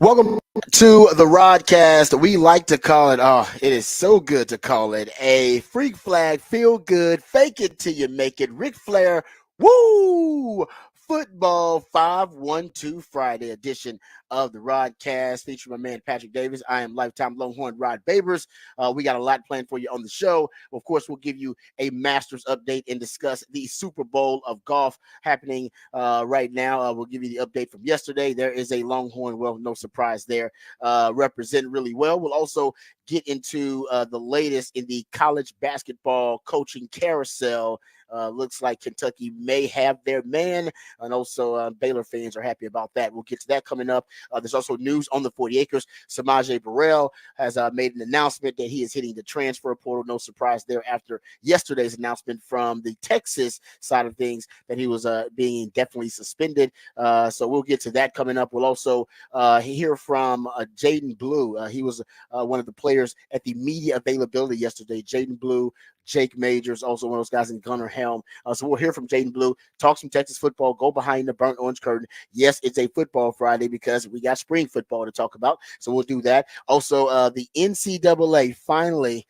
Welcome to the Rodcast. We like to call it, it is so good to call it a freak flag, feel good, fake it till you make it. Ric Flair, woo! Football 512 Friday edition of the Rodcast featuring my man Patrick Davis. I am lifetime Longhorn Rod Babers. We got a lot planned for you on the show. Of course, we'll give you a Masters update and discuss the Super Bowl of golf happening right now. We'll give you the update from yesterday. There is a Longhorn, well, no surprise there, representing really well. We'll also get into the latest in the college basketball coaching carousel. Looks like Kentucky may have their man, and also Baylor fans are happy about that. We'll get to that coming up. There's also news on the 40 acres. Samaje Burrell has made an announcement that he is hitting the transfer portal. No surprise there after yesterday's announcement from the Texas side of things that he was being indefinitely suspended. So we'll get to that coming up. We'll also hear from Jaden Blue. He was one of the players at the media availability yesterday. Jaden Blue, Jake Majors, also one of those guys in Gunnar Helm. So we'll hear from Jaden Blue, talk some Texas football, go behind the burnt orange curtain. Yes, it's a football Friday because we got spring football to talk about. So we'll do that. Also, the NCAA, finally,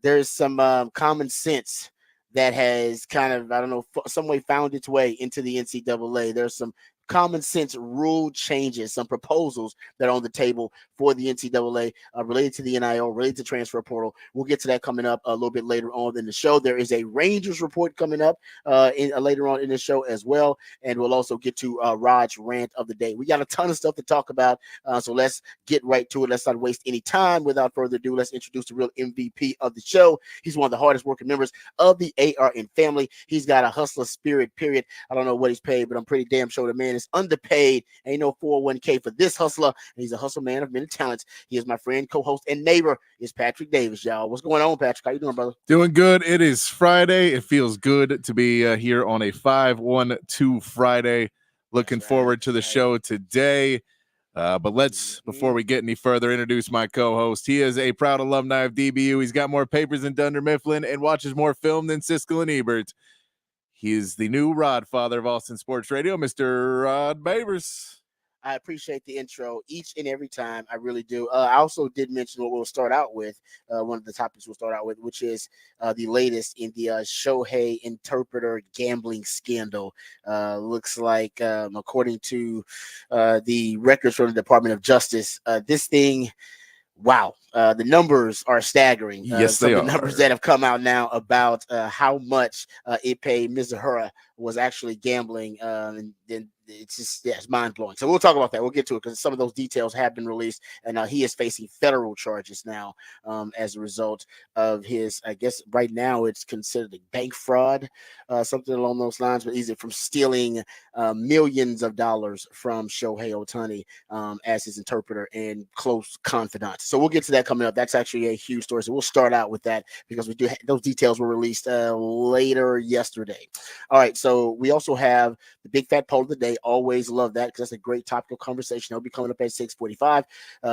there's some common sense that has kind of, I don't know, some way found its way into the NCAA. There's some common sense rule changes, some proposals that are on the table for the NCAA related to the NIL, related to transfer portal. We'll get to that coming up a little bit later on in the show. There is a Rangers report coming up later on in the show as well, and we'll also get to Rod's rant of the day. We got a ton of stuff to talk about, so let's get right to it. Let's not waste any time. Without further ado, let's introduce the real MVP of the show. He's one of the hardest working members of the ARN family. He's got a hustler spirit, period. I don't know what he's paid, but I'm pretty damn sure the man is underpaid. Ain't no 401k for this hustler. And he's a hustle man of many talents. He is my friend, co-host, and neighbor. Is Patrick Davis, y'all. What's going on, Patrick? How you doing, brother? Doing good. It is Friday. It feels good to be here on a 512 Friday. Looking forward to the show today. But let's, before we get any further, introduce my co-host. He is a proud alumni of DBU. He's got more papers than Dunder Mifflin and watches more film than Siskel and Ebert. He is the new Rod father of Austin Sports Radio, Mr. Rod Babers. I appreciate the intro each and every time. I really do. I also did mention what we'll start out with. One of the topics we'll start out with, which is the latest in the Shohei interpreter gambling scandal. Looks like, according to the records from the Department of Justice, this thing, wow, the numbers are staggering. Yes, they are. The numbers that have come out now about how much Ipe Mizuhara was actually gambling, and then it's just, yeah, it's mind-blowing. So we'll talk about that. We'll get to it because some of those details have been released, and he is facing federal charges now as a result of his, I guess right now it's considered a bank fraud, something along those lines, but is it from stealing millions of dollars from Shohei Ohtani as his interpreter and close confidant. So we'll get to that coming up. That's actually a huge story. So we'll start out with that because we do those details were released later yesterday. All right. So we also have the big fat poll of the day. Always love that because that's a great topical conversation. That'll be coming up at 6:45.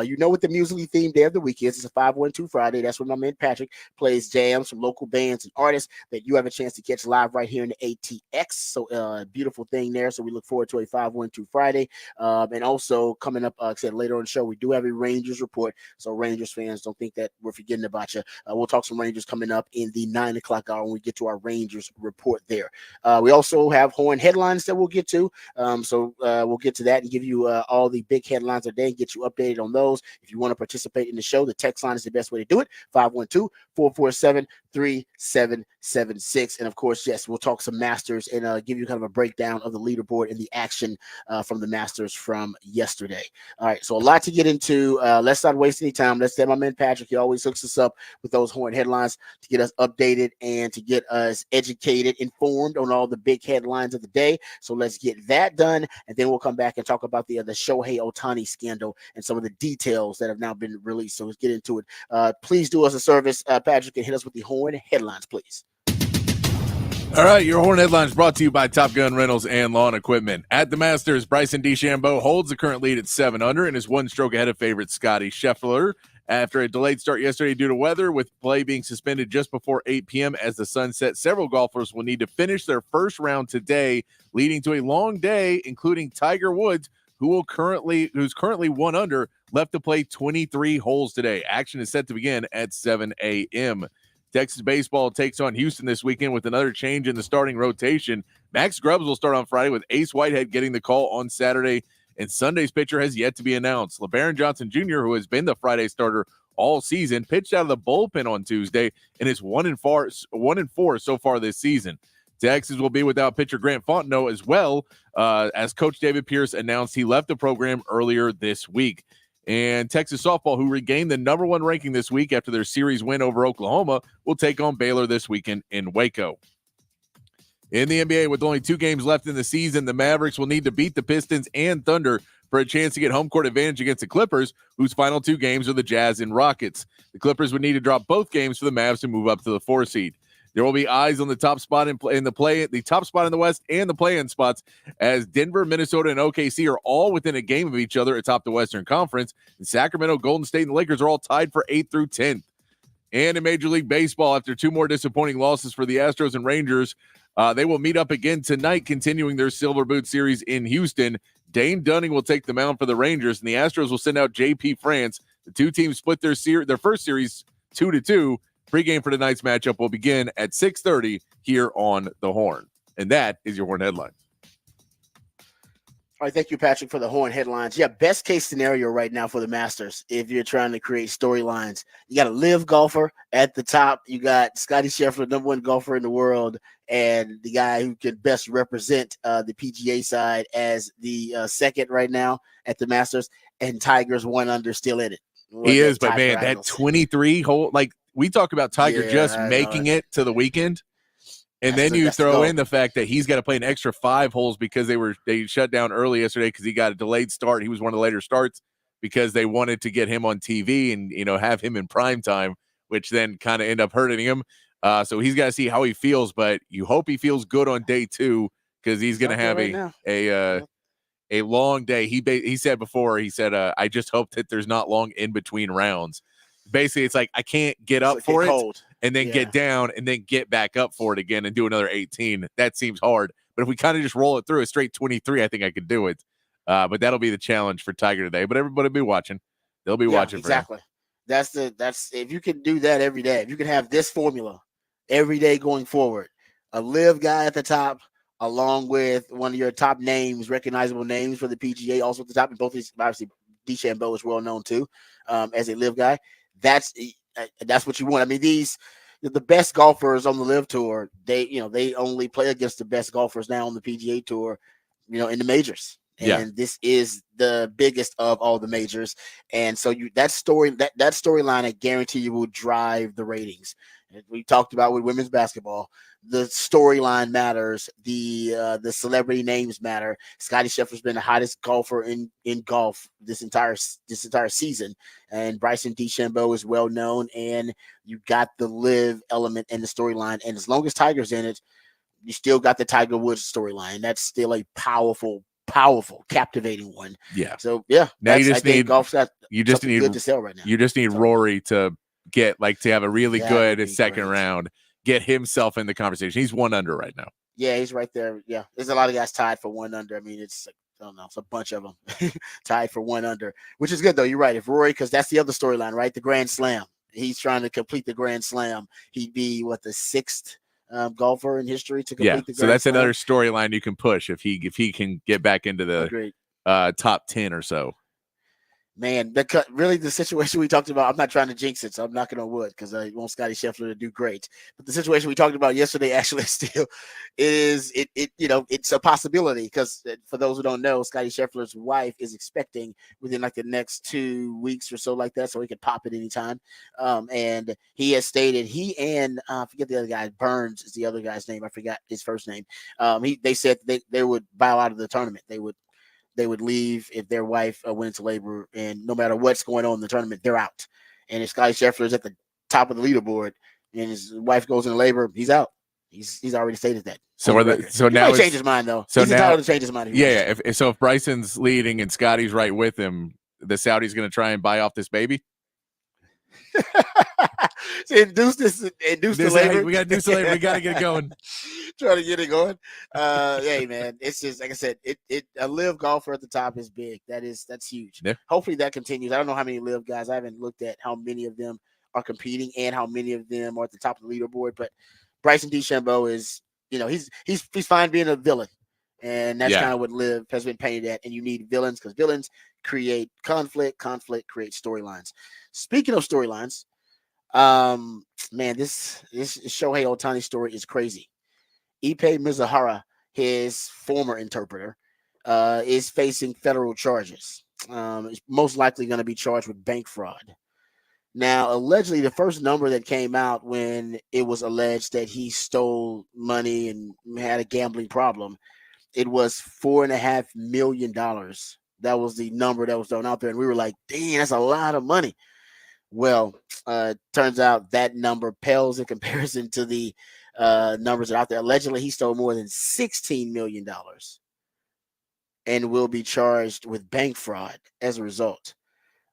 You know what the musically themed day of the week is. It's a 512 Friday. That's when my man Patrick plays jams from local bands and artists that you have a chance to catch live right here in the ATX. So beautiful thing there. So we look forward to a 512 Friday. And also coming up, like I said, later on the show, we do have a Rangers report. So Rangers fans, don't think that we're forgetting about you. We'll talk some Rangers coming up in the 9 o'clock hour when we get to our Rangers report there. We also have Horn headlines that we'll get to. So we'll get to that and give you all the big headlines of the day and get you updated on those. If you want to participate in the show, the text line is the best way to do it. 512-447-3776. And of course, yes, we'll talk some Masters and give you kind of a breakdown of the leaderboard and the action from the Masters from yesterday. All right, so a lot to get into. Let's not waste any time. Let's say my man Patrick, he always hooks us up with those Horn headlines to get us updated and to get us educated, informed on all the big headlines of the day. So let's get that done, and then we'll come back and talk about the Shohei Ohtani scandal and some of the details that have now been released. So let's get into it. Please do us a service, Patrick, and hit us with the Horn headlines, please. All right, your Horn headlines brought to you by Top Gun Rentals and Lawn Equipment. At the Masters, Bryson DeChambeau holds the current lead at 7 under and is one stroke ahead of favorite Scotty Scheffler. After a delayed start yesterday due to weather, with play being suspended just before 8 p.m. as the sun sets, several golfers will need to finish their first round today, leading to a long day, including Tiger Woods, who's currently 1 under, left to play 23 holes today. Action is set to begin at 7 a.m. Texas baseball takes on Houston this weekend with another change in the starting rotation. Max Grubbs will start on Friday with Ace Whitehead getting the call on Saturday, and Sunday's pitcher has yet to be announced. LeBaron Johnson Jr., who has been the Friday starter all season, pitched out of the bullpen on Tuesday and is 1-4 so far this season. Texas will be without pitcher Grant Fontenot as well, as Coach David Pierce announced he left the program earlier this week. And Texas softball, who regained the number 1 ranking this week after their series win over Oklahoma, will take on Baylor this weekend in Waco. In the NBA, with only 2 games left in the season, the Mavericks will need to beat the Pistons and Thunder for a chance to get home court advantage against the Clippers, whose final 2 games are the Jazz and Rockets. The Clippers would need to drop both games for the Mavs to move up to the 4 seed. There will be eyes on the top spot the top spot in the West and the play-in spots, as Denver, Minnesota, and OKC are all within a game of each other atop the Western Conference, and Sacramento, Golden State, and the Lakers are all tied for 8th through 10th. And in Major League Baseball, after 2 more disappointing losses for the Astros and Rangers, they will meet up again tonight, continuing their Silver Boot Series in Houston. Dane Dunning will take the mound for the Rangers, and the Astros will send out J.P. France. The 2 teams split their first series 2-2. Pre-game for tonight's matchup will begin at 6:30 here on The Horn. And that is your Horn Headlines. All right, thank you, Patrick, for the Horn Headlines. Yeah, best case scenario right now for the Masters, if you're trying to create storylines. You got a live golfer at the top. You got Scottie Scheffler, number 1 golfer in the world, and the guy who can best represent the PGA side as the second right now at the Masters, and Tiger's 1 under still in it. He is, but man, that 23 hole, like we talk about Tiger just making it to the weekend. And then you throw in the fact that he's got to play an extra 5 holes because they shut down early yesterday because he got a delayed start. He was one of the later starts because they wanted to get him on TV and, have him in prime time, which then kind of end up hurting him. So he's got to see how he feels, but you hope he feels good on day 2 because he's going to have a long day. He said before, I just hope that there's not long in between rounds. Basically, it's like I can't get up for it and then get down and then get back up for it again and do another 18. That seems hard. But if we kind of just roll it through a straight 23, I think I could do it. But that'll be the challenge for Tiger today. But everybody will be watching. They'll be watching. Exactly. That's if you can do that every day, if you can have this formula every day going forward, a live guy at the top, along with one of your top names, recognizable names for the PGA, also at the top, and both these, obviously DeChambeau is well known too, as a live guy. That's what you want. I mean, the best golfers on the live tour, they only play against the best golfers now on the PGA tour, in the majors. And this is the biggest of all the majors. And so that storyline, I guarantee you, will drive the ratings. We talked about with women's basketball, the storyline matters. The celebrity names matter. Scottie Scheffler's been the hottest golfer in golf this entire season, and Bryson DeChambeau is well known. And you got the live element and the storyline. And as long as Tiger's in it, you still got the Tiger Woods storyline. That's still a powerful, captivating one. Yeah. So now you just need golf's got good to sell right now. You just need Rory to get to have a really good second round, get himself in the conversation. He's 1 under right now. Yeah, he's right there. Yeah, there's a lot of guys tied for 1 under. I mean, it's I don't know, it's a bunch of them tied for 1 under, which is good though. You're right. If Rory, because that's the other storyline, right? The Grand Slam. He's trying to complete the Grand Slam. He'd be the 6th golfer in history to complete the Grand Slam. So that's another storyline you can push if he can get back into the top 10 or so. Man, really the situation we talked about, I'm not trying to jinx it, so I'm knocking on wood because I want Scottie Scheffler to do great. But the situation we talked about yesterday actually still it's a possibility because for those who don't know, Scottie Scheffler's wife is expecting within the next 2 weeks or so like that, so he could pop it anytime. And he has stated he and I forget the other guy, Burns is the other guy's name. I forgot his first name. They said they would bow out of the tournament. They would leave if their wife went into labor, and no matter what's going on in the tournament, they're out. And if Scottie Scheffler is at the top of the leaderboard and his wife goes into labor, he's out. He's already stated that. So now he change his mind though. So he's entitled to change his mind. Yeah. If Bryson's leading and Scotty's right with him, the Saudis going to try and buy off this baby. Induce the labor. We got to do something. We got to get going. Trying to get it going. Hey man, it's just like I said, a live golfer at the top is big. That's huge. Yeah. Hopefully that continues. I don't know how many live guys. I haven't looked at how many of them are competing and how many of them are at the top of the leaderboard. But Bryson DeChambeau is, he's fine being a villain. And that's kind of what live has been painted at. And you need villains because villains create conflict. Conflict creates storylines. Speaking of storylines, man, this Shohei Ohtani story is crazy. Ippei Mizuhara, his former interpreter, is facing federal charges. Is most likely going to be charged with bank fraud. Now, allegedly, the first number that came out when it was alleged that he stole money and had a gambling problem, it was $4.5 million. That was the number that was thrown out there, and we were like, "Dang, that's a lot of money." Well, turns out that number pales in comparison to the numbers that are out there. Allegedly, he stole more than $16 million and will be charged with bank fraud as a result.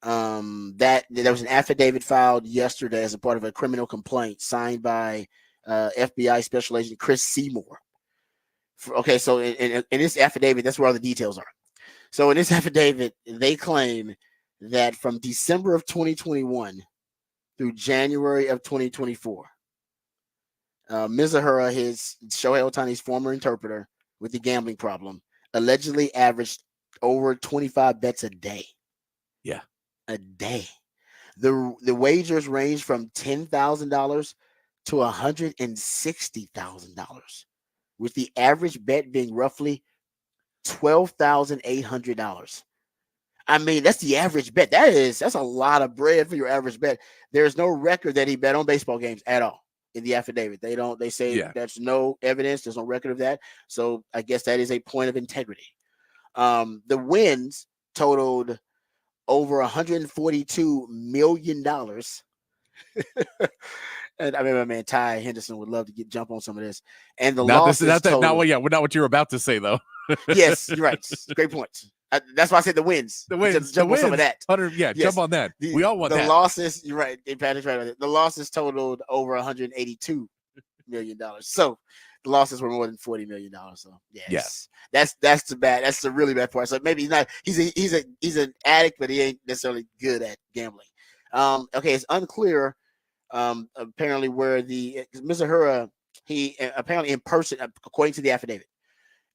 That there was an affidavit filed yesterday as a part of a criminal complaint signed by FBI Special Agent Chris Seymour. So in this affidavit, that's where all the details are. So in this affidavit, they claim that from December of 2021 through January of 2024, Mizuhara, his Shohei Ohtani's former interpreter with the gambling problem, allegedly averaged over 25 bets a day. Yeah. A day. The wagers range from $10,000 to $160,000, with the average bet being roughly $12,800. I mean, that's the average bet. That's a lot of bread for your average bet. There's no record that he bet on baseball games at all in the affidavit. They say there's no evidence. There's no record of that. So I guess that is a point of integrity. The wins totaled over $142 million. And I remember, man, Ty Henderson would love to jump on some of this. And the losses totaled. Not what you were about to say, though. Yes, you're right. Great point. That's why I said the wins. The wins. Jump on some of that. Yes. Jump on that. We all want that. The losses, you're right. Patrick's right about it. The losses totaled over $182 million. So the losses were more than $40 million. So yes. That's the bad. That's the really bad part. So maybe he's not. He's an addict, but he ain't necessarily good at gambling. Okay, it's unclear. Apparently, where the Mizuhara, he apparently according to the affidavit,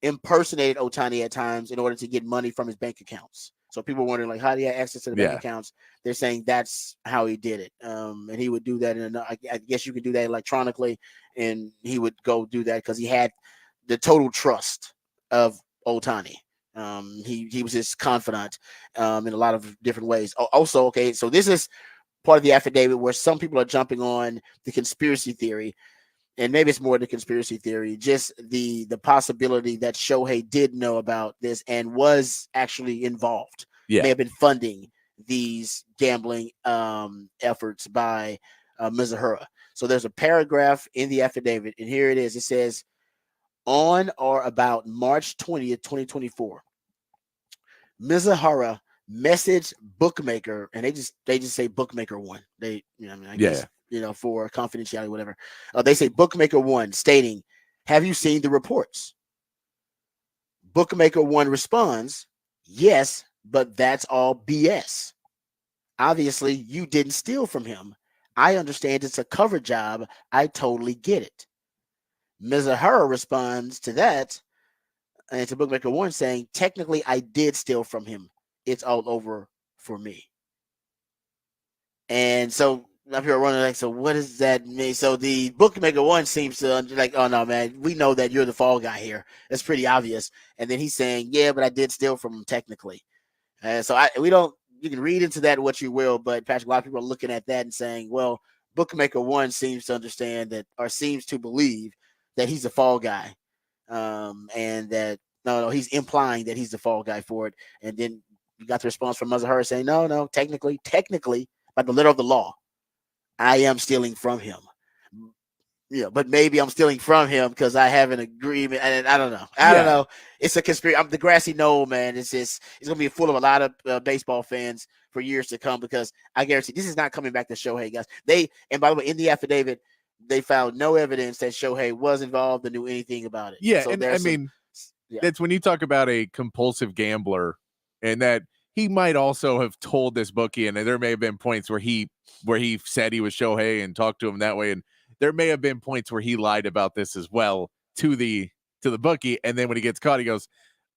impersonated Ohtani at times in order to get money from his bank accounts. So people are wondering, like, how do he have access to the bank accounts? They're saying that's how he did it. And he would do that I guess you could do that electronically, and he would go do that because he had the total trust of Ohtani. He was his confidant in a lot of different ways. Also, okay, so this is part of the affidavit where some people are jumping on the conspiracy theory. And maybe it's more the conspiracy theory, just the possibility that Shohei did know about this and was actually involved. May have been funding these gambling efforts by Mizuhara. So there's a paragraph in the affidavit, and here it is. It says, on or about March 20th, 2024, Mizuhara messaged bookmaker, and they just say bookmaker one. I guess, for confidentiality, whatever. They say bookmaker one, stating, "Have you seen the reports?" Bookmaker one responds, "Yes, but that's all BS. Obviously, you didn't steal from him. I understand it's a cover job. I totally get it." Mizuhara responds to that, and to bookmaker one, saying, "Technically, I did steal from him. It's all over for me." And so I'm here running like, so what does that mean? So the bookmaker one seems to like, oh no, man, we know that you're the fall guy here. That's pretty obvious. And then he's saying, yeah, but I did steal from him technically. You can read into that what you will, but Patrick, a lot of people are looking at that and saying, well, bookmaker one seems to understand that, or seems to believe that he's the fall guy. And that, no, he's implying that he's the fall guy for it. And then you got the response from Mizuhara saying, no, technically, by the letter of the law, I am stealing from him. But maybe I'm stealing from him because I have an agreement. And I don't know. I don't know. It's a conspiracy. I'm the grassy knoll, man. It's going to be full of a lot of baseball fans for years to come, because I guarantee this is not coming back to Shohei, guys. And by the way, in the affidavit, they found no evidence that Shohei was involved or knew anything about it. Yeah, so and I mean, that's when you talk about a compulsive gambler, and that he might also have told this bookie, and there may have been points where he said he was Shohei and talked to him that way, and there may have been points where he lied about this as well to the bookie, and then when he gets caught, he goes,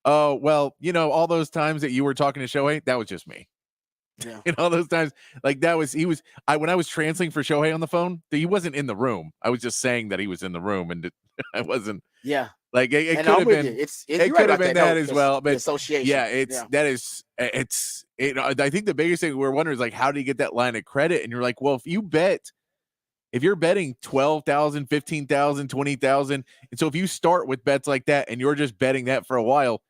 "Oh, well, all those times that you were talking to Shohei, that was just me." Yeah. And all those times, like when I was translating for Shohei on the phone, he wasn't in the room. I was just saying that he was in the room, and I wasn't. Yeah. Like it could have been. It could have been that as well. But association. Yeah, I think the biggest thing we're wondering is, like, how do you get that line of credit? And you're like, well, if you're betting 12,000, 15,000, 20,000, and so if you start with bets like that and you're just betting that for a while,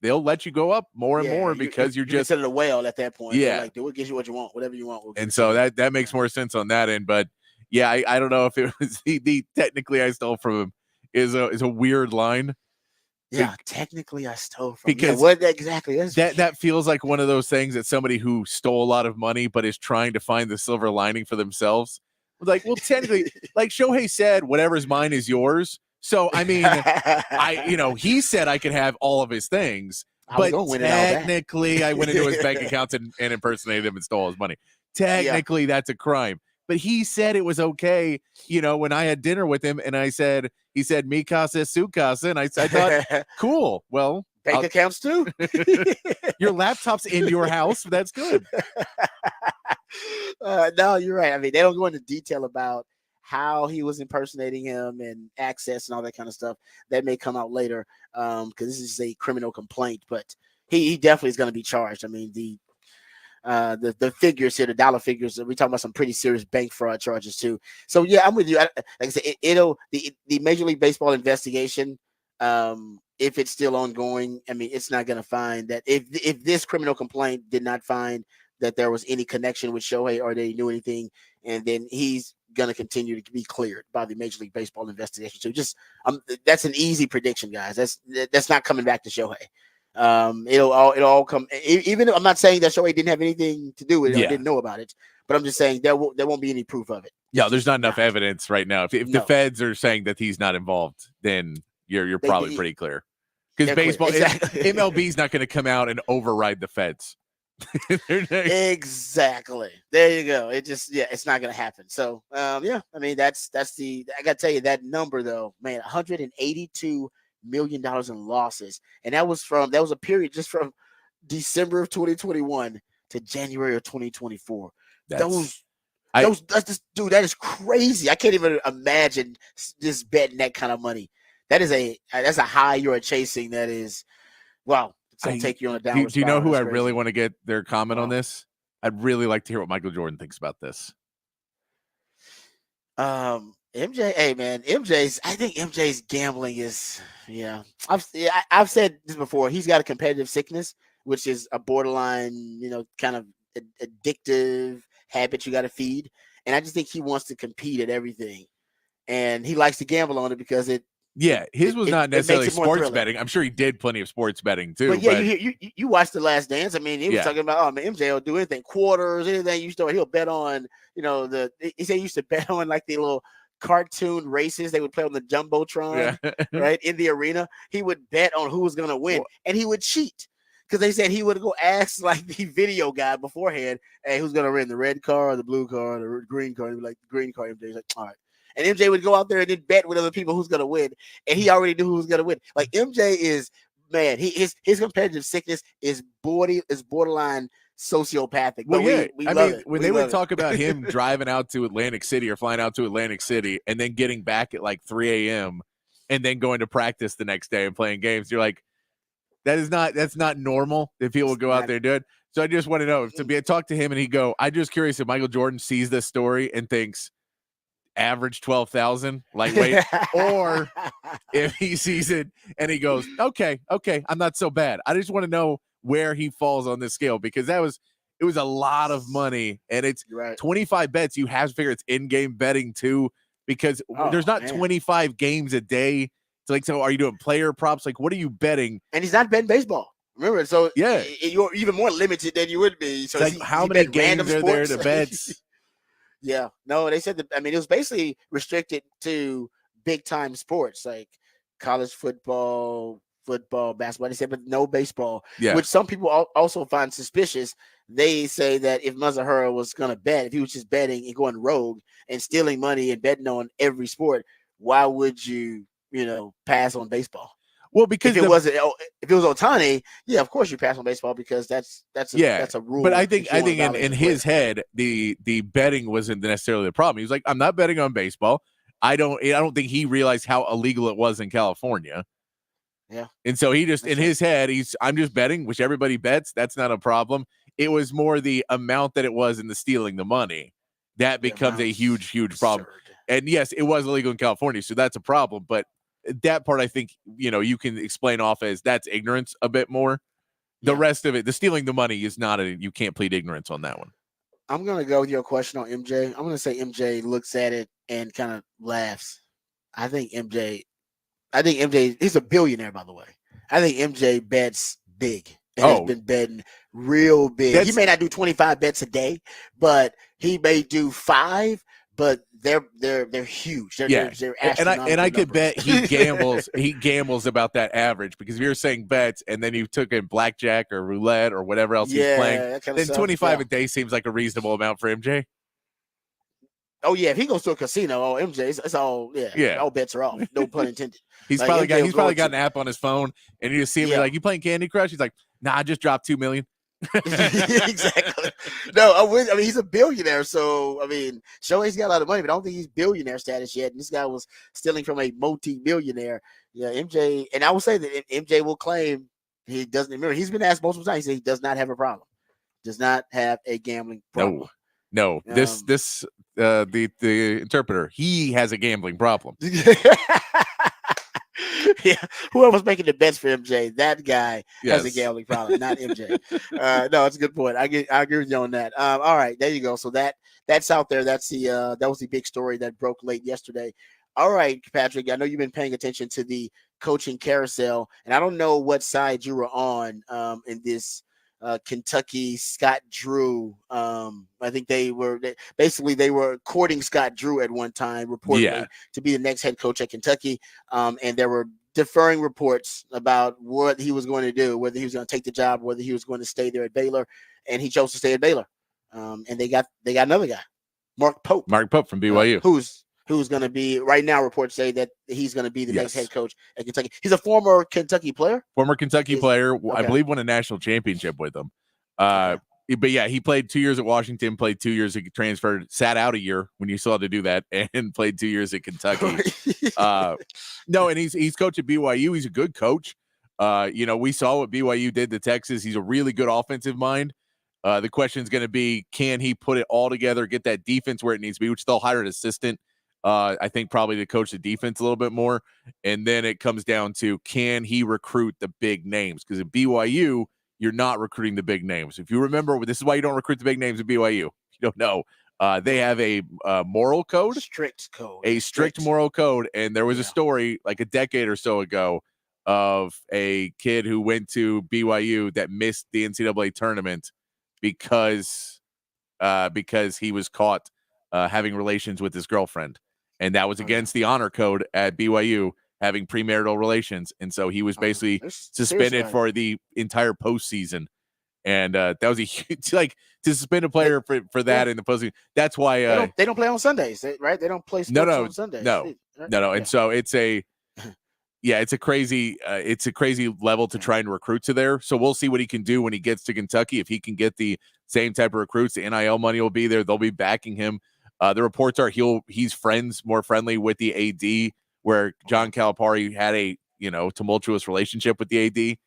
they'll let you go up more and more, because you're just considered a whale at that point. Yeah, they're like, we'll get you what you want, whatever you want. And so that makes more sense on that end. But yeah, I don't know if it was the technically I stole from him is a weird line. Yeah, technically I stole from because what exactly that feels like one of those things that somebody who stole a lot of money but is trying to find the silver lining for themselves. Like, well, technically, like Shohei said, whatever's mine is yours. So I mean, he said I could have all of his things, but technically I went into his bank accounts and impersonated him and stole his money. Technically, that's a crime. But he said it was okay, when I had dinner with him, and he said, mi casa, su casa, and I thought, cool. Well, bank accounts too. Your laptop's in your house. That's good. No, you're right. I mean, they don't go into detail about how he was impersonating him and access and all that kind of stuff. That may come out later, because this is a criminal complaint. But he definitely is going to be charged. I mean, the figures here, the dollar figures, we're talking about some pretty serious bank fraud charges too. So yeah, I'm with you. Like I said, the Major League Baseball investigation, if it's still ongoing, I mean, it's not going to find that if this criminal complaint did not find that there was any connection with Shohei or they knew anything, and then he's going to continue to be cleared by the Major League Baseball investigation. So just that's an easy prediction, guys. That's not coming back to Shohei. It'll all come. Even if I'm not saying that Shohei didn't have anything to do with it, or didn't know about it, but I'm just saying there won't be any proof of it. Yeah, there's not enough evidence right now. If the feds are saying that he's not involved, then you're probably pretty clear. Because baseball, MLB is not going to come out and override the feds. Exactly. There you go. It's not going to happen. So I mean, that's I got to tell you that number though, man, $182 million in losses, and that was a period just from December of 2021 to January of 2024. That is crazy. I can't even imagine just betting that kind of money. That's a high you're chasing. That is, wow. So take you on a downward. Do you know who I really want to get their comment on this? I'd really like to hear what Michael Jordan thinks about this. MJ, hey man, I think MJ's gambling is, I've said this before. He's got a competitive sickness, which is a borderline, kind of addictive habit you got to feed. And I just think he wants to compete at everything, and he likes to gamble on it because his was not necessarily sports betting. I'm sure he did plenty of sports betting too. But you watched The Last Dance. I mean, he was talking about, MJ will do anything, quarters, anything. He'll bet on, he said he used to bet on like the little cartoon races they would play on the Jumbotron, right, in the arena. He would bet on who was going to win, and he would cheat because they said he would go ask like the video guy beforehand, hey, who's going to win, the red car or the blue car or the green car? He'd be like, the green car. MJ's like, all right. And MJ would go out there and then bet with other people who's going to win. And he already knew who was going to win. Like MJ is, man, his competitive sickness is borderline sociopathic. But when they would talk about him driving out to Atlantic City or flying out to Atlantic City and then getting back at like 3 a.m. and then going to practice the next day and playing games, you're like, that's not normal if people would go out there and do it. So I just want to know, talk to him and he'd go, I'm just curious if Michael Jordan sees this story and thinks, average 12,000 lightweight, or if he sees it and he goes, okay, I'm not so bad. I just want to know where he falls on this scale, because it was a lot of money, and it's 25 bets. You have to figure it's in-game betting too, because there's not 25 games a day. It's like, so are you doing player props? Like, what are you betting? And he's not betting baseball. Remember, so Yeah. you're even more limited than you would be. So It's like, how many games are there to bets? Yeah, no, they said that. I mean, it was basically restricted to big time sports like college football, basketball. They said, but no baseball, Yeah. which some people also find suspicious. They say that if Mazahara was going to bet, if he was just betting and going rogue and stealing money and betting on every sport, why would you, pass on baseball? Well, because if it was Otani, yeah, of course you pass on baseball because that's a rule. But I think in his head, the betting wasn't necessarily the problem. He was like, I'm not betting on baseball. I don't think he realized how illegal it was in California. Yeah. And so he just in his head, I'm just betting, which everybody bets. That's not a problem. It was more the amount that it was in the stealing the money. That becomes a huge, huge problem. And yes, it was illegal in California, so that's a problem. But that part, I think, you can explain off as that's ignorance a bit more. The rest of it, the stealing the money is not you can't plead ignorance on that one. I'm going to go with your question on MJ. I'm going to say MJ looks at it and kind of laughs. I think MJ, he's a billionaire, by the way. I think MJ bets big and has been betting real big. He may not do 25 bets a day, but he may do 5, but they're huge. They're astronomical and I could numbers. bet he gambles about that average, because if you're saying bets and then you took in blackjack or roulette or whatever else he's playing, then 25 a day seems like a reasonable amount for MJ. Oh yeah, if he goes to a casino, MJ, it's all all bets are off. No pun intended. He's probably got an app on his phone, and you just see him like, you playing Candy Crush? He's like, nah, I just dropped $2 million. Exactly. No, I mean he's a billionaire, so I mean, sure he's got a lot of money, but I don't think he's billionaire status yet. And this guy was stealing from a multi-billionaire. Yeah, MJ, and I will say that MJ will claim he doesn't. Remember, he's been asked multiple times. He said he does not have a problem. Does not have a gambling problem. No. The interpreter, he has a gambling problem. Yeah, whoever's making the bets for MJ, that guy has a gambling problem, not MJ. No, it's a good point. I agree with you on that. All right, there you go. So that's out there. That's that was the big story that broke late yesterday. All right, Patrick, I know you've been paying attention to the coaching carousel, and I don't know what side you were on in this Kentucky Scott Drew. I think they were courting Scott Drew at one time, reportedly, to be the next head coach at Kentucky. And there were differing reports about what he was going to do, whether he was going to take the job, whether he was going to stay there at Baylor, and he chose to stay at Baylor. And they got another guy, Mark Pope from BYU, who's going to be, right now reports say that he's going to be the next head coach at Kentucky. He's a former Kentucky player. I believe won a national championship with them. But yeah, he played 2 years at Washington, played 2 years, transferred, sat out a year when you still had to do that, and played 2 years at Kentucky. No, and he's coach at BYU. He's a good coach. We saw what BYU did to Texas. He's a really good offensive mind. The question is going to be, can he put it all together, get that defense where it needs to be, which they'll hire an assistant. I think probably to coach the defense a little bit more. And then it comes down to, can he recruit the big names? Because at BYU, you're not recruiting the big names. If you remember, this is why you don't recruit the big names at BYU. You don't know. They have a moral code. Strict moral code. And there was a story like a decade or so ago of a kid who went to BYU that missed the NCAA tournament because he was caught having relations with his girlfriend. And that was against the honor code at BYU, having premarital relations. And so he was basically suspended for the entire postseason. And that was a huge, to suspend a player for that in the postseason. That's why they don't play on Sundays, right? They don't play sports on Sundays. No. And so it's it's a crazy level to try and recruit to there. So we'll see what he can do when he gets to Kentucky. If he can get the same type of recruits, the NIL money will be there. They'll be backing him. The reports are he's more friendly with the AD, where John Calipari had a tumultuous relationship with the AD. They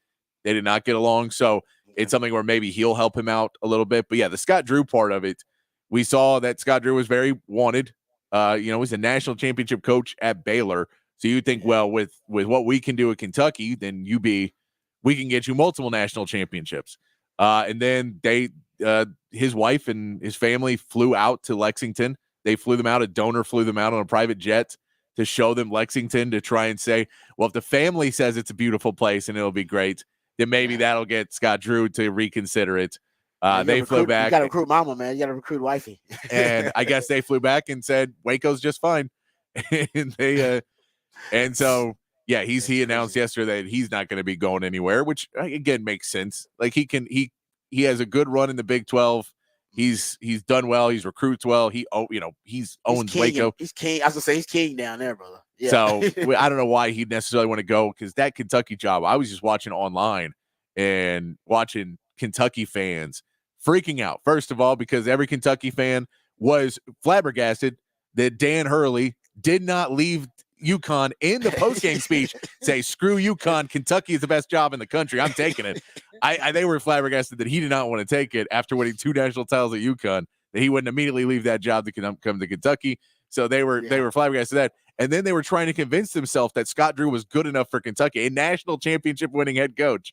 did not get along, so it's something where maybe he'll help him out a little bit. But yeah, the Scott Drew part of it, we saw that Scott Drew was very wanted. He's a national championship coach at Baylor. So you think, well, with what we can do at Kentucky, then we can get you multiple national championships. And then his wife and his family flew out to Lexington. They flew them out. A donor flew them out on a private jet to show them Lexington, to try and say, well, if the family says it's a beautiful place and it'll be great, then maybe that'll get Scott Drew to reconsider it. Man, They flew back. You got to recruit mama, man. You got to recruit wifey. And I guess they flew back and said Waco's just fine. And they and so yeah, he announced yesterday that he's not going to be going anywhere, which again makes sense. Like he has a good run in the Big 12. He's done well. He's recruits well. He's owns Waco. He's king. I was gonna say he's king down there, brother. Yeah. So I don't know why he'd necessarily want to go, because that Kentucky job, I was just watching online and watching Kentucky fans freaking out. First of all, because every Kentucky fan was flabbergasted that Dan Hurley did not leave UConn in the postgame speech say, screw UConn, Kentucky is the best job in the country, I'm taking it. They were flabbergasted that he did not want to take it after winning 2 national titles at UConn, that he wouldn't immediately leave that job to come to Kentucky. So they were flabbergasted that. And then they were trying to convince themselves that Scott Drew was good enough for Kentucky. A national championship winning head coach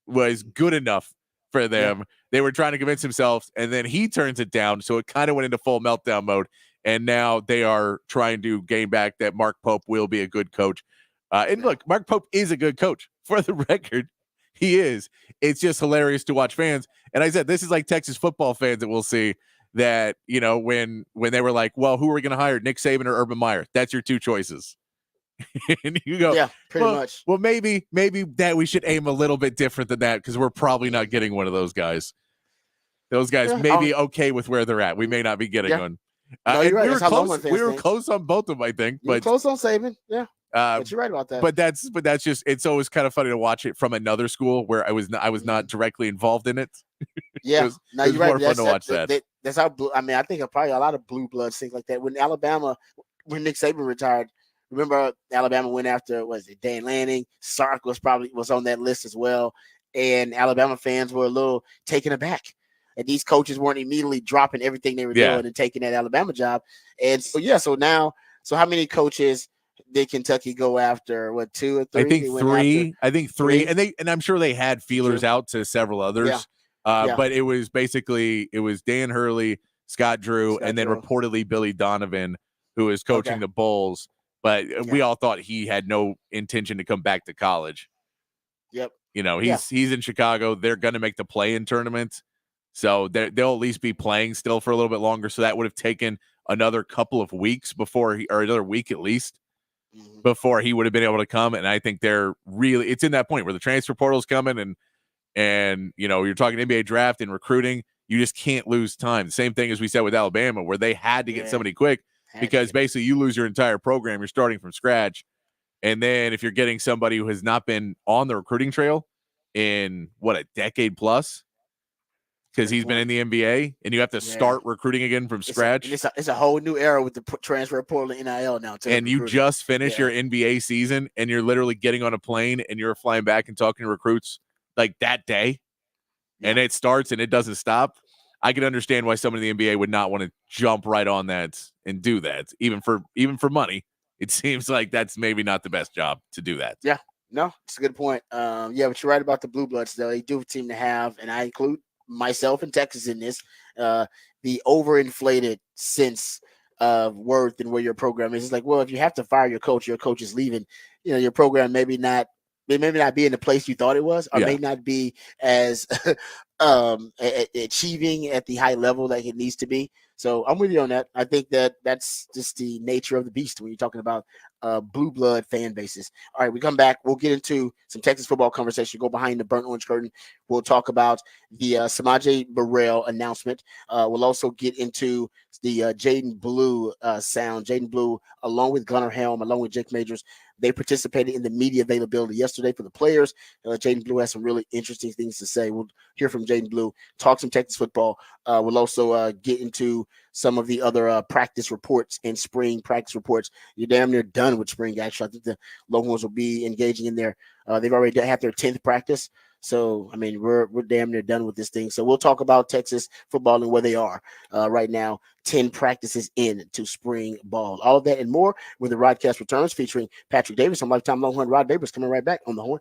was good enough for them. Yeah. They were trying to convince themselves, and then he turns it down. So it kind of went into full meltdown mode. And now they are trying to gain back that Mark Pope will be a good coach. Look, Mark Pope is a good coach. For the record, he is. It's just hilarious to watch fans. And I said, this is like Texas football fans that we'll see that, when they were like, well, who are we going to hire, Nick Saban or Urban Meyer? That's your 2 choices. And you go, yeah, pretty much. Well, maybe that we should aim a little bit different than that, because we're probably not getting one of those guys. Those guys may be okay with where they're at. We may not be getting one. No, you're right. We were close on both of them, I think. But close on Saban, yeah. But you're right about that. But that's just, it's always kind of funny to watch it from another school where I was not directly involved in it. Yeah, it was more fun to watch that. That's how. I think probably a lot of blue bloods think like that. When Nick Saban retired, remember Alabama went after, Dan Lanning? Sark was on that list as well, and Alabama fans were a little taken aback. And these coaches weren't immediately dropping everything they were doing and taking that Alabama job. And so so how many coaches did Kentucky go after? 2 or 3? I think three. And I'm sure they had feelers out to several others. But it was Dan Hurley, Scott Drew, and then reportedly Billy Donovan, who is coaching the Bulls. But we all thought he had no intention to come back to college. Yep. He's in Chicago. They're going to make the play-in tournament. So they'll at least be playing still for a little bit longer. So that would have taken another couple of weeks or another week at least, before he would have been able to come. And I think it's in that point where the transfer portal is coming, and you're talking NBA draft and recruiting. You just can't lose time. The same thing as we said with Alabama, where they had to get somebody quick, because basically you lose your entire program. You're starting from scratch. And then if you're getting somebody who has not been on the recruiting trail in a decade plus, because he's been in the NBA, and you have to start recruiting again from scratch. It's a whole new era with the transfer portal and NIL now. And you just finished your NBA season, and you're literally getting on a plane, and you're flying back and talking to recruits like that day, and it starts and it doesn't stop. I can understand why someone in the NBA would not want to jump right on that and do that, even for money. It seems like that's maybe not the best job to do that. Yeah, no, it's a good point. But you're right about the Blue Bloods, though. They do seem to have, and I include myself and Texas in this, the overinflated sense of worth and where your program is. It's like, well, if you have to fire your coach is leaving, your program may not be in the place you thought it was, or may not be as achieving at the high level that it needs to be. So I'm with you on that. I think that's just the nature of the beast when you're talking about blue blood fan bases. All right, we come back. We'll get into some Texas football conversation. Go behind the burnt orange curtain. We'll talk about the Samaje Burrell announcement. We'll also get into the Jaden Blue sound. Jaden Blue, along with Gunnar Helm, along with Jake Majors, they participated in the media availability yesterday for the players. Jaden Blue has some really interesting things to say. We'll hear from Jaden Blue, talk some Texas football. We'll also get into some of the other practice reports and spring practice reports. You're damn near done with spring, actually. I think the Longhorns will be engaging in there. They've already had their 10th practice. So, I mean, we're damn near done with this thing. So we'll talk about Texas football and where they are right now. 10 practices into spring ball. All of that and more when the Rodcast returns, featuring Patrick Davis. I'm lifetime Longhorn Rod Babers coming right back on the Horn.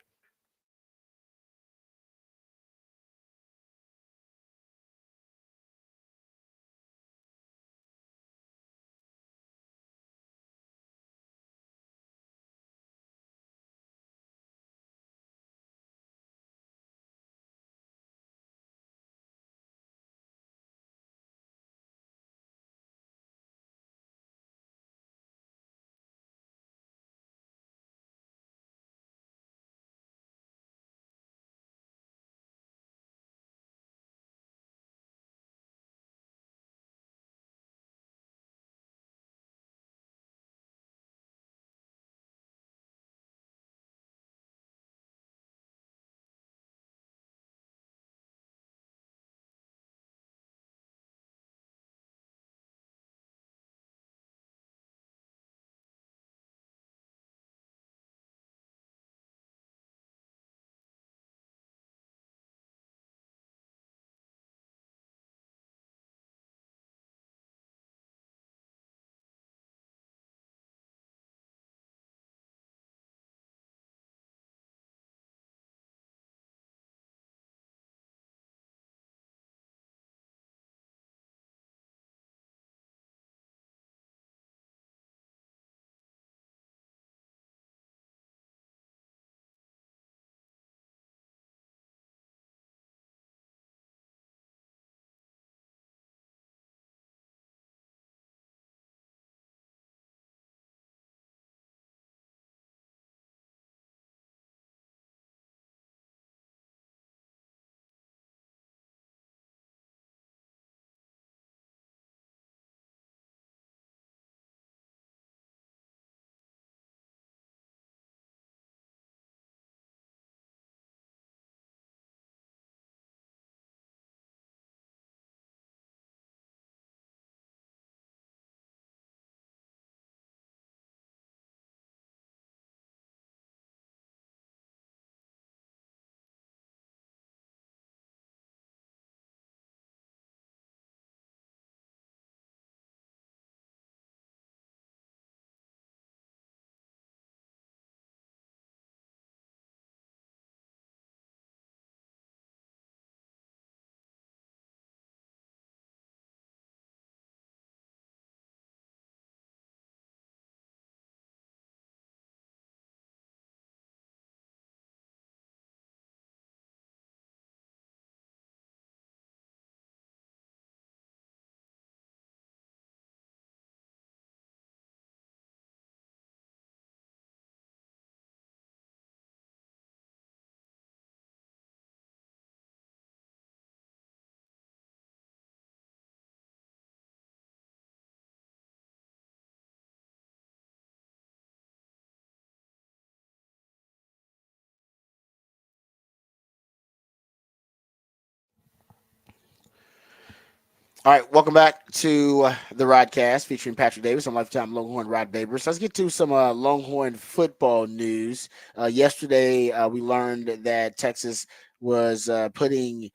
All right, welcome back to the Rodcast featuring Patrick Davis on Lifetime Longhorn Rod Babers. Let's get to some Longhorn football news. Yesterday, we learned that Texas was putting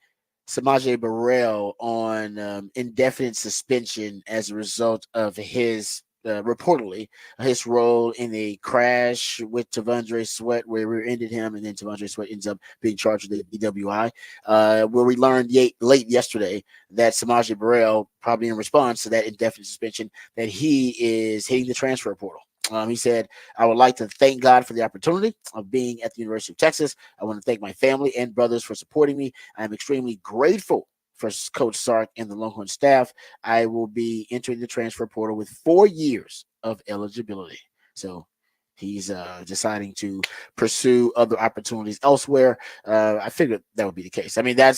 Samaje Burrell on indefinite suspension as a result of his reportedly his role in a crash with Tavondre Sweat, where we ended him, and then Tavondre Sweat ends up being charged with the DWI. Where we learned late yesterday that Samaje Burrell, probably in response to that indefinite suspension, that he is hitting the transfer portal. He said, I would like to thank God for the opportunity of being at the University of Texas. I want to thank my family and brothers for supporting me. I am extremely grateful for Coach Sark and the Longhorn staff. I will be entering the transfer portal with 4 years of eligibility. So he's deciding to pursue other opportunities elsewhere. I figured that would be the case. I mean, I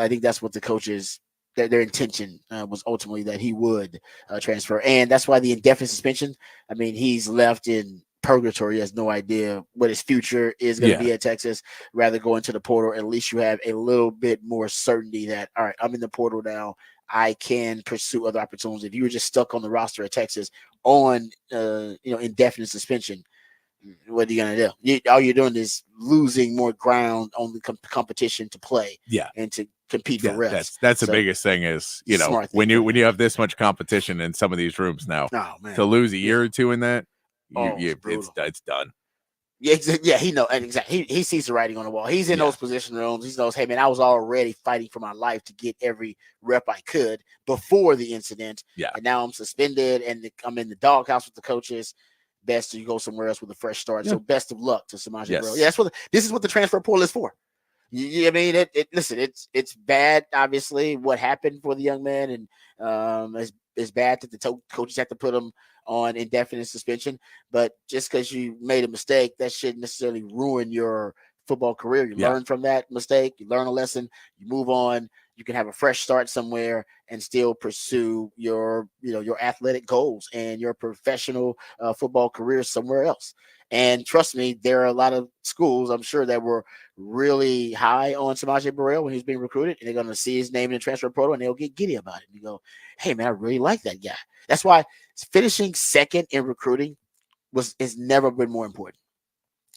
think that's what the coaches their intention was ultimately that he would transfer, and that's why the indefinite suspension. I mean, he's left in purgatory. He has no idea what his future is going to be at Texas. Rather go into the portal. At least you have a little bit more certainty that, all right, I'm in the portal now. I can pursue other opportunities. If you were just stuck on the roster at Texas on indefinite suspension, what are you gonna do? All you're doing is losing more ground on the competition to play, and to compete for reps. That's the biggest thing is smart when you have this much competition in some of these rooms now, to lose a year or two in that, it's done. Yeah, he knows, and exactly. He sees the writing on the wall. He's in those position rooms. He knows, hey man, I was already fighting for my life to get every rep I could before the incident. And now I'm suspended, and I'm in the doghouse with the coaches. Best you go somewhere else with a fresh start. So best of luck to Samaje Burrell. Yeah, this is what the transfer portal is for. I mean, listen, it's bad. Obviously, what happened for the young man, and it's bad that the coaches have to put him on indefinite suspension. But just because you made a mistake, that shouldn't necessarily ruin your football career. You learn from that mistake. You learn a lesson. You move on. You can have a fresh start somewhere and still pursue your athletic goals and your professional football career somewhere else. And trust me, there are a lot of schools, I'm sure, that were really high on Samaje Burrell when he was being recruited, and they're going to see his name in the transfer portal, and they'll get giddy about it. And you go, hey, man, I really like that guy. That's why finishing second in recruiting has never been more important.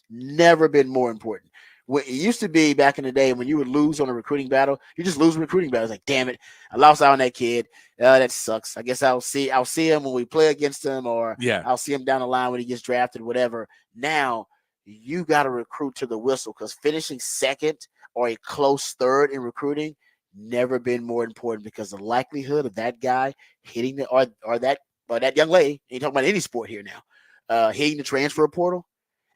Never been more important. It used to be back in the day when you would lose on a recruiting battle, you just lose a recruiting battle. It's like, damn it, I lost out on that kid. That sucks. I guess I'll see him when we play against him, or I'll see him down the line when he gets drafted, whatever. Now you got to recruit to the whistle, because finishing second or a close third in recruiting never been more important, because the likelihood of that guy hitting or that young lady, ain't talking about any sport here now, hitting the transfer portal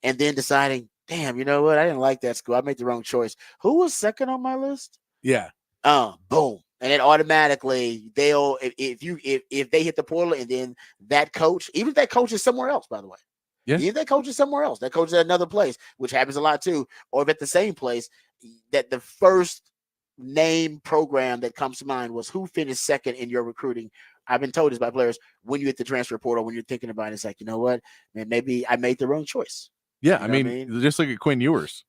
and then deciding, damn, you know what? I didn't like that school. I made the wrong choice. Who was second on my list? Boom. And then automatically if they hit the portal, and then that coach, even if that coach is somewhere else, by the way. Even if that coach is somewhere else, that coach is at another place, which happens a lot too, or if at the same place, that the first name program that comes to mind was who finished second in your recruiting. I've been told this by players, when you hit the transfer portal, when you're thinking about it, it's like, you know what, man, maybe I made the wrong choice. I mean, just look at Quinn Ewers.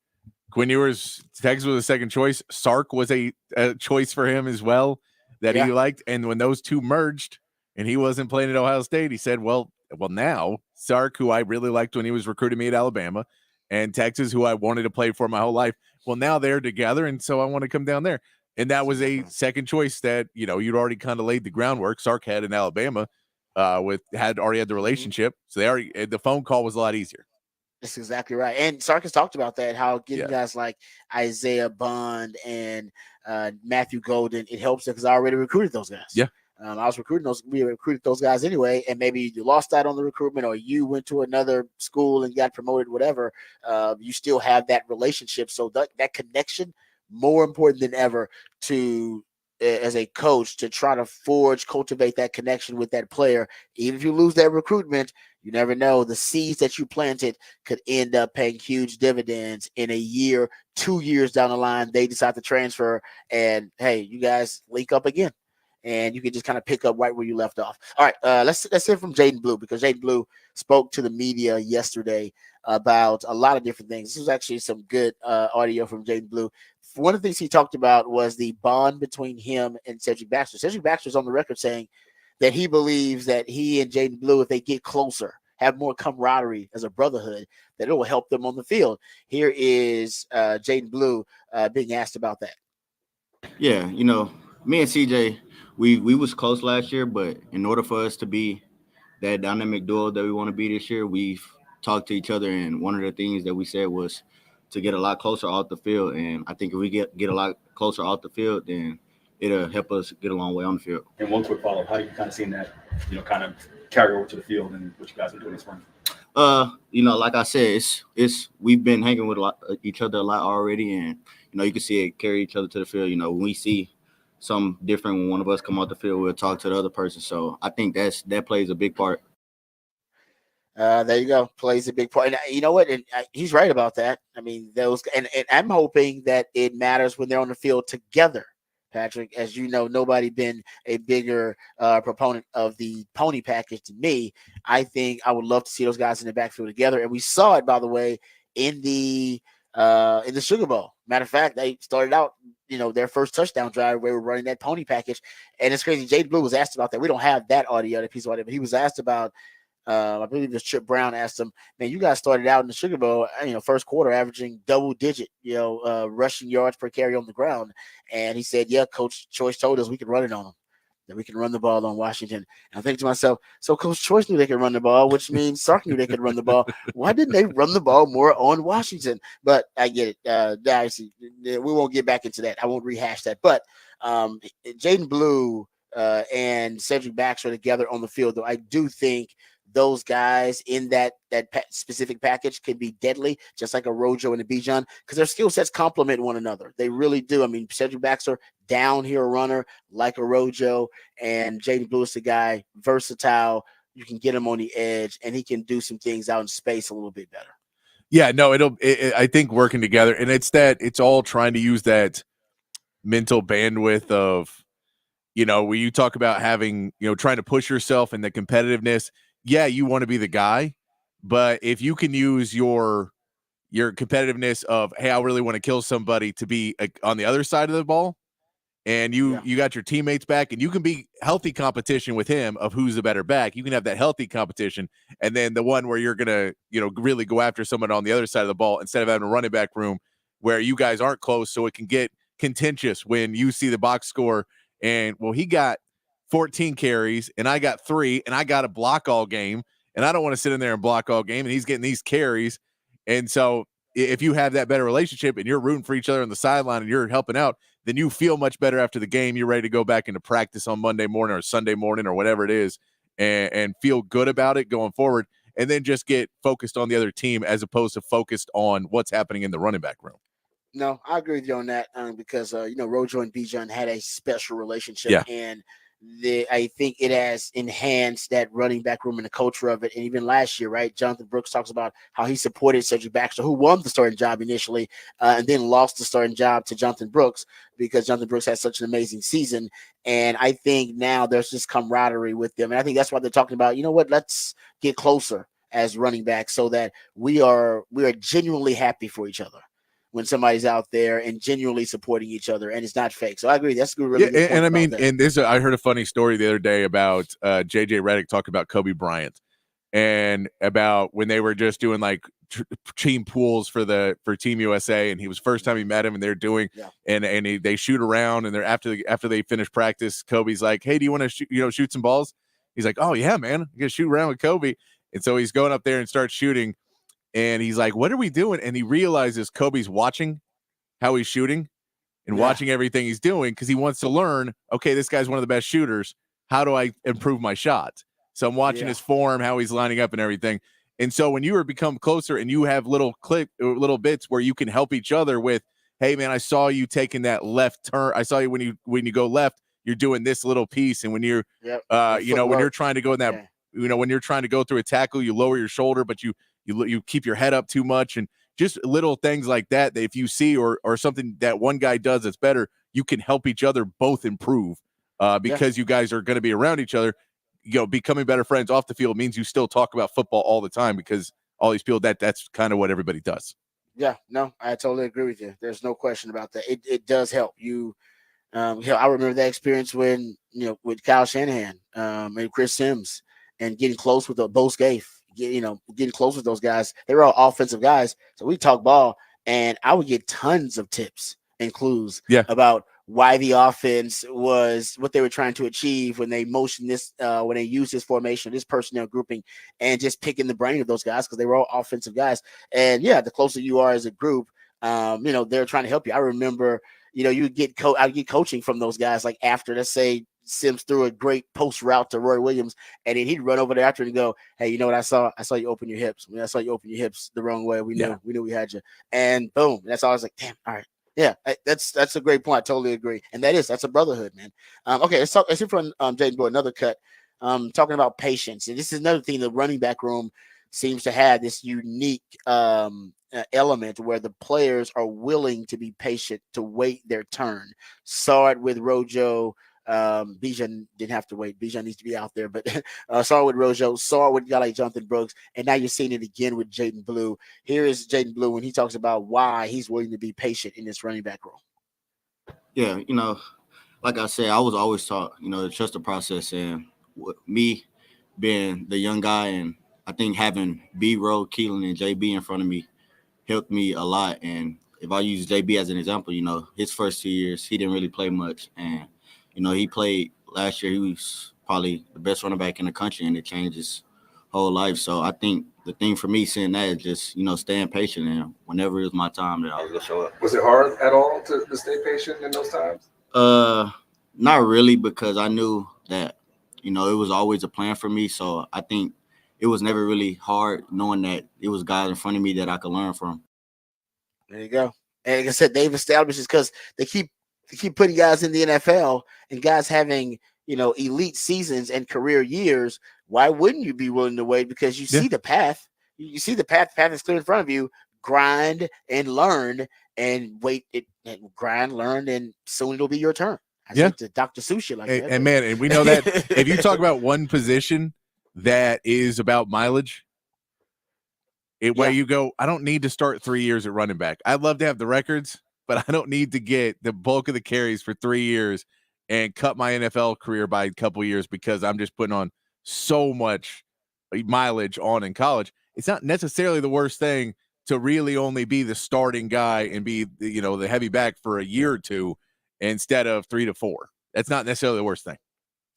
Quinn Ewers, Texas was a second choice. Sark was a choice for him as well that he liked. And when those two merged and he wasn't playing at Ohio State, he said, well, now Sark, who I really liked when he was recruiting me at Alabama, and Texas, who I wanted to play for my whole life, well, now they're together, and so I want to come down there. And that was a second choice that, you'd already kind of laid the groundwork. Sark had in Alabama had already had the relationship. So the phone call was a lot easier. That's exactly right. And Sark has talked about that, how getting guys like Isaiah Bond and Matthew Golden, it helps them, because I already recruited those guys. We recruited those guys anyway, and maybe you lost out on the recruitment, or you went to another school and got promoted, whatever. You still have that relationship. So that connection, more important than ever to as a coach, to try to cultivate that connection with that player. Even if you lose that recruitment, you never know. The seeds that you planted could end up paying huge dividends in a year, 2 years down the line. They decide to transfer, and hey, you guys link up again, and you can just kind of pick up right where you left off. All right, let's hear from Jaden Blue, because Jaden Blue spoke to the media yesterday about a lot of different things. This was actually some good audio from Jaden Blue. One of the things he talked about was the bond between him and Cedric Baxter. Cedric Baxter's on the record saying that he believes that he and Jaden Blue, if they get closer, have more camaraderie as a brotherhood, that it will help them on the field. Here is Jaden Blue being asked about that. Yeah, me and CJ, we was close last year, but in order for us to be that dynamic duo that we want to be this year, we've talked to each other, and one of the things that we said was to get a lot closer off the field. And I think if we get a lot closer off the field, then it'll help us get a long way on the field. And one quick follow-up: how do you kind of seen that, kind of carry over to the field and what you guys are doing this spring? Like I said, it's we've been hanging with each other a lot already, and you can see it carry each other to the field. When we see something different when one of us come off the field, we'll talk to the other person. So I think that plays a big part. There you go. Plays a big part. And you know what? And he's right about that. I mean, and I'm hoping that it matters when they're on the field together. Patrick, as you know, nobody been a bigger proponent of the pony package than me. I think I would love to see those guys in the backfield together. And we saw it, by the way, in the Sugar Bowl. Matter of fact, they started out, their first touchdown drive where we were running that pony package. And it's crazy. Jade Blue was asked about that. We don't have that audio, that piece of audio, but he was asked about, I believe it was Chip Brown asked him, man, you guys started out in the Sugar Bowl, first quarter averaging double digit, rushing yards per carry on the ground. And he said, yeah, Coach Choice told us we could run it on them, that we can run the ball on Washington. And I think to myself, so Coach Choice knew they could run the ball, which means Sark knew they could run the ball. Why didn't they run the ball more on Washington? But I get it. Obviously, we won't get back into that. I won't rehash that. But Jaden Blue and Cedric Baxter together on the field, though, I do think those guys in that specific package can be deadly, just like a Rojo and a Bijan, because their skill sets complement one another. They really do. I mean, Cedric Baxter, downhill runner like a Rojo, and Jaden Blue is the guy, versatile. You can get him on the edge, and he can do some things out in space a little bit better. Yeah, no, I think working together, and it's all trying to use that mental bandwidth of, where you talk about having, trying to push yourself and the competitiveness. Yeah, you want to be the guy, but if you can use your competitiveness of, hey, I really want to kill somebody, to be on the other side of the ball, and you got your teammates back, and you can be healthy competition with him of who's the better back. You can have that healthy competition, and then the one where you're gonna, really go after someone on the other side of the ball, instead of having a running back room where you guys aren't close, so it can get contentious when you see the box score and, well, he got 14 carries and I got 3 and I got to block all game, and I don't want to sit in there and block all game, and he's getting these carries. And so if you have that better relationship and you're rooting for each other on the sideline and you're helping out, then you feel much better after the game. You're ready to go back into practice on Monday morning or Sunday morning or whatever it is, and feel good about it going forward, and then just get focused on the other team as opposed to focused on what's happening in the running back room. No, I agree with you on that, because Rojo and Bijan had a special relationship, and I think it has enhanced that running back room and the culture of it. And even last year, right, Jonathan Brooks talks about how he supported Cedric Baxter, who won the starting job initially, and then lost the starting job to Jonathan Brooks because Jonathan Brooks had such an amazing season. And I think now there's just camaraderie with them, and I think that's why they're talking about, let's get closer as running backs so that we are genuinely happy for each other when somebody's out there and genuinely supporting each other, and it's not fake. So I agree. That's a really good point. And I mean, and I heard a funny story the other day about JJ Redick talking about Kobe Bryant and about when they were just doing like team pools for Team USA, and he was first time he met him, and they're doing and they shoot around, and they're after they finish practice, Kobe's like, hey, do you want to shoot some balls? He's like, oh yeah, man, I'm gonna shoot around with Kobe. And so he's going up there and starts shooting. And he's like, what are we doing? And he realizes Kobe's watching how he's shooting and watching everything he's doing, because he wants to learn, okay, this guy's one of the best shooters. How do I improve my shot? So I'm watching his form, how he's lining up and everything. And so when you become closer and you have little bits where you can help each other with, hey, man, I saw you taking that left turn. I saw you when you go left, you're doing this little piece. And when you're, when you're trying to go in that, when you're trying to go through a tackle, you lower your shoulder, but you keep your head up too much, and just little things like that if you see or something that one guy does that's better, you can help each other both improve because you guys are going to be around each other. Becoming better friends off the field means you still talk about football all the time because all these people. That's kind of what everybody does. Yeah, no, I totally agree with you. There's no question about that. It does help you. I remember that experience when with Kyle Shanahan and Chris Sims and getting close with Bo Scaife. Getting close with those guys. They were all offensive guys, so we talk ball, and I would get tons of tips and clues about why the offense was what they were trying to achieve when they motioned this, when they used this formation, this personnel grouping, and just picking the brain of those guys because they were all offensive guys. And the closer you are as a group, they're trying to help you. I remember, you get I'd get coaching from those guys, like after, let's say, Sims threw a great post route to Roy Williams, and then he'd run over there after and go, "Hey, you know what I saw? I saw you open your hips. I saw you open your hips the wrong way. We knew we had you." And boom, that's all. I was like, "Damn, all right, yeah, that's a great point. I totally agree." And that's a brotherhood, man. Okay, let's hear from Jaden Boy. Another cut. Talking about patience, and this is another thing the running back room seems to have, this unique element where the players are willing to be patient to wait their turn. Saw it with Rojo. Bijan didn't have to wait. Bijan needs to be out there, but saw it with Rojo, saw it with a guy like Jonathan Brooks, and now you're seeing it again with Jaden Blue. Here is Jaden Blue when he talks about why he's willing to be patient in this running back role. Yeah, like I said, I was always taught, to trust the process, and me being the young guy, and I think having B-Roll, Keelan, and JB in front of me helped me a lot. And if I use JB as an example, his first 2 years, he didn't really play much, and he played last year. He was probably the best running back in the country, and it changed his whole life. So I think the thing for me seeing that is just, staying patient, and whenever it was my time that I was going to show up. Was it hard at all to stay patient in those times? Not really, because I knew that, it was always a plan for me. So I think it was never really hard knowing that it was guys in front of me that I could learn from. There you go. And like I said, they've established this because they keep putting guys in the NFL and guys having, elite seasons and career years. Why wouldn't you be willing to wait? Because you see the path. You see the path. The path is clear in front of you. Grind and learn and wait. And grind, learn, and soon it'll be your turn. I said to Dr. Sushi like that. And man, and we know that if you talk about one position that is about mileage, where you go, I don't need to start 3 years at running back. I'd love to have the records, but I don't need to get the bulk of the carries for 3 years and cut my NFL career by a couple years because I'm just putting on so much mileage on in college. It's not necessarily the worst thing to really only be the starting guy and be, the heavy back for a year or two instead of 3 to 4. That's not necessarily the worst thing.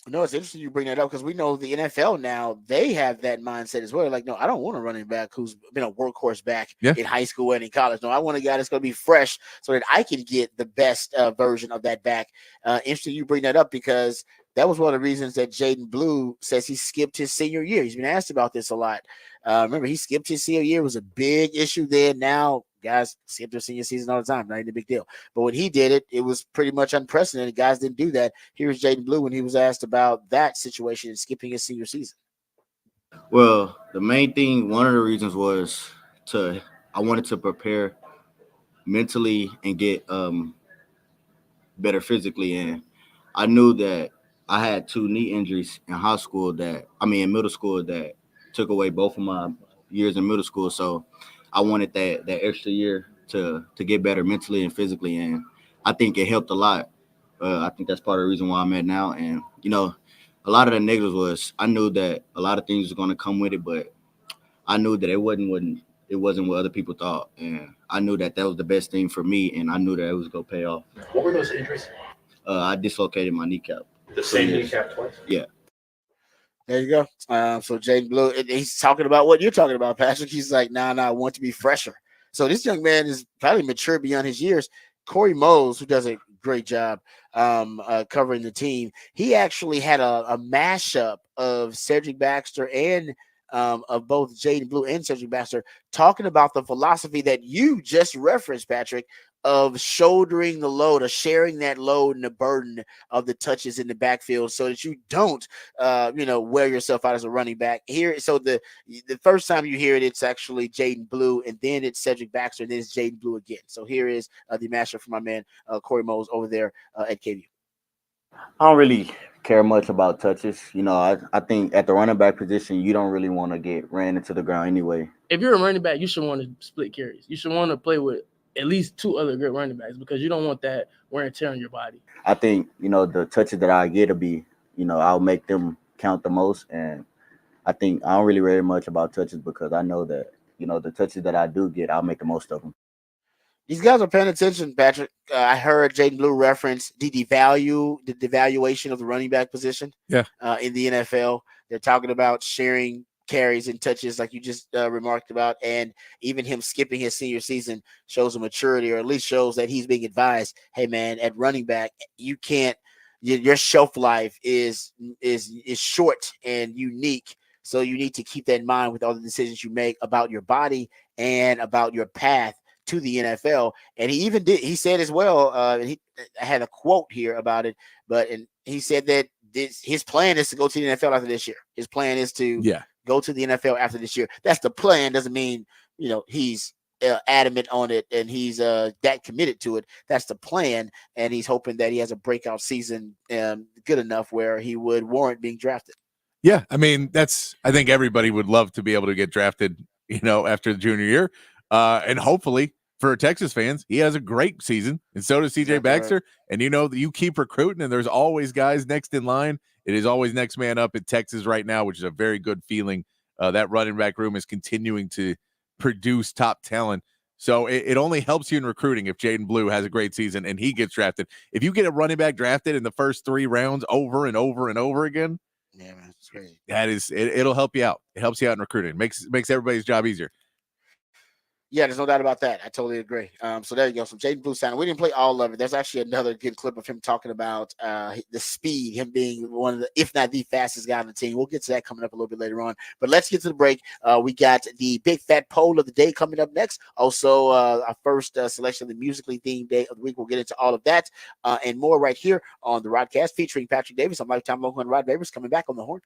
No, it's interesting you bring that up because we know the NFL now, they have that mindset as well. Like, no, I don't want a running back who's been a workhorse back in high school and in college. No, I want a guy that's going to be fresh so that I can get the best version of that back. Interesting you bring that up because that was one of the reasons that Jaden Blue says he skipped his senior year. He's been asked about this a lot. Remember, he skipped his senior year. It was a big issue then. Now, guys skip their senior season all the time. Not even a big deal. But when he did it, it was pretty much unprecedented. Guys didn't do that. Here's Jaden Blue when he was asked about that situation and skipping his senior season. Well, the main thing, one of the reasons was I wanted to prepare mentally and get better physically. And I knew that I had 2 knee injuries in in middle school that took away both of my years in middle school. So I wanted that extra year to get better mentally and physically. And I think it helped a lot. I think that's part of the reason why I'm at now. And, a lot of the negatives was I knew that a lot of things were going to come with it, but I knew that it wasn't what other people thought. And I knew that was the best thing for me, and I knew that it was going to pay off. What were those injuries? I dislocated my kneecap. The same kneecap twice? Yeah. There you go. So Jaden Blue, he's talking about what you're talking about, Patrick. He's like, nah, I want to be fresher. So this young man is probably mature beyond his years. Corey Mose, who does a great job covering the team, he actually had a mashup of Cedric Baxter and of both Jaden Blue and Cedric Baxter talking about the philosophy that you just referenced, Patrick, of shouldering the load, of sharing that load and the burden of the touches in the backfield so that you don't, wear yourself out as a running back here. So the first time you hear it, it's actually Jaden Blue, and then it's Cedric Baxter, and then it's Jaden Blue again. So here is the mashup from my man, Corey Mose over there at KVU. I don't really care much about touches. I think at the running back position, you don't really want to get ran into the ground anyway. If you're a running back, you should want to split carries. You should want to play with at least two other good running backs because you don't want that wear and tear on your body. I think, the touches that I get to be, I'll make them count the most. And I think I don't really worry much about touches because I know that, the touches that I do get, I'll make the most of them. These guys are paying attention, Patrick. I heard Jaden Blue reference the devaluation of the running back position. Yeah. In the NFL, they're talking about sharing carries and touches, like you just remarked about, and even him skipping his senior season shows a maturity, or at least shows that he's being advised. Hey, man, at running back, you can't. Your shelf life is short and unique. So you need to keep that in mind with all the decisions you make about your body and about your path to the NFL. And he said as well, I had a quote here about it, and he said that his plan is to go to the NFL after this year. His plan is to go to the NFL after this year. That's the plan. Doesn't mean, he's adamant on it and he's that committed to it. That's the plan. And he's hoping that he has a breakout season good enough where he would warrant being drafted. Yeah. I mean, I think everybody would love to be able to get drafted, after the junior year. And hopefully for Texas fans, he has a great season, and so does CJ Baxter. Right. And that you keep recruiting, and there's always guys next in line. It is always next man up at Texas right now, which is a very good feeling. That running back room is continuing to produce top talent. So it only helps you in recruiting if Jaden Blue has a great season and he gets drafted. If you get a running back drafted in the first 3 rounds over and over and over again, yeah, man, it's crazy. It'll help you out. It helps you out in recruiting. Makes everybody's job easier. Yeah, there's no doubt about that. I totally agree. So there you go. So Jaden Blue signing. We didn't play all of it. There's actually another good clip of him talking about the speed, him being one of the, if not the fastest guy on the team. We'll get to that coming up a little bit later on. But let's get to the break. We got the big fat poll of the day coming up next. Also, our first selection of the musically themed day of the week. We'll get into all of that and more right here on the Rodcast featuring Patrick Davis. I'm Lifetime Local and Rod Davis coming back on the horn.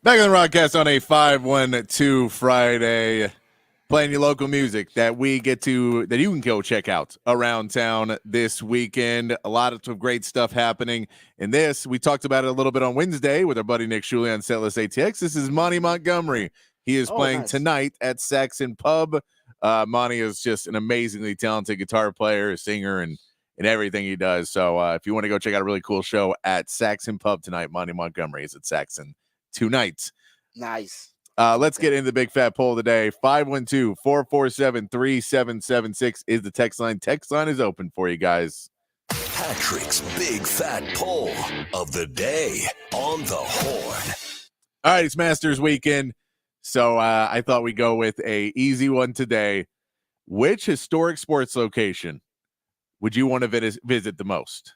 Back on the Rodcast on a 5-1-2 Friday, playing your local music that you can go check out around town this weekend. A lot of great stuff happening in this. We talked about it a little bit on Wednesday with our buddy Nick Shuley on Setless ATX. This is Monty Montgomery. He is playing tonight at Saxon Pub. Monty is just an amazingly talented guitar player, singer, and everything he does. So if you want to go check out a really cool show at Saxon Pub tonight, Monty Montgomery is at Saxon tonight. Nice. Let's get into the big fat poll of the day. 512-447-3776 is the text line. Text line is open for you guys. Patrick's big fat poll of the day on the Horn. All right, it's Masters weekend, so I thought we'd go with a easy one today. Which historic sports location would you want to visit the most?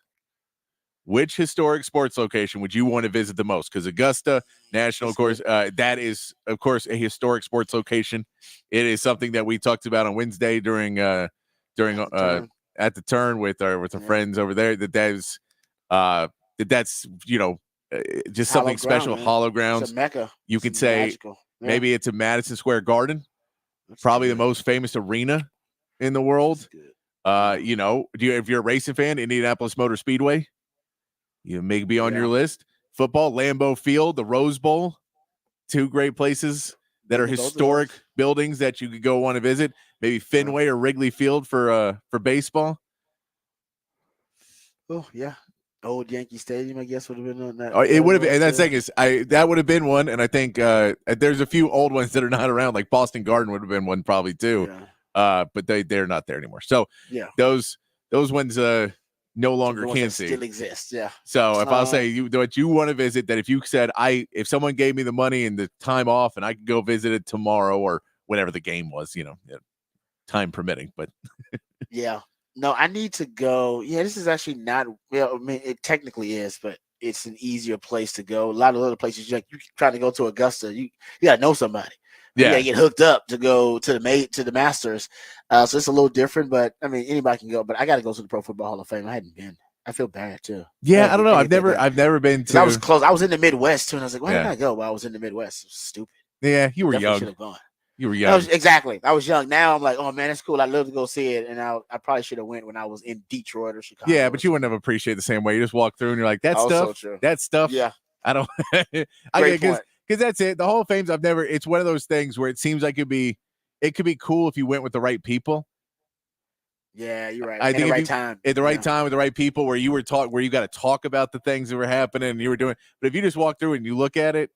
Which historic sports location would you want to visit the most? Because Augusta National, of course, that is, of course, a historic sports location. It is something that we talked about on Wednesday during at the turn with our friends over there. That's just something special. Hollow grounds. It's a mecca. You could say maybe it's a Madison Square Garden, probably the most famous arena in the world. If you're a racing fan, Indianapolis Motor Speedway. You may be on your list. Football, Lambeau Field, the Rose Bowl, two great places that are historic buildings that you could go want to visit. Maybe Fenway or Wrigley Field for baseball. Oh yeah, old Yankee Stadium, I guess would have been on that. Oh, it would have been, and that's the thing is, that would have been one. And I think there's a few old ones that are not around, like Boston Garden would have been one probably too. Yeah. But they're not there anymore. So yeah, those ones no longer can see. Still exists, yeah. So if I'll say what you want to visit, that if you said if someone gave me the money and the time off and I could go visit it tomorrow or whatever the game was, time permitting, but yeah, no, I need to go. Yeah, this is actually not. Well, I mean, it technically is, but it's an easier place to go. A lot of other places, you try to go to Augusta, you gotta know somebody. Yeah, you gotta get hooked up to go to the Masters. So it's a little different, but I mean anybody can go. But I got to go to the Pro Football Hall of Fame. I hadn't been. I feel bad too. Yeah, I don't know. I've never been to. I was close. I was in the Midwest too, and I was like, why didn't I go? Well, I was in the Midwest. It was stupid. Yeah, you were young. Should have gone. You were young. I was young. Now I'm like, oh man, that's cool. I'd love to go see it, and I probably should have went when I was in Detroit or Chicago. Yeah, but you wouldn't have appreciated the same way. You just walk through and you're like, that stuff. Yeah, I don't. Because that's it. The Hall of Fame's it's one of those things where it seems like it could be cool if you went with the right people. Yeah, you're right. I think at the right time. At the right time with the right people where you got to talk about the things that were happening and you were doing. But if you just walk through and you look at it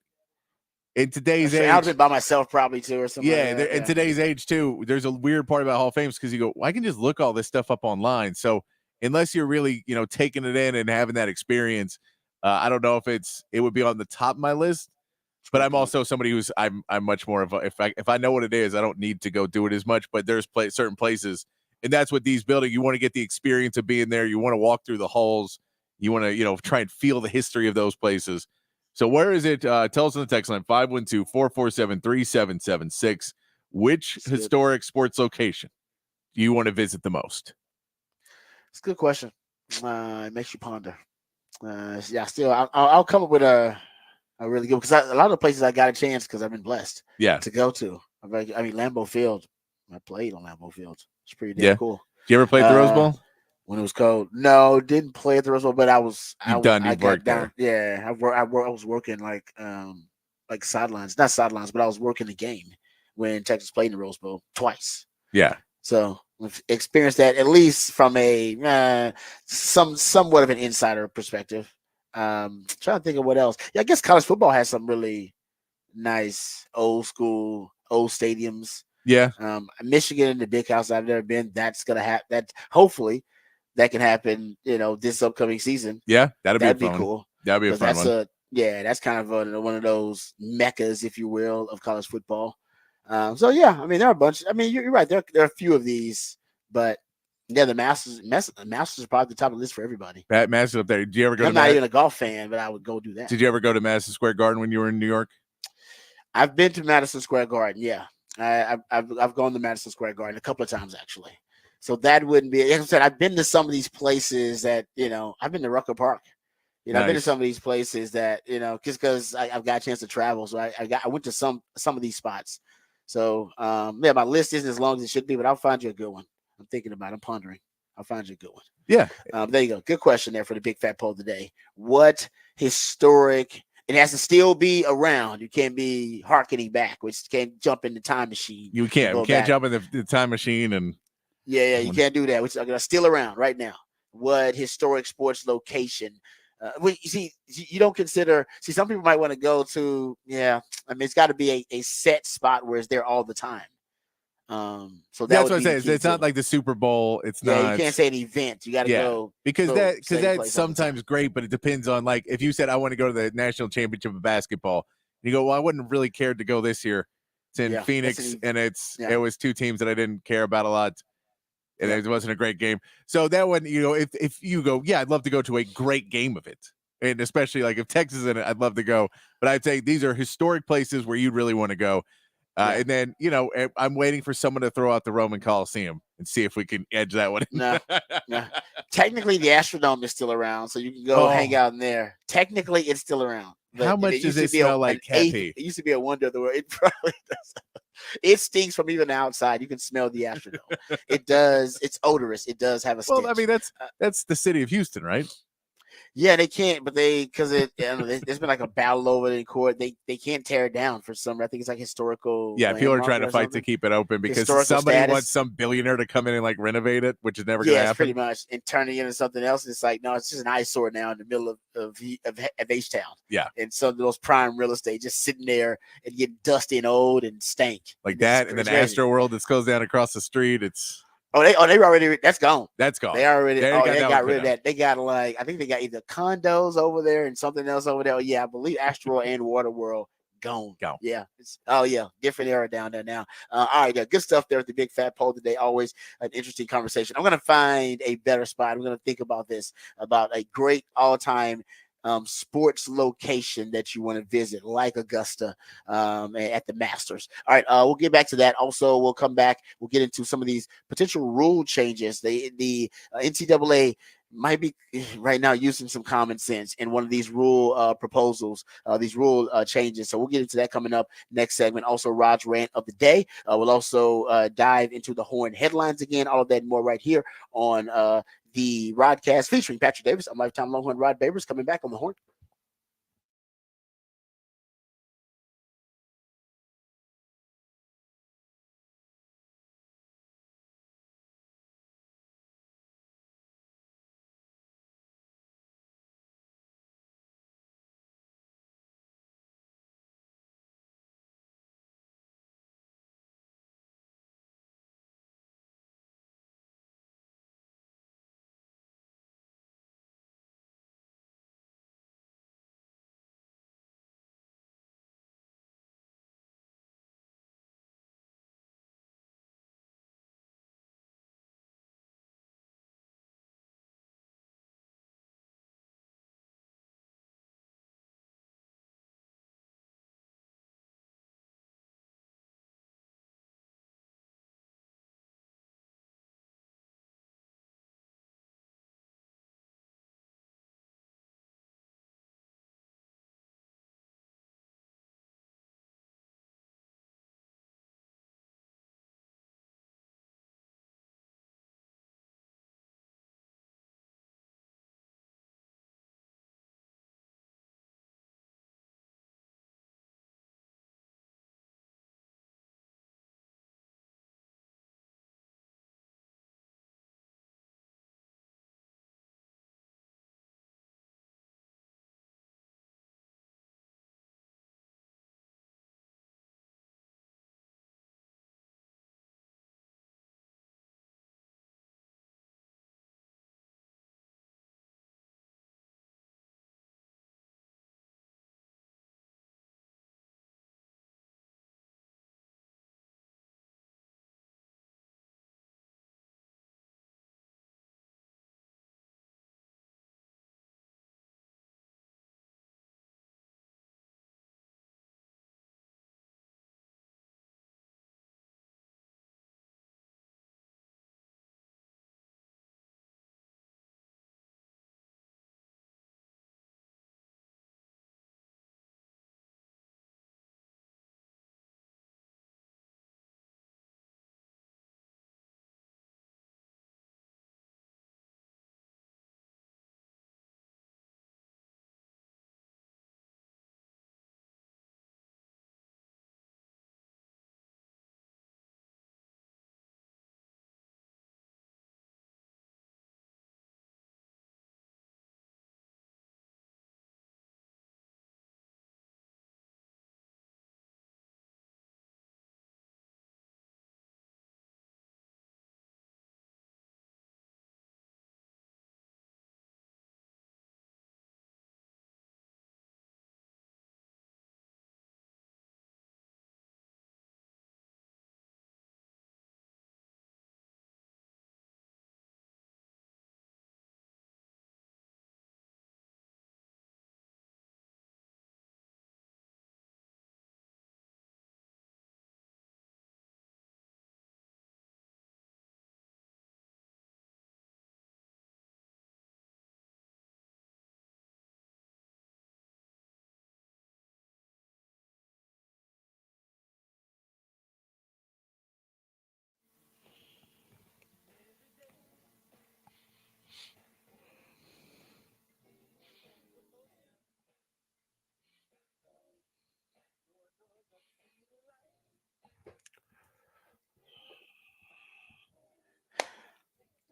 in today's age, I've been by myself probably too or something. Yeah, in today's age too, there's a weird part about Hall of Fame because you go, well, I can just look all this stuff up online. So unless you're really, taking it in and having that experience, I don't know if it would be on the top of my list. But I'm also somebody who's I'm much more of if I know what it is, I don't need to go do it as much. But there's certain places, and that's what these buildings. You want to get the experience of being there. You want to walk through the halls. You want to try and feel the history of those places. So where is it? Tell us on the text line 512-447-3776. Which historic sports location do you want to visit the most? It's a good question. It makes you ponder. I'll come up with a really good because a lot of the places I got a chance because I've been blessed. To go to. I mean, Lambeau Field. I played on Lambeau Field. It's pretty damn cool. Did you ever play at the Rose Bowl? When it was cold? No, didn't play at the Rose Bowl, but I was. You've worked there. Yeah, I was working like sidelines, not sidelines, but I was working the game when Texas played in the Rose Bowl twice. Yeah. So we've experienced that at least from a somewhat of an insider perspective. Trying to think of what else. Yeah, I guess college football has some really nice old stadiums. Yeah. Michigan and the big house I've never been. That's gonna happen. That hopefully that can happen. This upcoming season. Yeah, that'd be cool. That'd be a fun one. That's kind of one of those meccas, if you will, of college football. So yeah, I mean there are a bunch. I mean you're right. There are a few of these, but yeah, the Masters are probably the top of the list for everybody. Masters up there. Did you ever go? I'm not even a golf fan, but I would go do that. Did you ever go to Madison Square Garden when you were in New York? I've been to Madison Square Garden. Yeah, I've gone to Madison Square Garden a couple of times actually. So that wouldn't be. Like I said, I've been to some of these places that I've been to Rucker Park. I've been to Nice. some of these places that just because I've got a chance to travel, so I went to some of these spots. So yeah, my list isn't as long as it should be, but I'll find you a good one. I'm thinking about it. I'm pondering. I'll find you a good one. Yeah. There you go. Good question there for the big fat poll today. What historic? It has to still be around. You can't be harkening back, which can't jump in the time machine. You and can't. go You can't back. jump in the time machine and Yeah, you can't do that. Which are still around right now. What historic sports location? You see, you don't consider. See, some people might want to go to. Yeah, I mean, it's got to be a set spot where it's there all the time. So that that's would what I be say. the key It's not too. like the Super Bowl. It's Yeah, you not. can't say an event. You got to Yeah, go because same that's place all the time. sometimes great, but it depends on, like, if you said I want to go to the national championship of basketball, you go, well, I wouldn't have really cared to go this year. It's in Yeah, Phoenix, and it yeah. was two teams that I didn't care about a lot, and Yeah. it wasn't a great game. So that one, if you go, yeah, I'd love to go to a great game of it, and especially like if Texas is in it, I'd love to go. But I'd say these are historic places where you'd really want to go. And then, I'm waiting for someone to throw out the Roman Coliseum and see if we can edge that one. No. Technically, the Astrodome is still around, so you can go hang out in there. Technically, it's still around. But How much does it smell like cat pee? It used to be a wonder of the world. It probably does. It stinks from even outside. You can smell the Astrodome. It does. It's odorous. It does have a stench. Well, I mean, that's the city of Houston, right? Yeah, they can't, but because there's been like a battle over it in court. They can't tear it down for some. I think it's like historical. Yeah, people are trying to landmark or fight to something. keep it open because Historical somebody status. wants some billionaire to come in and like renovate it, which is never going to Yes, pretty happen. much, and turning it into something else. It's like, no, it's just an eyesore now in the middle of H-Town. Yeah, and some of those prime real estate just sitting there and getting dusty and old and stank like that. And then Astro World that goes down across the street. It's they already that's gone. That's gone. They already they got rid of that. They got I think they got either condos over there and something else over there. Oh, yeah, I believe Astro and Water World gone. Yeah. Different era down there now. All right, good stuff there at the big fat poll today. Always an interesting conversation. I'm gonna find a better spot. I'm gonna think about this, about a great all-time sports location that you want to visit, like Augusta at the Masters. All right, we'll get back to that. Also, we'll come back. We'll get into some of these potential rule changes. The NCAA might be right now using some common sense in one of these rule proposals, these rule changes. So we'll get into that coming up next segment. Also, Rod's rant of the day. We'll also dive into the Horn headlines again. All of that and more right here on the Rodcast featuring Patrick Davis. I'm lifetime Longhorn Rod Babers coming back on the Horn.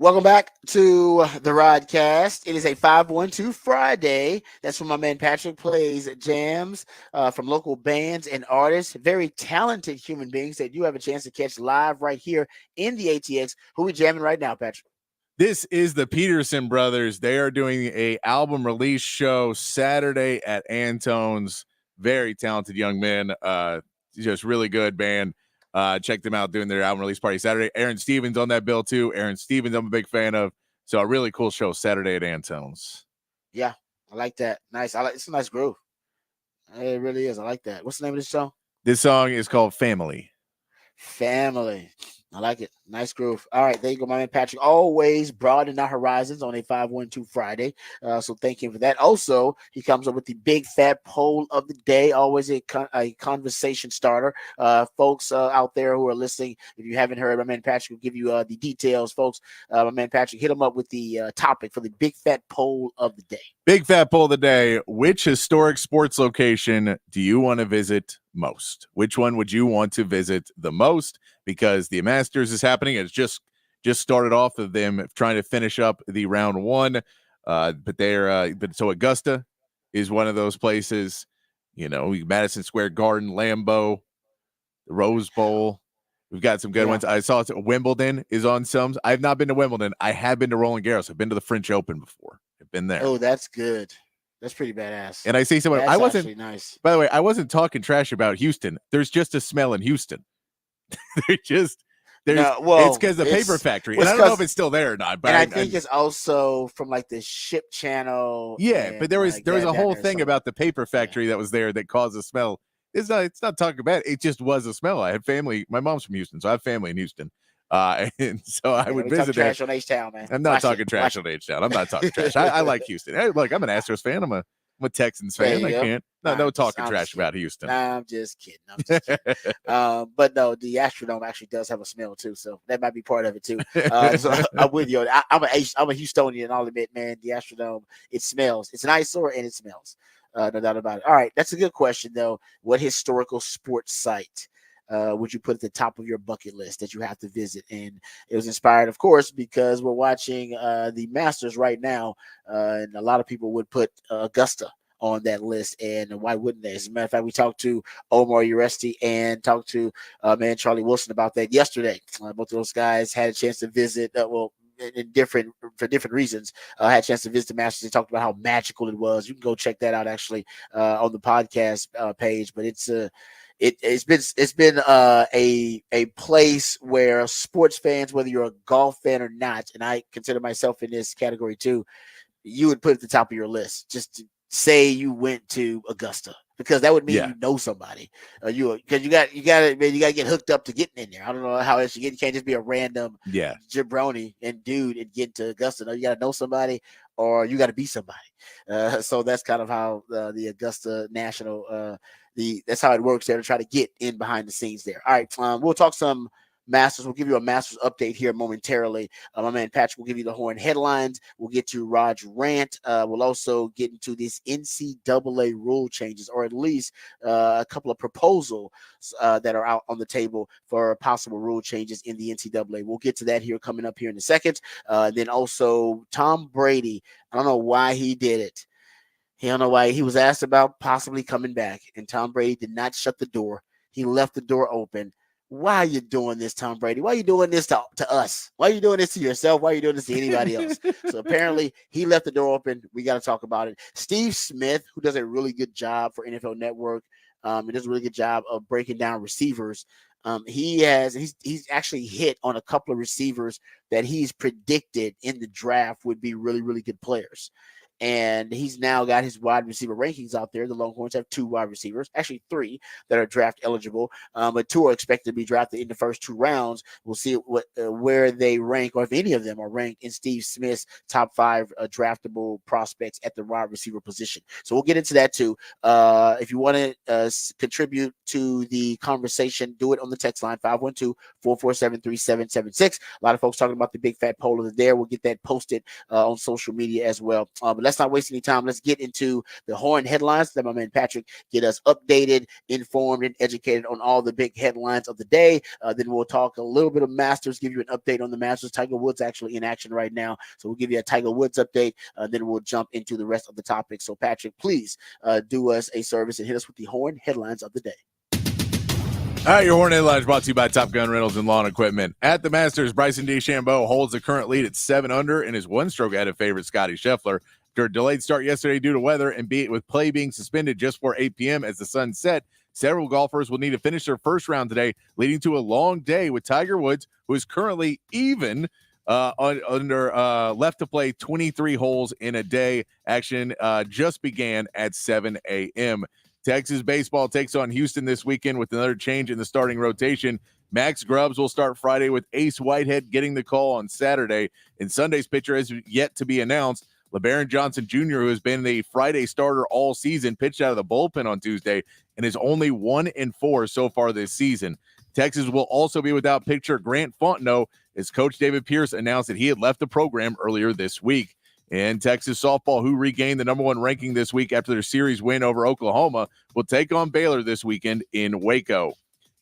Welcome back to the Rodcast. It is a 512 Friday. That's when my man Patrick plays jams from local bands and artists, very talented human beings that you have a chance to catch live right here in the ATX. Who are we jamming right now, Patrick? This is the Peterson Brothers. They are doing a album release show Saturday at Antone's. Very talented young men. Just really good band. Check them out doing their album release party Saturday. Aaron Stevens on that bill too. Aaron Stevens, I'm a big fan of. So a really cool show Saturday at Antone's. Yeah, I like that. Nice. It's a nice groove. It really is. I like that. What's the name of this song? This song is called Family. Family. I like it. Nice groove. All right, there you go, my man Patrick. Always broadening our horizons on a 512 Friday. So thank him for that. Also, he comes up with the big fat poll of the day. Always a conversation starter. Folks out there who are listening, if you haven't heard, my man Patrick will give you the details, folks. My man Patrick, hit him up with the topic for the big fat poll of the day. Big fat poll of the day. Which historic sports location do you want to visit most? Which one would you want to visit the most? Because the Masters is happening. It's just started off of them trying to finish up the round one. But so Augusta is one of those places, Madison Square Garden, Lambeau, the Rose Bowl. We've got some good ones. I saw Wimbledon is on some. I've not been to Wimbledon. I have been to Roland Garros. I've been to the French Open before. I've been there. Oh, that's good. That's pretty badass. And I see someone. That's I wasn't actually nice. By the way, I wasn't talking trash about Houston. There's just a smell in Houston. It's because the paper factory. And I don't know if it's still there or not. But I think it's also from like the ship channel. Yeah, but there was a whole thing about the paper factory that was there that caused a smell. It's not talking about it. It just was a smell. I had family. My mom's from Houston, so I have family in Houston. And so I would visit there. Trash on H-Town, man. I'm not talking trash on H-Town. I'm not talking trash. I like Houston. Hey, look, I'm an Astros fan. I'm a Texans fan. I can't. No talking trash about Houston. Nah, I'm just kidding. But no, the Astrodome actually does have a smell too, so that might be part of it too. So I'm with you. I'm a Houstonian. I'll admit, man, the Astrodome, it smells. It's an eyesore and it smells. No doubt about it. All right, that's a good question though. What historical sports site would you put at the top of your bucket list that you have to visit? And it was inspired, of course, because we're watching the Masters right now, and a lot of people would put Augusta on that list, and why wouldn't they? As a matter of fact, we talked to Omar Uresti and talked to man Charlie Wilson about that yesterday. Both of those guys had a chance to visit. For different reasons, I had a chance to visit the Masters. They talked about how magical it was. You can go check that out actually on the podcast page. But it's been a place where sports fans, whether you're a golf fan or not, and I consider myself in this category too, you would put at the top of your list just to say you went to Augusta, because that would mean you know somebody. Because you got to get hooked up to getting in there. I don't know how else you get. You can't just be a random jabroni and dude and get to Augusta. No, you got to know somebody, or you got to be somebody. So that's kind of how the Augusta National that's how it works there, to try to get in behind the scenes there. All right, we'll talk some Masters. We'll give you a Masters update here momentarily. My man Patrick will give you the horn headlines. We'll get to Rod's rant. We'll also get into these NCAA rule changes, or at least a couple of proposals that are out on the table for possible rule changes in the NCAA. We'll get to that here coming up here in a second. Then also Tom Brady. I don't know why he did it. I don't know why he was asked about possibly coming back, and Tom Brady did not shut the door. He left the door open. Why are you doing this, Tom Brady? Why are you doing this to us? Why are you doing this to yourself? Why are you doing this to anybody else? So apparently he left the door open. We got to talk about it. Steve Smith, who does a really good job for NFL Network, he does a really good job of breaking down receivers. He's actually hit on a couple of receivers that he's predicted in the draft would be really, really good players. And he's now got his wide receiver rankings out there. The Longhorns have 2 wide receivers, actually 3 that are draft eligible, but 2 are expected to be drafted in the first 2 rounds. We'll see where they rank, or if any of them are ranked in Steve Smith's top 5 draftable prospects at the wide receiver position. So we'll get into that too. If you want to contribute to the conversation, do it on the text line 512-447-3776. A lot of folks talking about the big fat poll of the day. We'll get that posted on social media as well. But let's not waste any time. Let's get into the Horn headlines. Let my man Patrick get us updated, informed, and educated on all the big headlines of the day. Then we'll talk a little bit of Masters, give you an update on the Masters. Tiger Woods actually in action right now, so we'll give you a Tiger Woods update. Then we'll jump into the rest of the topics. So Patrick, please do us a service and hit us with the Horn headlines of the day. All right, your Horn headlines brought to you by Top Gun Rentals and Lawn Equipment. At the Masters, Bryson DeChambeau holds the current lead at 7 under and is one stroke ahead of favorite Scotty Scheffler. After a delayed start yesterday due to weather and with play being suspended just before 8 p.m. as the sun set, several golfers will need to finish their first round today, leading to a long day with Tiger Woods, who is currently even left to play 23 holes in a day. Action just began at 7 a.m. Texas baseball takes on Houston this weekend with another change in the starting rotation. Max Grubbs will start Friday with Ace Whitehead getting the call on Saturday. And Sunday's pitcher is yet to be announced. LeBaron Johnson Jr., who has been the Friday starter all season, pitched out of the bullpen on Tuesday and is only 1-4 so far this season. Texas will also be without pitcher Grant Fontenot as Coach David Pierce announced that he had left the program earlier this week. And Texas softball, who regained the number 1 ranking this week after their series win over Oklahoma, will take on Baylor this weekend in Waco.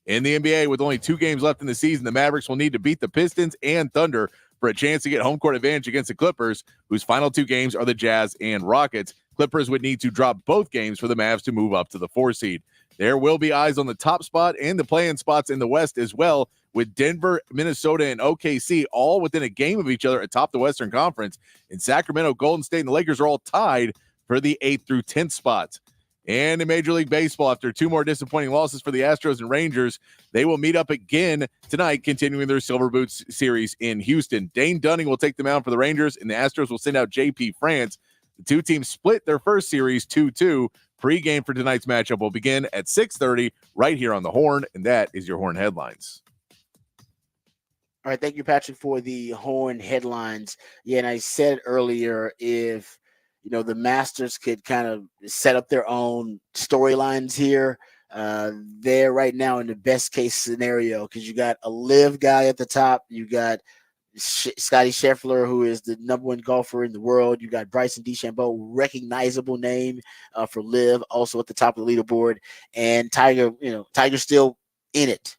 In the NBA, with only 2 games left in the season, the Mavericks will need to beat the Pistons and Thunder for a chance to get home court advantage against the Clippers, whose final 2 games are the Jazz and Rockets. Clippers would need to drop both games for the Mavs to move up to the 4 seed. There will be eyes on the top spot and the play-in spots in the West as well, with Denver, Minnesota, and OKC all within a game of each other atop the Western Conference. And Sacramento, Golden State, and the Lakers are all tied for the 8th through 10th spots. And in Major League Baseball, after 2 more disappointing losses for the Astros and Rangers, they will meet up again tonight, continuing their Silver Boots series in Houston. Dane Dunning will take the mound for the Rangers, and the Astros will send out J.P. France. The 2 teams split their first series 2-2. Pre-game for tonight's matchup will begin at 6:30 right here on the Horn, and that is your Horn headlines. All right, thank you, Patrick, for the Horn headlines. Yeah, and I said earlier, if the Masters could kind of set up their own storylines here, they're right now in the best case scenario because you got a live guy at the top, you got Scotty Scheffler, who is the number 1 golfer in the world. You got Bryson DeChambeau, recognizable name for live, also at the top of the leaderboard, and Tiger. Tiger's still in it.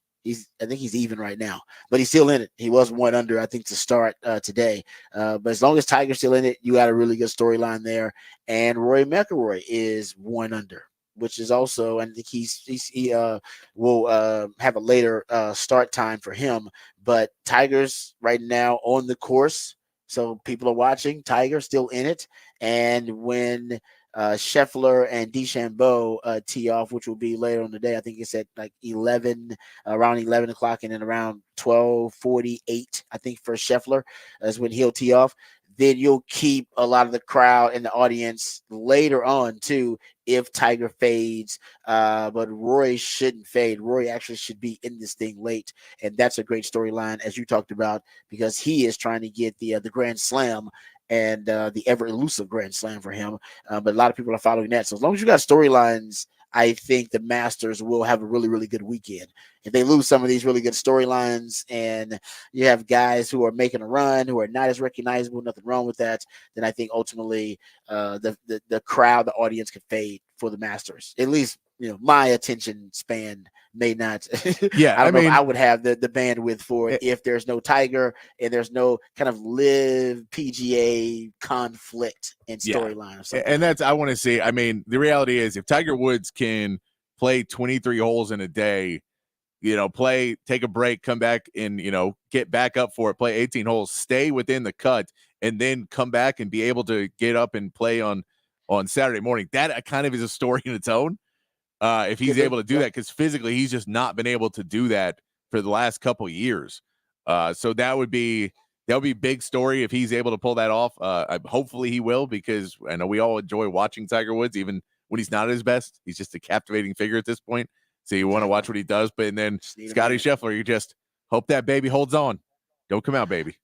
I think he's even right now, but he's still in it. He was 1 under, I think, to start today. But as long as Tiger's still in it, you got a really good storyline there. And Rory McIlroy is 1 under, which is also, I think he will have a later start time for him. But Tiger's right now on the course, so people are watching. Tiger still in it, and when Scheffler and DeChambeau tee off, which will be later on the day. I think it's at like around 11 o'clock, and then around 12:48, I think, for Scheffler is when he'll tee off. Then you'll keep a lot of the crowd and the audience later on too if Tiger fades. But Rory shouldn't fade. Rory actually should be in this thing late, and that's a great storyline, as you talked about, because he is trying to get the Grand Slam and the ever elusive Grand Slam for him. But a lot of people are following that. So as long as you got storylines, I think the Masters will have a really, really good weekend. If they lose some of these really good storylines and you have guys who are making a run, who are not as recognizable, nothing wrong with that, then I think ultimately the crowd, the audience could fade for the Masters. At least, my attention span may not. Yeah, I don't know if I would have the bandwidth for it if there's no Tiger and there's no kind of live PGA conflict and storyline. Yeah. And that's, I want to see. I mean, the reality is, if Tiger Woods can play 23 holes in a day, take a break, come back and, get back up for it, play 18 holes, stay within the cut, and then come back and be able to get up and play on Saturday morning. That kind of is a story in its own. If he's able to do that, because physically he's just not been able to do that for the last couple of years. So that would be a big story if he's able to pull that off. Hopefully he will, because I know we all enjoy watching Tiger Woods, even when he's not at his best. He's just a captivating figure at this point. So you want to watch what he does. But then Scotty Scheffler, you just hope that baby holds on. Don't come out, baby.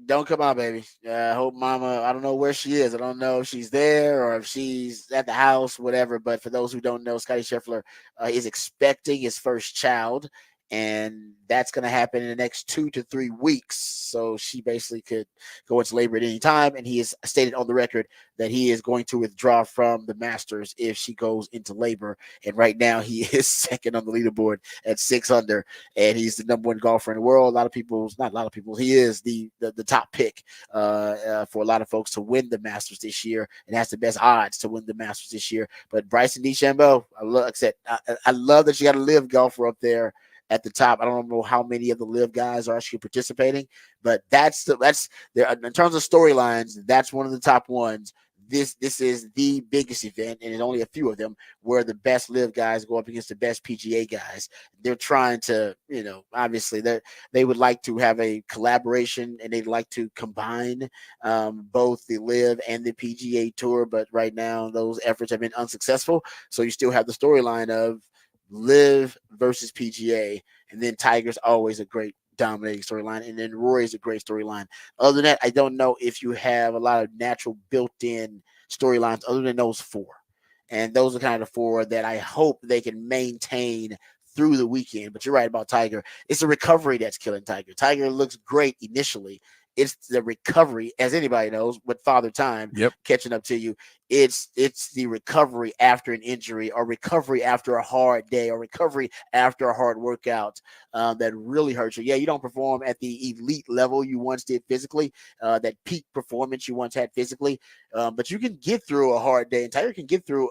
Don't come out, baby. I hope mama, I don't know where she is. I don't know if she's there or if she's at the house, whatever. But for those who don't know, Scotty Scheffler is expecting his first child. and that's going to happen in the next 2 to 3 weeks. So she basically could go into labor at any time, and he has stated on the record that he is going to withdraw from the Masters if she goes into labor. And right now, he is second on the leaderboard at 6 under, and he's the number 1 golfer in the world. Not a lot of people, he is the top pick for a lot of folks to win the Masters this year, and has the best odds to win the Masters this year. But Bryson DeChambeau, I love that you got a live golfer up there at the top. I don't know how many of the live guys are actually participating, but that's there in terms of storylines. That's one of the top ones. This is the biggest event, and there's only a few of them where the best live guys go up against the best PGA guys. They're trying to, obviously they would like to have a collaboration, and they'd like to combine both the live and the PGA Tour. But right now, those efforts have been unsuccessful. So you still have the storyline of live versus PGA, and then Tiger's always a great dominating storyline, and then Rory's a great storyline. Other than that, I don't know if you have a lot of natural built-in storylines other than those 4, and those are kind of the 4 that I hope they can maintain through the weekend. But you're right about Tiger. It's the recovery that's killing Tiger. Tiger looks great initially. It's the recovery, as anybody knows, with Father Time catching up to you. It's the recovery after an injury, or recovery after a hard day, or recovery after a hard workout that really hurts you. Yeah, you don't perform at the elite level you once did physically, that peak performance you once had physically, but you can get through a hard day. And Tiger can get through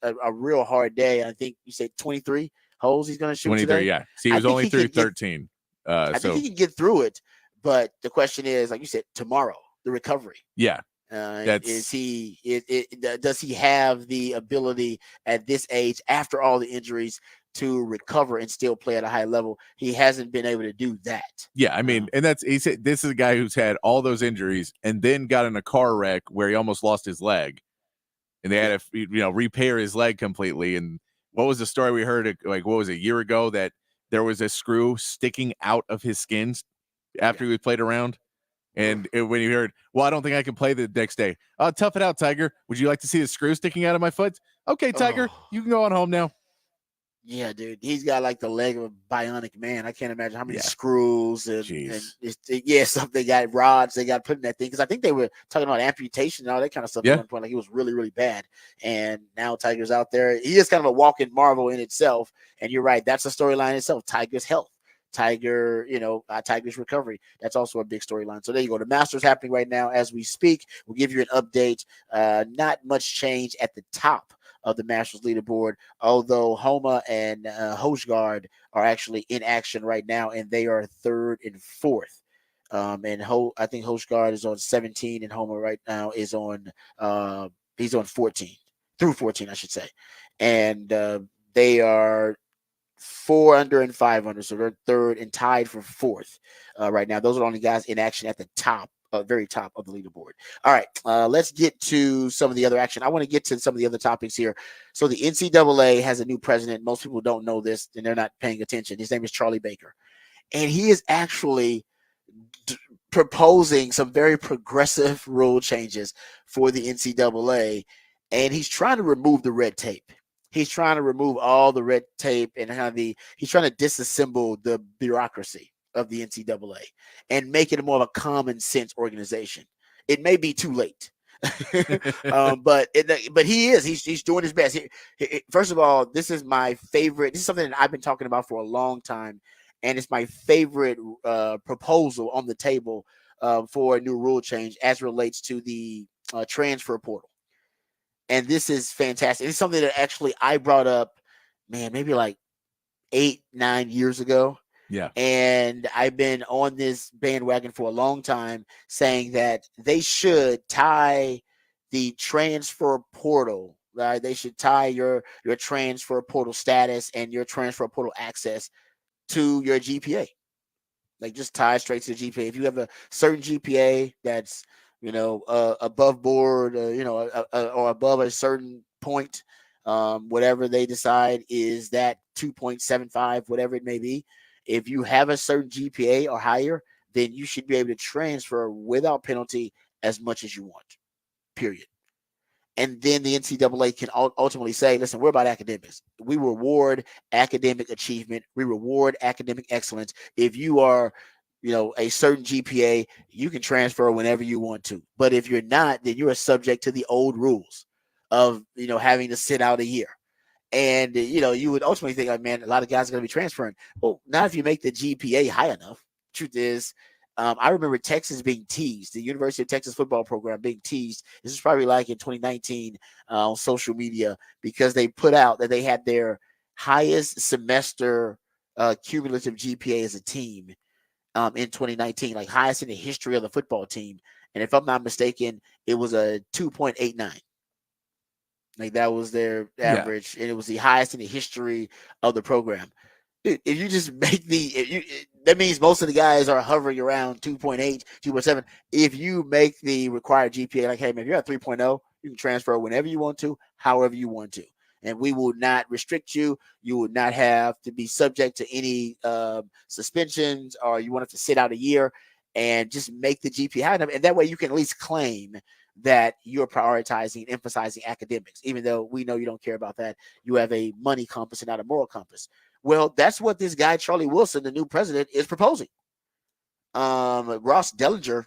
a real hard day. I think you said 23 holes he's going to shoot 23, today. yeah. So he was only through 13. I think he can get through it. But the question is, like you said, tomorrow, the recovery. Yeah. Does he have the ability at this age, after all the injuries, to recover and still play at a high level? He hasn't been able to do that. Yeah, I mean, and he said this is a guy who's had all those injuries and then got in a car wreck where he almost lost his leg, and they had to repair his leg completely. And what was the story we heard? Like, what was it, a year ago, that there was a screw sticking out of his skin after he played around? And when you heard, well, I don't think I can play the next day. Oh, tough it out, Tiger. Would you like to see the screw sticking out of my foot? Okay, Tiger, you can go on home now. Yeah, dude, he's got like the leg of a bionic man. I can't imagine how many screws and stuff they got, rods they got put in that thing. Because I think they were talking about amputation and all that kind of stuff at one point. Like, it was really, really bad. And now Tiger's out there. He is kind of a walking marvel in itself. And you're right, that's a storyline itself. Tiger's health. Tiger's recovery. That's also a big storyline. So there you go. The Masters happening right now as we speak. We'll give you an update. Not much change at the top of the Masters leaderboard, although Homa and Hojgaard are actually in action right now, and they are 3rd and 4th. I think Hojgaard is on 17, and Homa right now is on he's on 14 through 14, I should say, and they are 4 under and 5 under, so they're 3rd and tied for 4th right now. Those are the only guys in action at the top, very top of the leaderboard. All right, let's get to some of the other action. I want to get to some of the other topics here. So the NCAA has a new president. Most people don't know this, and they're not paying attention. His name is Charlie Baker, and he is actually proposing some very progressive rule changes for the NCAA, and he's trying to remove the red tape. He's trying to remove all the red tape and he's trying to disassemble the bureaucracy of the NCAA and make it more of a common sense organization. It may be too late, but he's doing his best. First of all, this is my favorite. This is something that I've been talking about for a long time, and it's my favorite proposal on the table for a new rule change as relates to the transfer portal. And this is fantastic. It's something that actually I brought up, maybe like 8-9 years ago. Yeah. And I've been on this bandwagon for a long time, saying that they should tie the transfer portal. Right? They should tie your transfer portal status and your transfer portal access to your GPA. Like, just tie straight to the GPA. If you have a certain GPA that's above board, or above a certain point, whatever they decide is that 2.75, whatever it may be. If you have a certain GPA or higher, then you should be able to transfer without penalty as much as you want, period. And then the NCAA can ultimately say, listen, we're about academics. We reward academic achievement. We reward academic excellence. If you are, a certain GPA, you can transfer whenever you want to. But if you're not, then you are subject to the old rules of, having to sit out a year. And, you would ultimately think, like, man, a lot of guys are going to be transferring. Well, not if you make the GPA high enough. Truth is, I remember Texas being teased, the University of Texas football program being teased. This is probably like in 2019 on social media, because they put out that they had their highest semester cumulative GPA as a team in 2019, like highest in the history of the football team. And if I'm not mistaken, it was a 2.89. Like that was their average, and it was the highest in the history of the program. Dude, if you just make that means most of the guys are hovering around 2.8, 2.7. If you make the required GPA, like, hey man, if you're at 3.0, you can transfer whenever you want to, however you want to. And we will not restrict you. You will not have to be subject to any suspensions, or you won't have to sit out a year, and just make the GPA high enough. And that way you can at least claim that you're prioritizing, emphasizing academics, even though we know you don't care about that. You have a money compass and not a moral compass. Well, that's what this guy, Charlie Wilson, the new president, is proposing. Ross Dellinger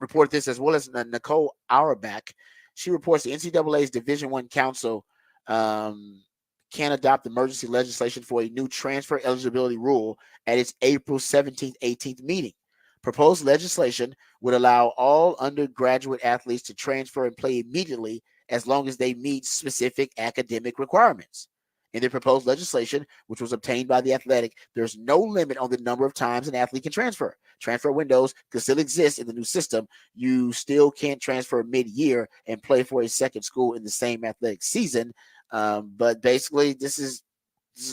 reported this, as well as Nicole Auerbach. She reports the NCAA's Division I Council can adopt emergency legislation for a new transfer eligibility rule at its April 17th, 18th meeting. Proposed legislation would allow all undergraduate athletes to transfer and play immediately as long as they meet specific academic requirements. In the proposed legislation, which was obtained by The Athletic, there's no limit on the number of times an athlete can transfer. Transfer windows could still exist in the new system. You still can't transfer mid-year and play for a second school in the same athletic season. But basically, this is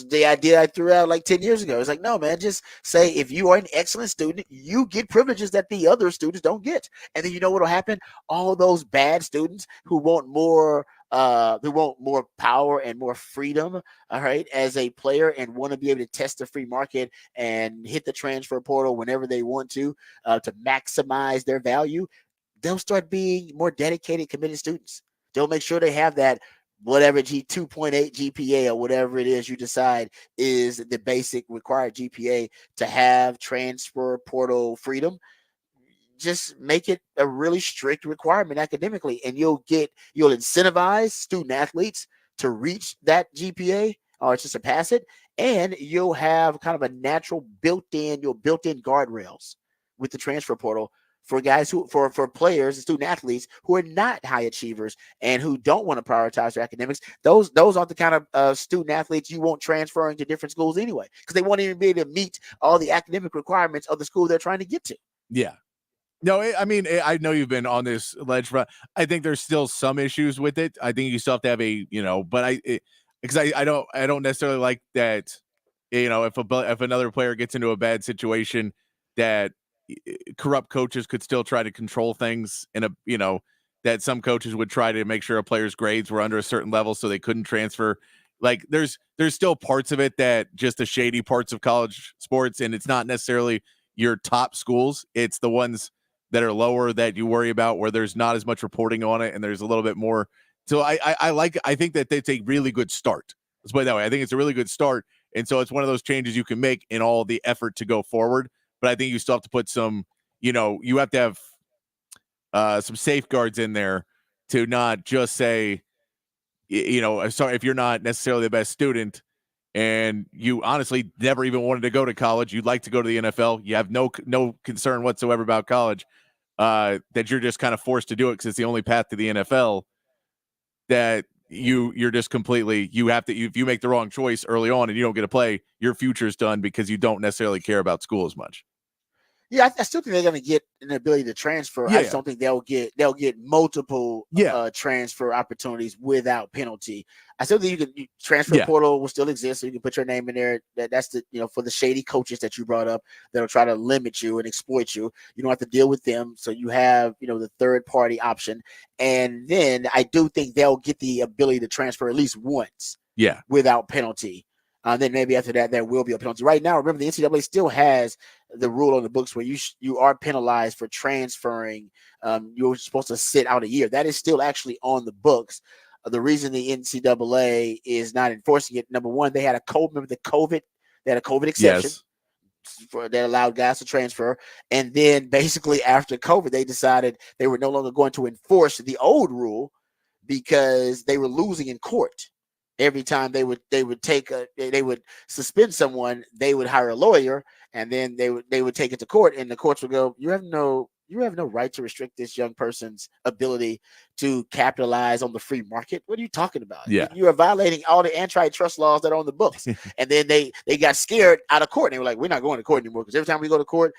the idea I threw out like 10 years ago. It's like, no, man, just say if you are an excellent student, you get privileges that the other students don't get. And then you know what will happen? All those bad students who want more power and more freedom, all right, as a player, and want to be able to test the free market and hit the transfer portal whenever they want to maximize their value, they'll start being more dedicated, committed students. They'll make sure they have that whatever 2.8 GPA or whatever it is you decide is the basic required GPA to have transfer portal freedom. Just make it a really strict requirement academically, and you'll incentivize student athletes to reach that GPA or to surpass it, and you'll have kind of a natural built-in guardrails with the transfer portal for guys for players and student athletes who are not high achievers and who don't want to prioritize their academics. Those aren't the kind of student athletes you want transferring to different schools anyway, because they won't even be able to meet all the academic requirements of the school they're trying to get to. Yeah. No, I know you've been on this ledge front. I think there's still some issues with it. I think you still have to have but I don't necessarily like that. If another player gets into a bad situation, that corrupt coaches could still try to control things that some coaches would try to make sure a player's grades were under a certain level so they couldn't transfer. Like there's still parts of it that just the shady parts of college sports, and it's not necessarily your top schools. It's the ones that are lower that you worry about, where there's not as much reporting on it and there's a little bit more. So I think that it's a really good start. Let's put it that way. I think it's a really good start. And so it's one of those changes you can make in all the effort to go forward. But I think you still have to put some, you have to have some safeguards in there to not just say, sorry, if you're not necessarily the best student and you honestly never even wanted to go to college, you'd like to go to the NFL, you have no concern whatsoever about college, that you're just kind of forced to do it because it's the only path to the NFL, that you're just completely, if you make the wrong choice early on and you don't get to play, your future's done because you don't necessarily care about school as much. Yeah, I still think they're going to get an ability to transfer. I just don't think they'll get multiple transfer opportunities without penalty. I still think transfer portal will still exist, so you can put your name in there. That's the for the shady coaches that you brought up that'll try to limit you and exploit you. You don't have to deal with them, so you have the third party option. And then I do think they'll get the ability to transfer at least once, without penalty. Then maybe after that, there will be a penalty. Right now, remember, the NCAA still has the rule on the books where you are penalized for transferring. You're supposed to sit out a year. That is still actually on the books. The reason the NCAA is not enforcing it, number one, they had a COVID exception. Yes. That allowed guys to transfer. And then basically after COVID, they decided they were no longer going to enforce the old rule because they were losing in court. Every time they would suspend someone, they would hire a lawyer, and then they would take it to court, and the courts would go, you have no right to restrict this young person's ability to capitalize on the free market. What are you talking about? Yeah. You are violating all the antitrust laws that are on the books. And then they got scared out of court. And they were like, we're not going to court anymore, because every time we go to court,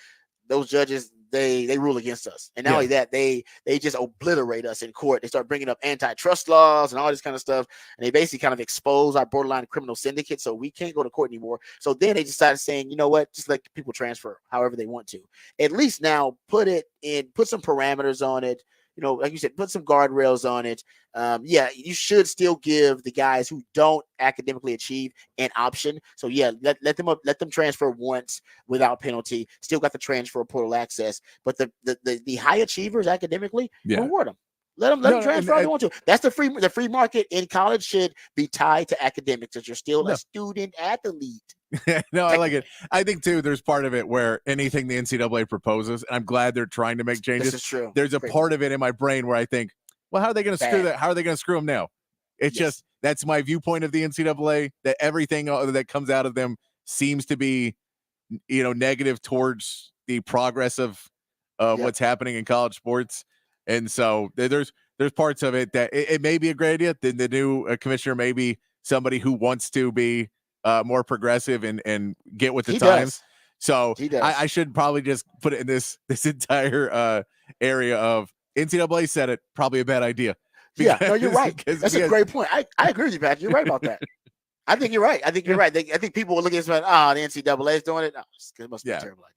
those judges, they rule against us. And not only that, they just obliterate us in court. They start bringing up antitrust laws and all this kind of stuff. And they basically kind of expose our borderline criminal syndicate, so we can't go to court anymore. So then they decided saying, you know what, just let people transfer however they want to. At least now put some parameters on it. Like you said, put some guardrails on it. You should still give the guys who don't academically achieve an option. So let them transfer once without penalty. Still got the transfer portal access, but the high achievers academically, reward them. Let them transfer if they want to. That's the free market in college should be tied to academics, because you're still a student athlete. No, I like it. I think too, there's part of it where anything the NCAA proposes, and I'm glad they're trying to make changes. This is true. There's a part of it in my brain where I think, well, how are they going to screw that? How are they going to screw them now? It's just, that's my viewpoint of the NCAA, that everything that comes out of them seems to be, negative towards the progress of what's happening in college sports. And so there's parts of it that it may be a great idea. The new commissioner may be somebody who wants to be more progressive and get with the times. So I should probably just put it in this entire area of NCAA said it, probably a bad idea. No, you're right. That's a great point. I agree with you, Patrick. You're right about that. I think you're right. I think I think people will look at it and say, the NCAA is doing it. No, it must be a terrible idea.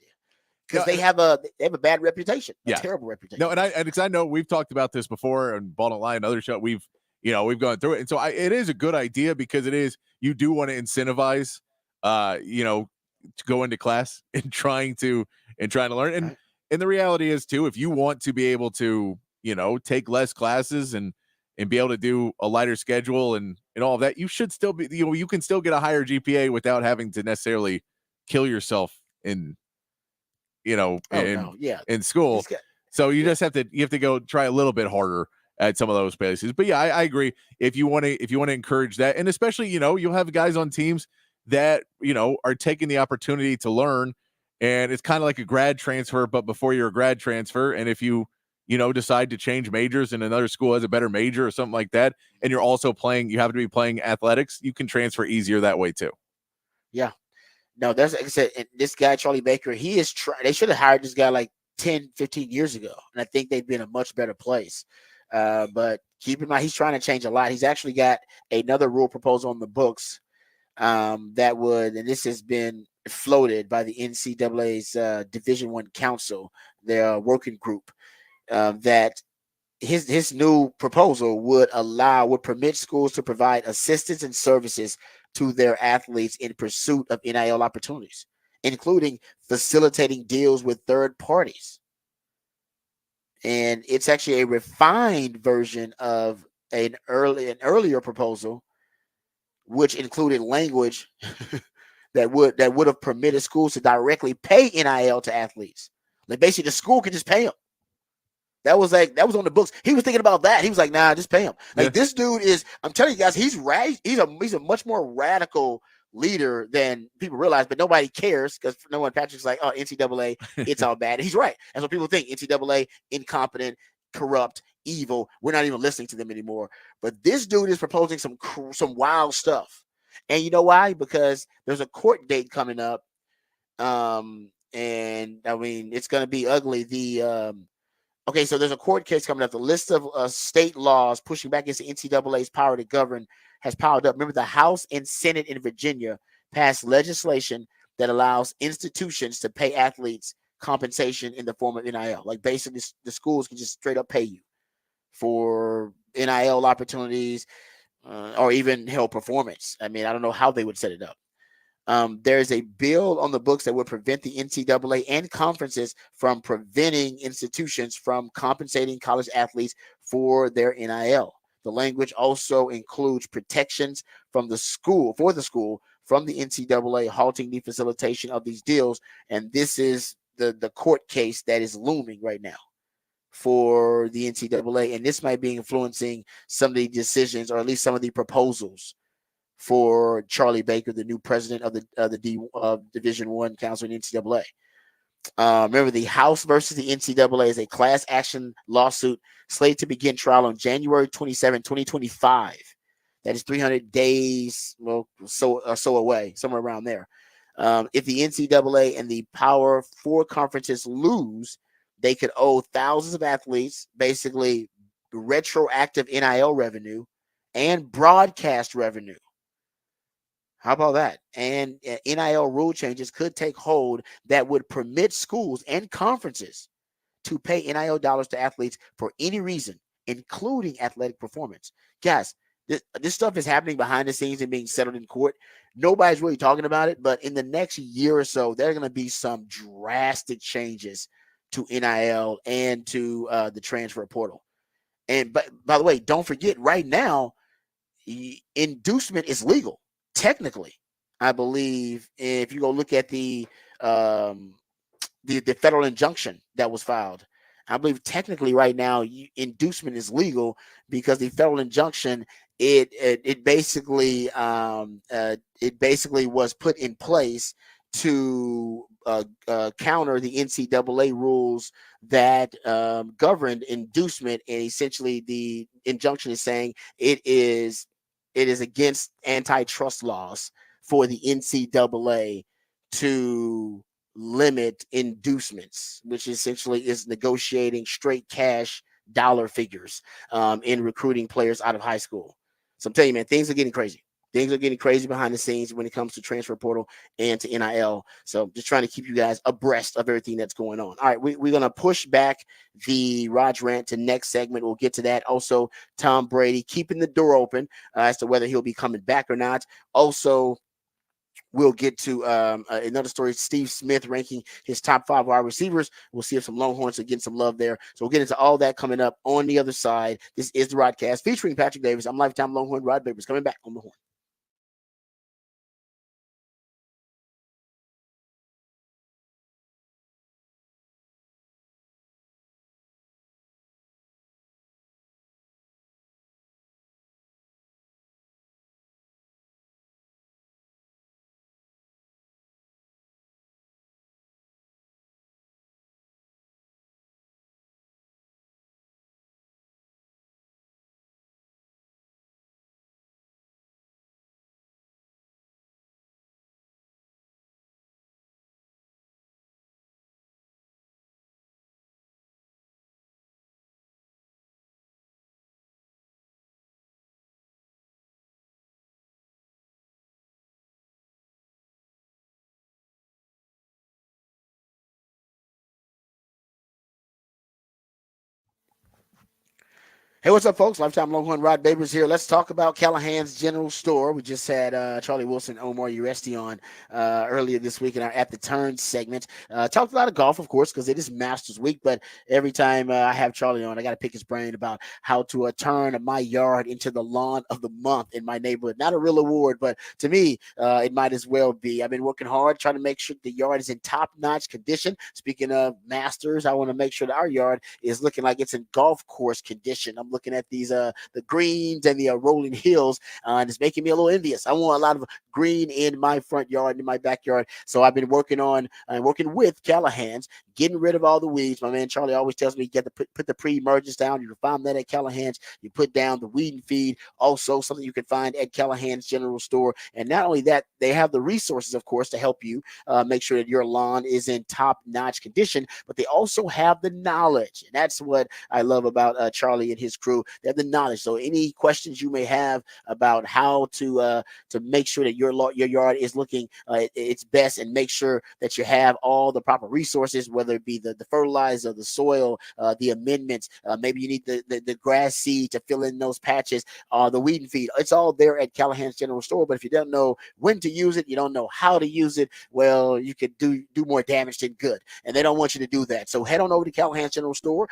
Because they have a bad reputation, a terrible reputation. No, and I know we've talked about this before, and Ball Don't Lie, another show, we've gone through it. And so it is a good idea, because you do want to incentivize, to go into class and trying to learn. And the reality is too, if you want to be able to, take less classes and be able to do a lighter schedule and all of that, you should still be, you can still get a higher GPA without having to necessarily kill yourself in school. So you just have to go try a little bit harder at some of those places. But I agree. If you want to encourage that, and especially, you'll have guys on teams that, are taking the opportunity to learn, and it's kind of like a grad transfer, but before you're a grad transfer. And if you decide to change majors and another school has a better major or something like that, and you're also you have to be playing athletics, you can transfer easier that way too. Yeah. No, that's like I said, and this guy, Charlie Baker, they should have hired this guy like 10, 15 years ago. And I think they'd be in a much better place. But keep in mind, he's trying to change a lot. He's actually got another rule proposal on the books and this has been floated by the NCAA's Division I Council, their working group, that his new proposal would permit schools to provide assistance and services to their athletes in pursuit of NIL opportunities, including facilitating deals with third parties. And it's actually a refined version of an earlier proposal, which included language that would have permitted schools to directly pay NIL to athletes. Like basically, the school could just pay them. That was on the books. He was thinking about that. He was like, nah, just pay him. This dude I'm telling you guys, he's a much more radical leader than people realize, but nobody cares because no one. Patrick's like, oh, NCAA, it's all bad. And he's right. That's what people think. NCAA, incompetent, corrupt, evil. We're not even listening to them anymore. But this dude is proposing some wild stuff. And you know why? Because there's a court date coming up. And I mean, it's going to be ugly. Okay, so there's a court case coming up. The list of state laws pushing back against the NCAA's power to govern has piled up. Remember, the House and Senate in Virginia passed legislation that allows institutions to pay athletes compensation in the form of NIL. Like basically, the schools can just straight up pay you for NIL opportunities or even performance. I mean, I don't know how they would set it up. There's a bill on the books that would prevent the NCAA and conferences from preventing institutions from compensating college athletes for their NIL. The language also includes protections from the school from the NCAA halting the facilitation of these deals. And this is the court case that is looming right now for the NCAA. And this might be influencing some of the decisions, or at least some of the proposals for Charlie Baker, the new president of the Division I Council in NCAA. Remember, the House versus the NCAA is a class action lawsuit slated to begin trial on January 27, 2025. That is 300 days, so away, somewhere around there. If the NCAA and the Power 4 conferences lose, they could owe thousands of athletes basically retroactive NIL revenue and broadcast revenue. How about that? And NIL rule changes could take hold that would permit schools and conferences to pay NIL dollars to athletes for any reason, including athletic performance. Guys, this stuff is happening behind the scenes and being settled in court. Nobody's really talking about it, but in the next year or so, there are going to be some drastic changes to NIL and to the transfer portal. And by the way, don't forget, right now, inducement is legal. Technically, I believe if you go look at the federal injunction that was filed, I believe technically right now inducement is legal because the federal injunction it basically was put in place to counter the NCAA rules that governed inducement, and essentially the injunction is saying it is against antitrust laws for the NCAA to limit inducements, which essentially is negotiating straight cash dollar figures in recruiting players out of high school. So I'm telling you, man, things are getting crazy. Things are getting crazy behind the scenes when it comes to transfer portal and to NIL. So just trying to keep you guys abreast of everything that's going on. All right, we're going to push back the Raj rant to next segment. We'll get to that. Also, Tom Brady keeping the door open as to whether he'll be coming back or not. Also, we'll get to another story. Steve Smith ranking his top 5 wide receivers. We'll see if some Longhorns are getting some love there. So we'll get into all that coming up on the other side. This is the Rodcast featuring Patrick Davis. I'm lifetime Longhorn Rod Babers coming back on the horn. Hey, what's up, folks? Lifetime Longhorn Rod Babers here. Let's talk about Callahan's General Store. We just had Charlie Wilson, Omar Uresti on earlier this week in our At the Turn segment. Talked a lot of golf, of course, because it is Masters Week. But every time I have Charlie on, I got to pick his brain about how to turn my yard into the lawn of the month in my neighborhood. Not a real award, but to me, it might as well be. I've been working hard trying to make sure the yard is in top-notch condition. Speaking of Masters, I want to make sure that our yard is looking like it's in golf course condition. I'm looking at these the greens and the rolling hills, and it's making me a little envious. I want a lot of green in my front yard, in my backyard. So I've been working with Callahan's, getting rid of all the weeds. My man Charlie always tells me you get to put the pre-emergence down. You can find that at Callahan's. You put down the weed and feed, also something you can find at Callahan's General Store. And not only that, they have the resources, of course, to help you make sure that your lawn is in top-notch condition, but they also have the knowledge. And that's what I love about Charlie and his crew. They have the knowledge. So any questions you may have about how to make sure that your yard is looking its best, and make sure that you have all the proper resources, whether it be the fertilizer, the soil, the amendments. Maybe you need the grass seed to fill in those patches, the weed and feed. It's all there at Callahan's General Store. But if you don't know when to use it, you don't know how to use it, well, you could do more damage than good. And they don't want you to do that. So head on over to Callahan's General Store.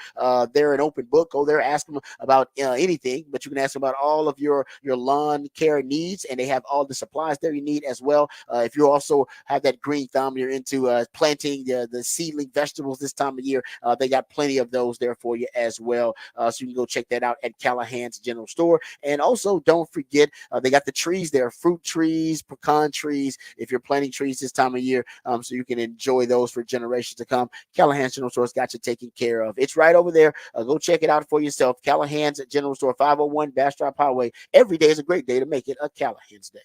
They're an open book. Go there, ask them about anything, but you can ask them about all of your lawn care needs, and they have all the supplies there you need as well. If you also have that green thumb, you're into planting the seedling vegetables this time of year, they got plenty of those there for you as well. So you can go check that out at Callahan's General Store. And also, don't forget, they got the trees there, fruit trees, pecan trees, if you're planting trees this time of year, so you can enjoy those for generations to come. Callahan's General Store's got you taken care of. It's right over there. Go check it out for yourself. Callahan's General Store, 501 Bastrop Highway. Every day is a great day to make it a Callahan's Day.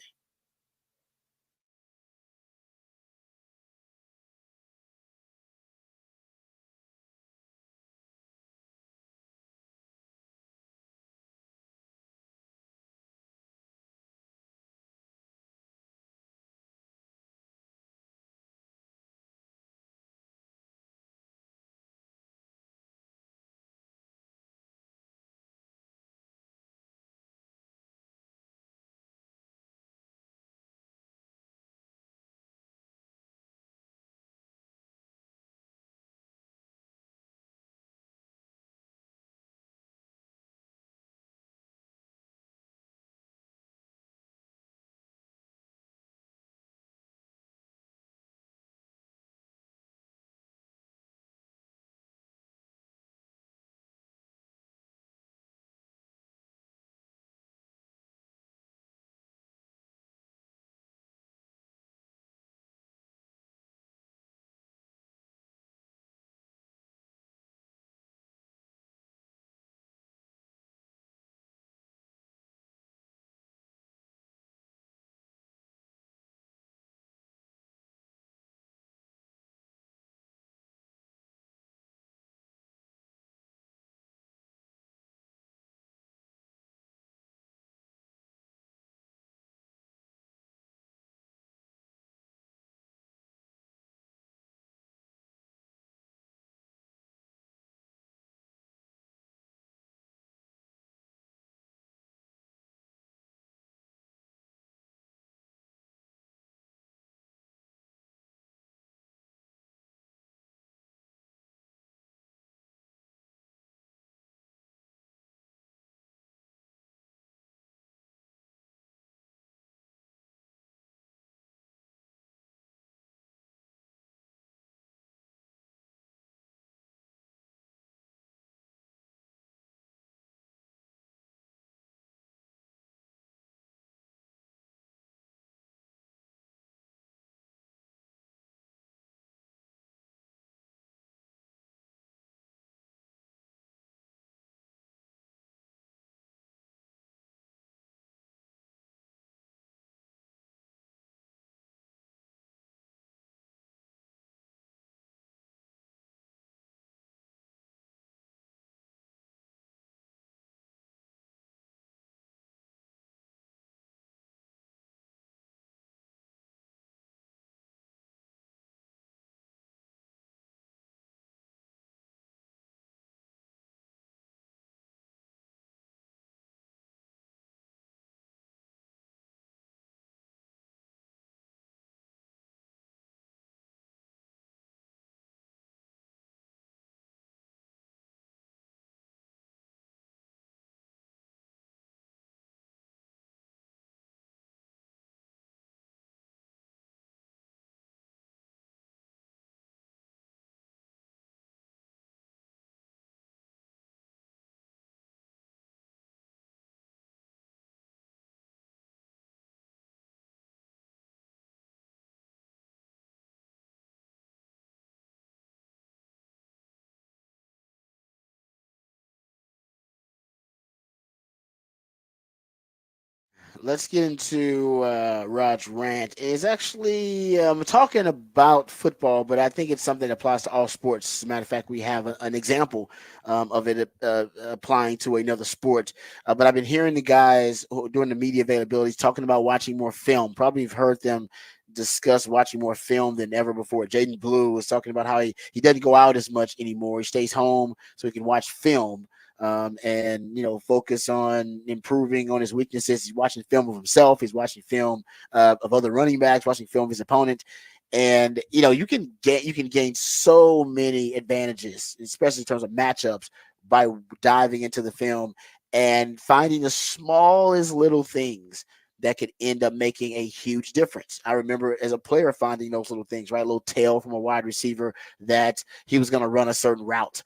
let's get into Rod's rant. It's actually talking about football, but I think it's something that applies to all sports. As a matter of fact, we have an example of it applying to another sport. But I've been hearing the guys during the media availabilities talking about watching more film. Probably you've heard them discuss watching more film than ever before. Jaden Blue was talking about how he doesn't go out as much anymore. He stays home so he can watch film. And focus on improving on his weaknesses. He's watching film of himself. He's watching film of other running backs, watching film of his opponent. And you can gain so many advantages, especially in terms of matchups, by diving into the film and finding the smallest little things that could end up making a huge difference. I remember as a player finding those little things, right? A little tail from a wide receiver that he was going to run a certain route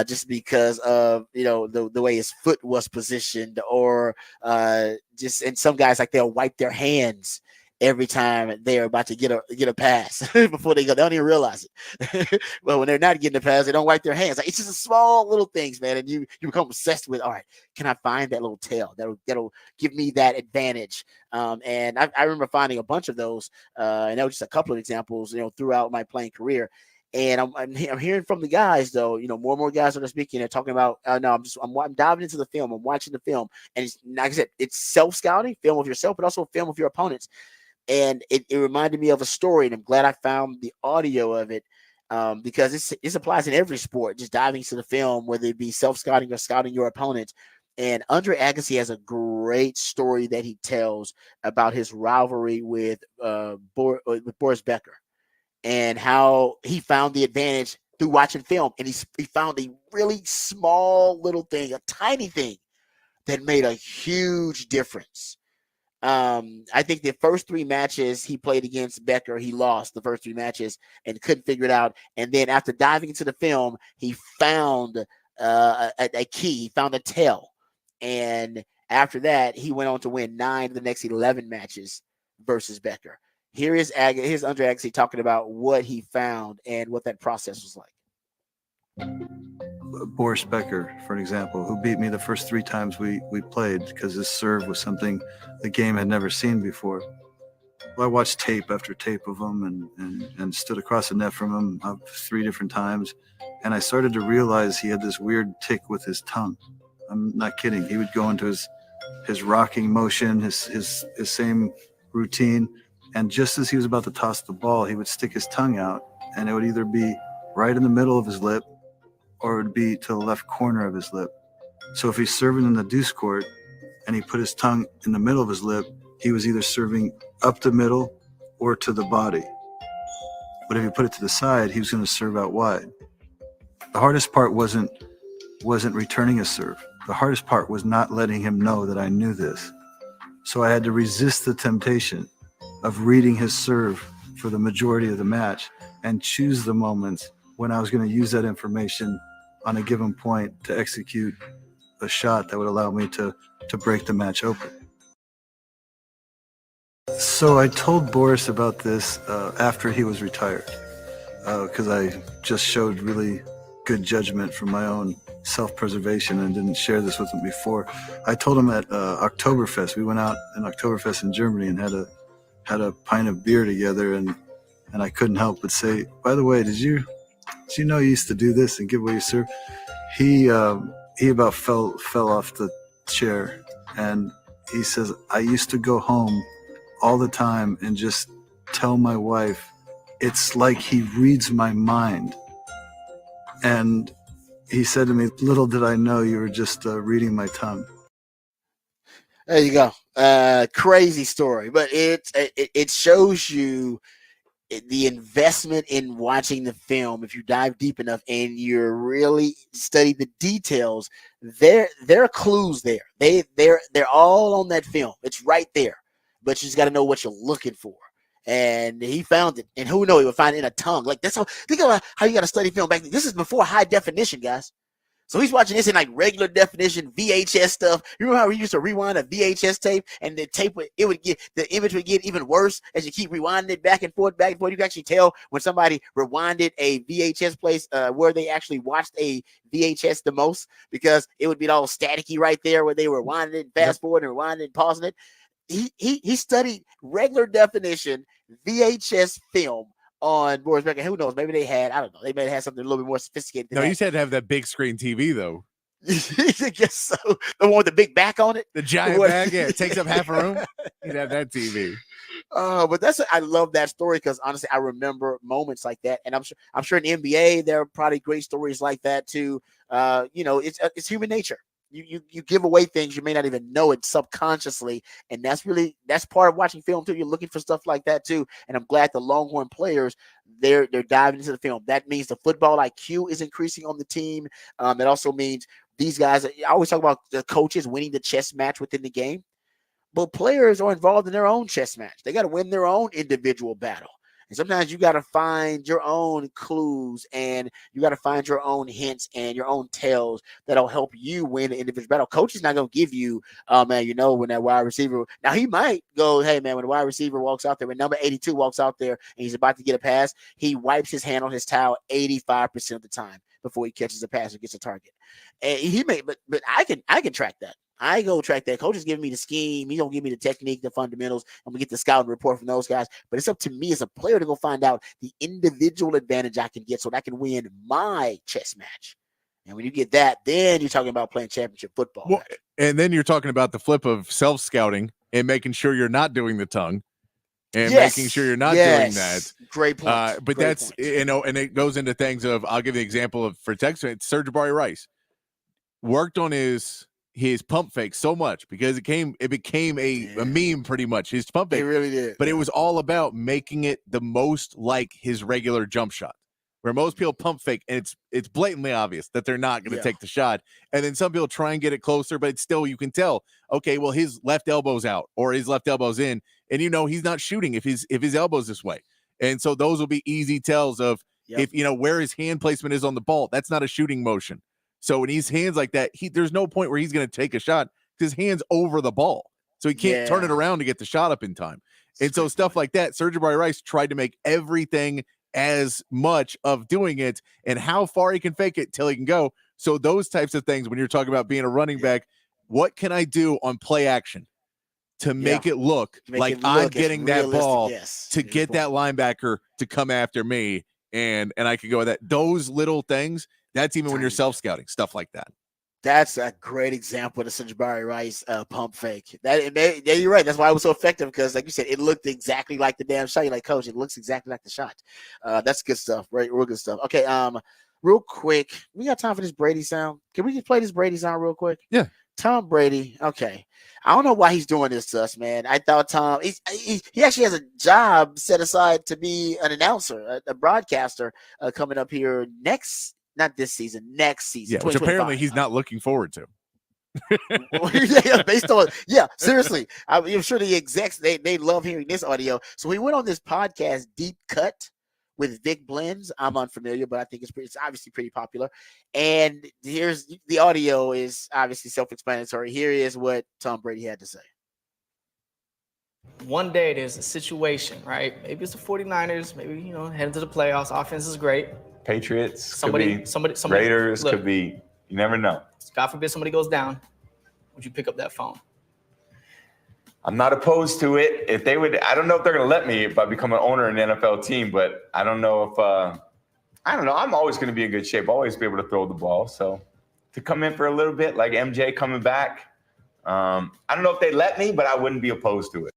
just because of, the way his foot was positioned, or and some guys, like, they'll wipe their hands every time they're about to get a pass before they go. They don't even realize it. Well, when they're not getting the pass, they don't wipe their hands. Like, it's just a small little things, man. And you become obsessed with, all right, can I find that little tail that'll give me that advantage? And I remember finding a bunch of those, and that was just a couple of examples, throughout my playing career. And I'm hearing from the guys, though, more and more guys that are speaking. They're talking about, no, I'm diving into the film. I'm watching the film, and it's, like I said, it's self scouting, film of yourself, but also film of your opponents. And it reminded me of a story, and I'm glad I found the audio of it, because this applies in every sport, just diving into the film, whether it be self-scouting or scouting your opponent. And Andre Agassi has a great story that he tells about his rivalry with Boris Becker, and how he found the advantage through watching film. And he found a really small little thing, a tiny thing, that made a huge difference. I think the first 3 matches he played against Becker, he lost the first 3 matches and couldn't figure it out. And then after diving into the film, he found a key. He found a tell. And after that, he went on to win 9 of the next 11 matches versus Becker. Here's Andre Agassi talking about what he found and what that process was like. Boris Becker, for an example, who beat me the first 3 times we played, because his serve was something the game had never seen before. Well, I watched tape after tape of him and stood across the net from him 3 different times, and I started to realize he had this weird tick with his tongue. I'm not kidding. He would go into his rocking motion, his same routine, and just as he was about to toss the ball, he would stick his tongue out, and it would either be right in the middle of his lip, or it would be to the left corner of his lip. So if he's serving in the deuce court and he put his tongue in the middle of his lip, he was either serving up the middle or to the body. But if he put it to the side, he was going to serve out wide. The hardest part wasn't returning a serve. The hardest part was not letting him know that I knew this. So I had to resist the temptation of reading his serve for the majority of the match and choose the moments when I was going to use that information on a given point to execute a shot that would allow me to break the match open. So I told Boris about this after he was retired, because I just showed really good judgment from my own self-preservation and didn't share this with him before. I told him at Oktoberfest. We went out in Oktoberfest in Germany and had a pint of beer together, and I couldn't help but say, by the way, did you know you used to do this and give away your serve? He about fell off the chair, and he says, I used to go home all the time and just tell my wife, it's like he reads my mind. And he said to me, little did I know you were just reading my tongue. There you go. Crazy story, but it shows you the investment in watching the film. If you dive deep enough and you're really study the details, there are clues there. They're all on that film. It's right there, but you just got to know what you're looking for. And he found it, and who knows, he would find it in a tongue. Like, that's how, think about how you got to study film back then. This is before high definition, guys. So he's watching this in like regular definition VHS stuff. You remember how we used to rewind a VHS tape, and the tape the image would get even worse as you keep rewinding it back and forth. You can actually tell when somebody rewinded a VHS place where they actually watched a VHS the most, because it would be all staticky right there where they were rewinding it, fast forward and rewinding and pausing it. he studied regular definition VHS film on Boris Becker. Who knows? Maybe they had, I don't know. They may have had something a little bit more sophisticated than No, that. you said to have that big screen TV though. I guess so. The one with the big back on it. The giant bag, yeah, it takes up half a room. You'd have that TV. But I love that story because honestly, I remember moments like that, and I'm sure in the NBA there are probably great stories like that too. It's human nature. You give away things you may not even know it subconsciously, and that's part of watching film too. You're looking for stuff like that too, and I'm glad the Longhorn players they're diving into the film. That means the football IQ is increasing on the team. It also means these guys. I always talk about the coaches winning the chess match within the game. But players are involved in their own chess match. They got to win their own individual battle. And sometimes you got to find your own clues and you got to find your own hints and your own tells that'll help you win the individual battle. Coach is not going to give you, man, when that wide receiver, now he might go, hey, man, when the wide receiver walks out there, when number 82 walks out there and he's about to get a pass, he wipes his hand on his towel 85% of the time before he catches a pass or gets a target. And he may, but I can track that. I go track that. Coach is giving me the scheme. He don't give me the technique, the fundamentals. I'm gonna get the scouting report from those guys. But it's up to me as a player to go find out the individual advantage I can get so that I can win my chess match. And when you get that, then you're talking about playing championship football. Well, and then you're talking about the flip of self-scouting and making sure you're not doing the tongue and making sure you're not doing that. Great point. But Great that's point. And it goes into things of, I'll give you an example of for Texas, Serge Rice worked on his pump fake so much because it became a meme pretty much. His pump fake, it really did. But it was all about making it the most like his regular jump shot, where most people pump fake and it's blatantly obvious that they're not going to take the shot, and then some people try and get it closer, but it's still, you can tell, okay, well, his left elbow's out or his left elbow's in, and he's not shooting if his elbow's this way, and so those will be easy tells of if where his hand placement is on the ball. That's not a shooting motion. So when he's hands like that, there's no point where he's going to take a shot because his hand's over the ball. So he can't turn it around to get the shot up in time. And so stuff like that, Serge Rice tried to make everything as much of doing it and how far he can fake it till he can go. So those types of things, when you're talking about being a running back, what can I do on play action to make it look like I'm getting that ball to get that linebacker to come after me? And I could go with that. Those little things. That's even when you're self-scouting, stuff like that. That's a great example of the Serge Rice pump fake. You're right. That's why it was so effective because, like you said, it looked exactly like the damn shot. You're like, Coach, it looks exactly like the shot. That's good stuff, right? Real good stuff. Okay, real quick, we got time for this Brady sound. Can we just play this Brady sound real quick? Yeah. Tom Brady. Okay. I don't know why he's doing this to us, man. I thought Tom, he actually has a job set aside to be an announcer, a broadcaster coming up here not this season, next season. Yeah, which apparently he's not looking forward to. Based on, seriously. I'm sure the execs, they love hearing this audio. So he went on this podcast, Deep Cut, with Vic Blends. I'm unfamiliar, but I think it's obviously pretty popular. And here's the audio is obviously self-explanatory. Here is what Tom Brady had to say. One day there's a situation, right? Maybe it's the 49ers, maybe, heading to the playoffs. Offense is great. Patriots, somebody, Raiders, look, could be, you never know. God forbid somebody goes down. Would you pick up that phone? I'm not opposed to it. If they would, I don't know if they're going to let me if I become an owner in an NFL team, but I don't know if, I don't know. I'm always going to be in good shape, always be able to throw the ball. So to come in for a little bit, like MJ coming back, I don't know if they let me, but I wouldn't be opposed to it.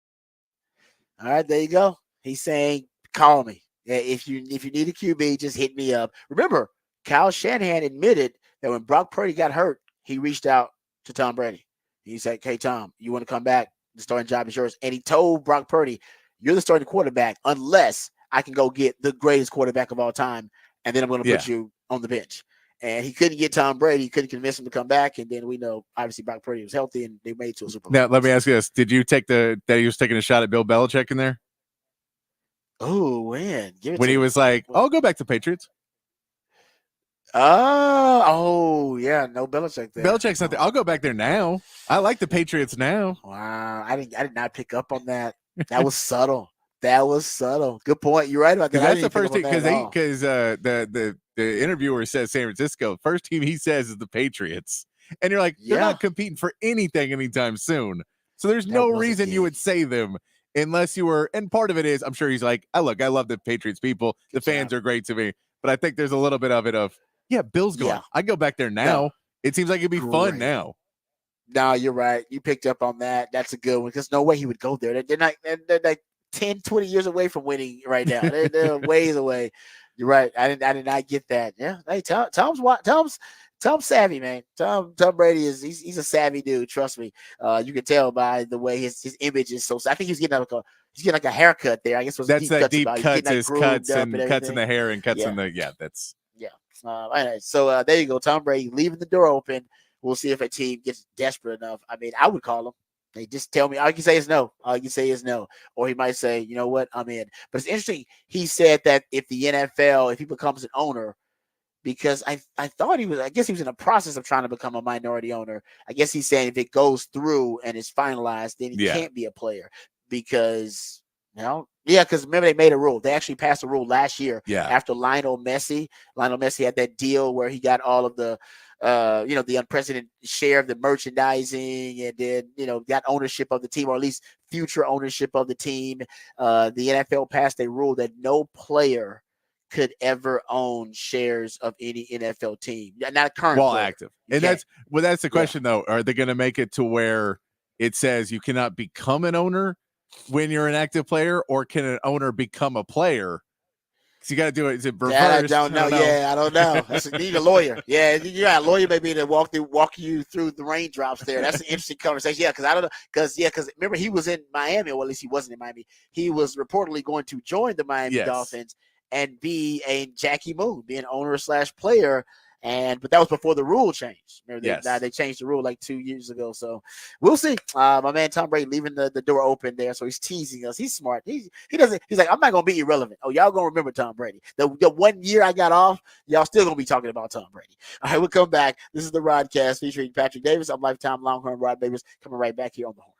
All right, there you go. He's saying, call me. If you need a QB, just hit me up. Remember, Kyle Shanahan admitted that when Brock Purdy got hurt, he reached out to Tom Brady. He said, hey, Tom, you want to come back? The starting job is yours. And he told Brock Purdy, you're the starting quarterback unless I can go get the greatest quarterback of all time, and then I'm going to put you on the bench. And he couldn't get Tom Brady. He couldn't convince him to come back. And then we know, obviously, Brock Purdy was healthy, and they made it to a Super Bowl. Now, let me ask you this. Did you take that he was taking a shot at Bill Belichick in there? Oh, when? When he was like, I'll go back to Patriots. Yeah, no Belichick there. Belichick's not there. I'll go back there now. I like the Patriots now. Wow, I did not pick up on that. That was subtle. Good point. You're right about that. That's the first team because the interviewer says San Francisco. First team he says is the Patriots, and you're like, they're not competing for anything anytime soon. So there's That no was a reason you gig. would say them unless you were. And part of it is, I'm sure he's like, I love the Patriots people. The Good fans job. are great to me. But I think there's a little bit of it of, yeah, Bill's going. Yeah. I go back there now. No. It seems like it'd be fun Great. now. No, you're right. You picked up on that. That's a good one. Because no way he would go there. They're not. They're like 10, 20 years away from winning right now. They're ways away. You're right. I did not get that. Yeah. Hey, Tom's savvy, man. Tom Brady he's a savvy dude. Trust me. You can tell by the way his image is so. I think he's getting like a haircut there. I guess was That's deep that cuts deep about. He's cuts, getting, like, his groomed cuts up and and cuts in everything. the hair and cuts Yeah. in the that's. Yeah. All right. So there you go. Tom Brady leaving the door open. We'll see if a team gets desperate enough. I mean, I would call him. They just tell me. All you can say is no. All you can say is no. Or he might say, you know what, I'm in. But it's interesting. He said that if the NFL, if he becomes an owner, because I thought I guess he was in the process of trying to become a minority owner. I guess he's saying if it goes through and is finalized, then he can't be a player because, because remember they made a rule. They actually passed a rule last year after Lionel Messi had that deal where he got all of the, the unprecedented share of the merchandising and then, got ownership of the team, or at least future ownership of the team. The NFL passed a rule that no player could ever own shares of any NFL team, not a current while player. active. And that's the question though. Are they going to make it to where it says you cannot become an owner when you're an active player, or can an owner become a player? Because you got to do it. Is it reversed? That I don't know. Yeah, I don't know. You need a lawyer. Yeah, you got a lawyer maybe to walk you through the raindrops there. That's an interesting conversation. Yeah, because I don't know. Because remember he was in Miami, or at least he wasn't in Miami. He was reportedly going to join the Miami Dolphins and be a Jackie Moon, be an owner / player. But that was before the rule changed. Remember, they changed the rule like 2 years ago. So we'll see. My man Tom Brady leaving the door open there. So he's teasing us. He's smart. He doesn't. He's like, I'm not gonna be irrelevant. Oh, y'all gonna remember Tom Brady. The 1 year I got off, y'all still gonna be talking about Tom Brady. All right, we'll come back. This is the Rodcast featuring Patrick Davis. I'm lifetime Longhorn Rod Davis, coming right back here on the Horn.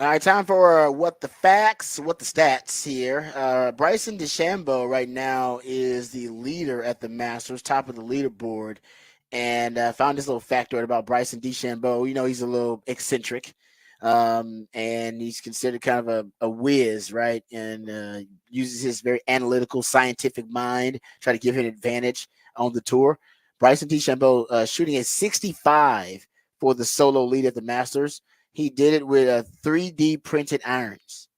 All right, time for what the stats here. Bryson DeChambeau right now is the leader at the Masters, top of the leaderboard. And found this little factoid about Bryson DeChambeau. You know, he's a little eccentric, and he's considered kind of a whiz, right? And uses his very analytical, scientific mind, try to give him an advantage on the tour. Bryson DeChambeau shooting at 65 for the solo lead at the Masters. He did it with a 3D printed irons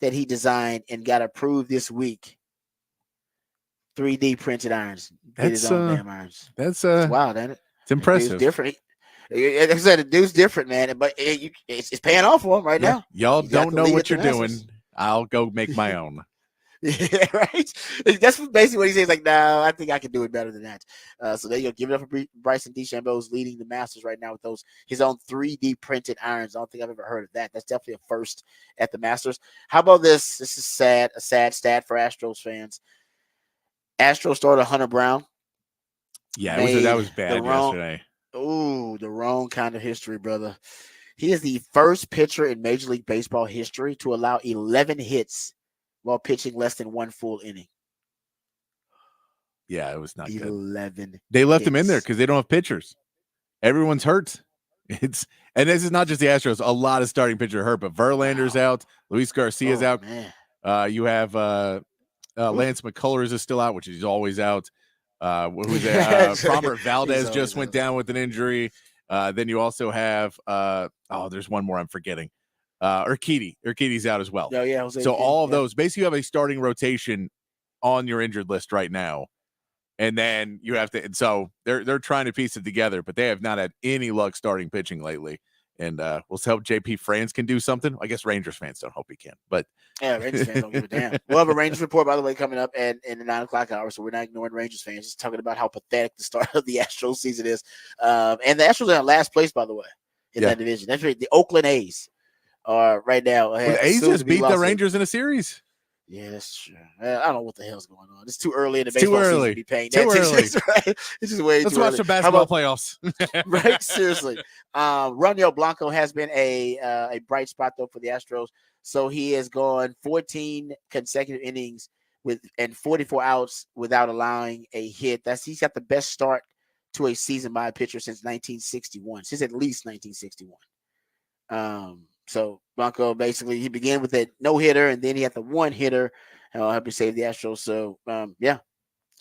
that he designed and got approved this week. 3D printed irons. Did his own damn irons. That's It's wild, ain't it? It's impressive. It's different. Like I said, the dude's different, man. But it's paying off for him right now. Y'all He got don't the know lead what at the you're doing. Masters. I'll go make my own. Yeah, right. That's basically what he says. Like, no, I think I can do it better than that. So there you go. Give it up for Bryson DeChambeau's leading the Masters right now with his own 3D printed irons. I don't think I've ever heard of that. That's definitely a first at the Masters. How about this? This is a sad stat for Astros fans. Astros starter Hunter Brown. Yeah, that was bad yesterday. Ooh, the wrong kind of history, brother. He is the first pitcher in Major League Baseball history to allow 11 hits while pitching less than one full inning. Yeah, it was not 11 good. They left him in there hits. because they don't have pitchers. Everyone's hurt. And this is not just the Astros. A lot of starting pitcher hurt, but Verlander's out. Luis Garcia's out. Man. You have Lance McCullers is still out, which he's always out. Who's that? Robert Valdez just went down with an injury. Then you also have there's one more I'm forgetting. Urquidy's out as well. Oh, yeah, so all of those, basically you have a starting rotation on your injured list right now. And then you have to, and so they're trying to piece it together, but they have not had any luck starting pitching lately. And we'll hope JP France can do something. I guess Rangers fans don't hope he can, but yeah, Rangers fans don't give a damn. We'll have a Rangers report, by the way, coming up in the 9:00 hour. So we're not ignoring Rangers fans, just talking about how pathetic the start of the Astros season is. And the Astros are in last place, by the way, in that division. That's right. The Oakland A's are right now. The A's just beat the Rangers in a series. Yeah, that's true. I don't know what the hell's going on. It's too early in the baseball season to be paying too that early. Right? It's just way Let's too watch early. the basketball playoffs. Right? Seriously. Raniel Blanco has been a bright spot, though, for the Astros. So he has gone 14 consecutive innings and 44 outs without allowing a hit. He's got the best start to a season by a pitcher since 1961, since at least 1961. So Blanco basically he began with a no hitter and then he had the one hitter help you save the Astros. So yeah,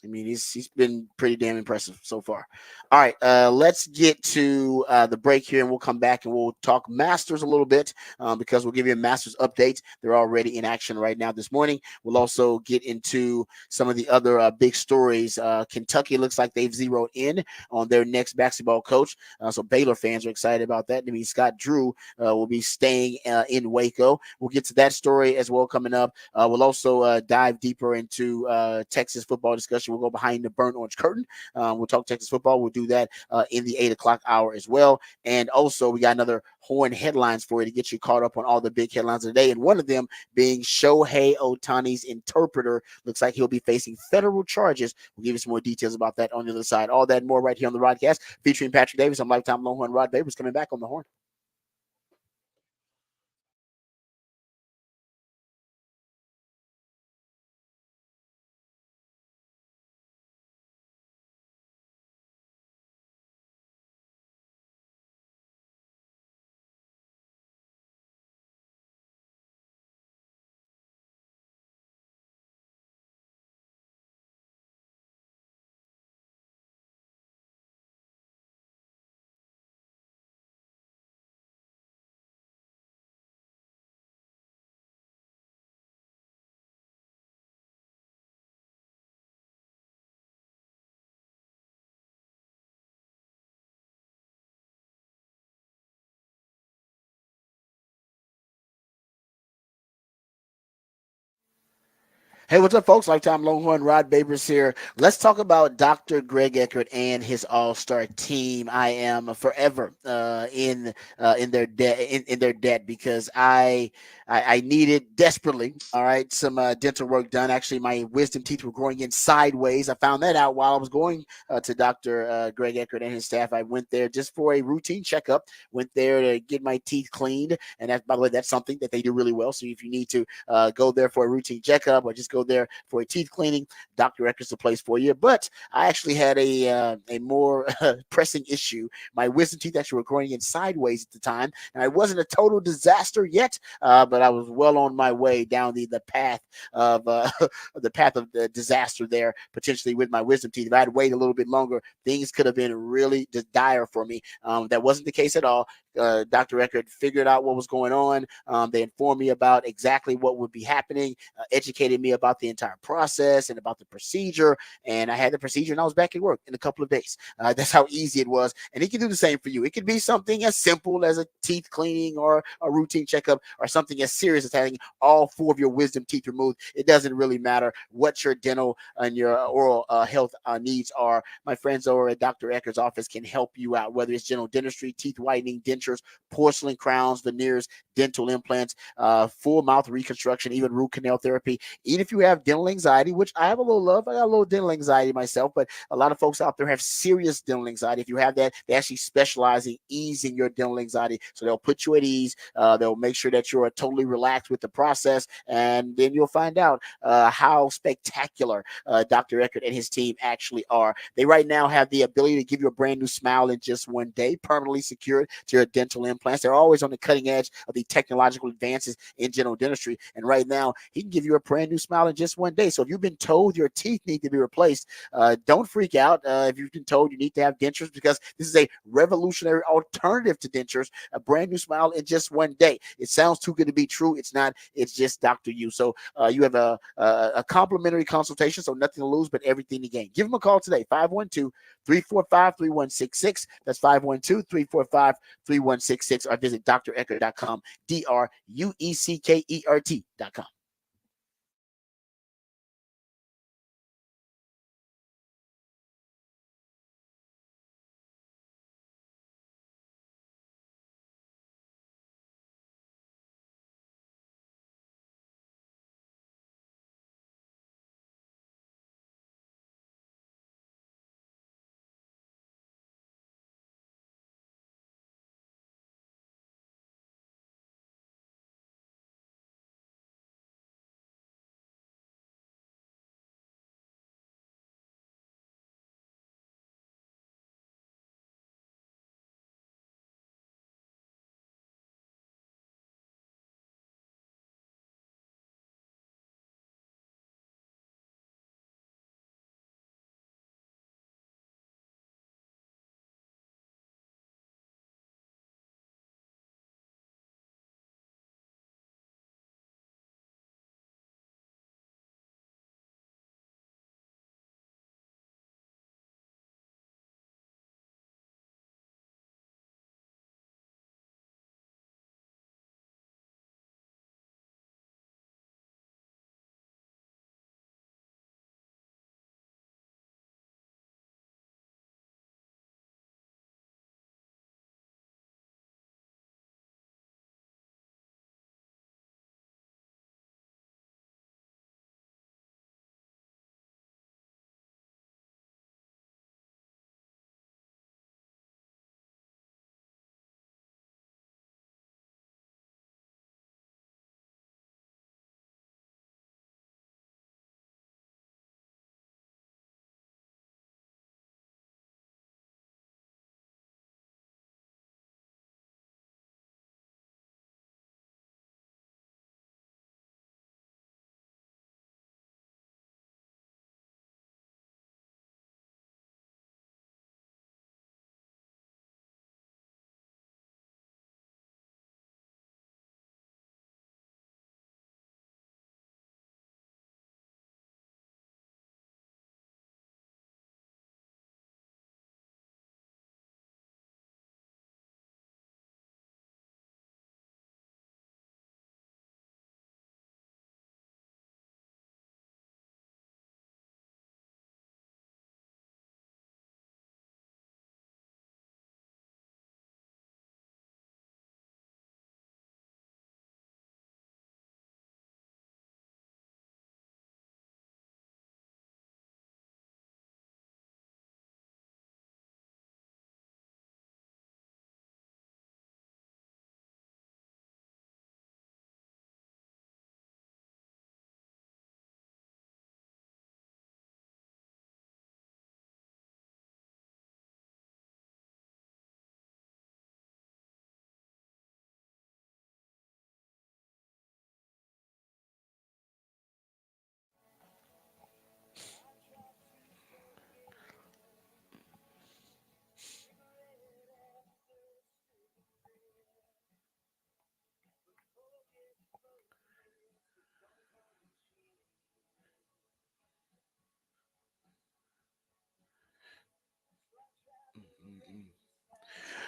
I mean he's been pretty damn impressive so far. All right, let's get to the break here and we'll come back and we'll talk Masters a little bit because we'll give you a Masters update. They're already in action right now this morning. We'll also get into some of the other big stories. Kentucky looks like they've zeroed in on their next basketball coach. So Baylor fans are excited about that. I mean, Scott Drew will be staying in Waco. We'll get to that story as well coming up. We'll also dive deeper into Texas football discussion. We'll go behind the burnt orange curtain. We'll talk Texas football. We'll do that in the 8:00 hour as well. And also, we got another Horn headlines for you to get you caught up on all the big headlines of the day. And one of them being Shohei Ohtani's interpreter. Looks like he'll be facing federal charges. We'll give you some more details about that on the other side. All that and more right here on the Rodcast featuring Patrick Davis. I'm Lifetime Longhorn Rod Babers coming back on the Horn. Hey, what's up, folks? Lifetime Longhorn Rod Babers here. Let's talk about Dr. Greg Eckert and his All-Star team. I am forever in their debt in their debt because I needed desperately, all right, some dental work done. Actually, my wisdom teeth were growing in sideways. I found that out while I was going to Dr. Greg Eckert and his staff. I went there just for a routine checkup. Went there to get my teeth cleaned, and that, by the way, that's something that they do really well. So if you need to go there for a routine checkup or just go there for a teeth cleaning, Dr. Eckert's the place for you. But I actually had a more pressing issue. My wisdom teeth actually were growing in sideways at the time, and I wasn't a total disaster yet, but I was well on my way down the path of the disaster there, potentially with my wisdom teeth. If I had waited a little bit longer, things could have been really dire for me. That wasn't the case at all. Dr. Eckert figured out what was going on. They informed me about exactly what would be happening, educated me about the entire process and about the procedure. And I had the procedure and I was back at work in a couple of days. That's how easy it was. And he can do the same for you. It could be something as simple as a teeth cleaning or a routine checkup, or something as serious as having all 4 of your wisdom teeth removed. It doesn't really matter what your dental and your oral health needs are. My friends over at Dr. Eckert's office can help you out, whether it's general dentistry, teeth whitening, dentures, porcelain crowns, veneers, dental implants, full mouth reconstruction, even root canal therapy. Even if you have dental anxiety, which I have a little of, I got a little dental anxiety myself, but a lot of folks out there have serious dental anxiety. If you have that, they actually specialize in easing your dental anxiety. So they'll put you at ease. They'll make sure that you're totally relaxed with the process, and then you'll find out how spectacular Dr. Eckert and his team actually are. They right now have the ability to give you a brand new smile in just one day, permanently secured to your dental implants. They're always on the cutting edge of the technological advances in general dentistry. And right now, he can give you a brand new smile in just one day. So if you've been told your teeth need to be replaced, don't freak out. If you've been told you need to have dentures, because this is a revolutionary alternative to dentures, a brand new smile in just one day. It sounds too good to be true. It's not. It's just Dr. U. So you have a complimentary consultation, so nothing to lose, but everything to gain. Give them a call today, 512-345-3166. That's 512-345-3166, or visit dreckert.com, DRUECKERT.com.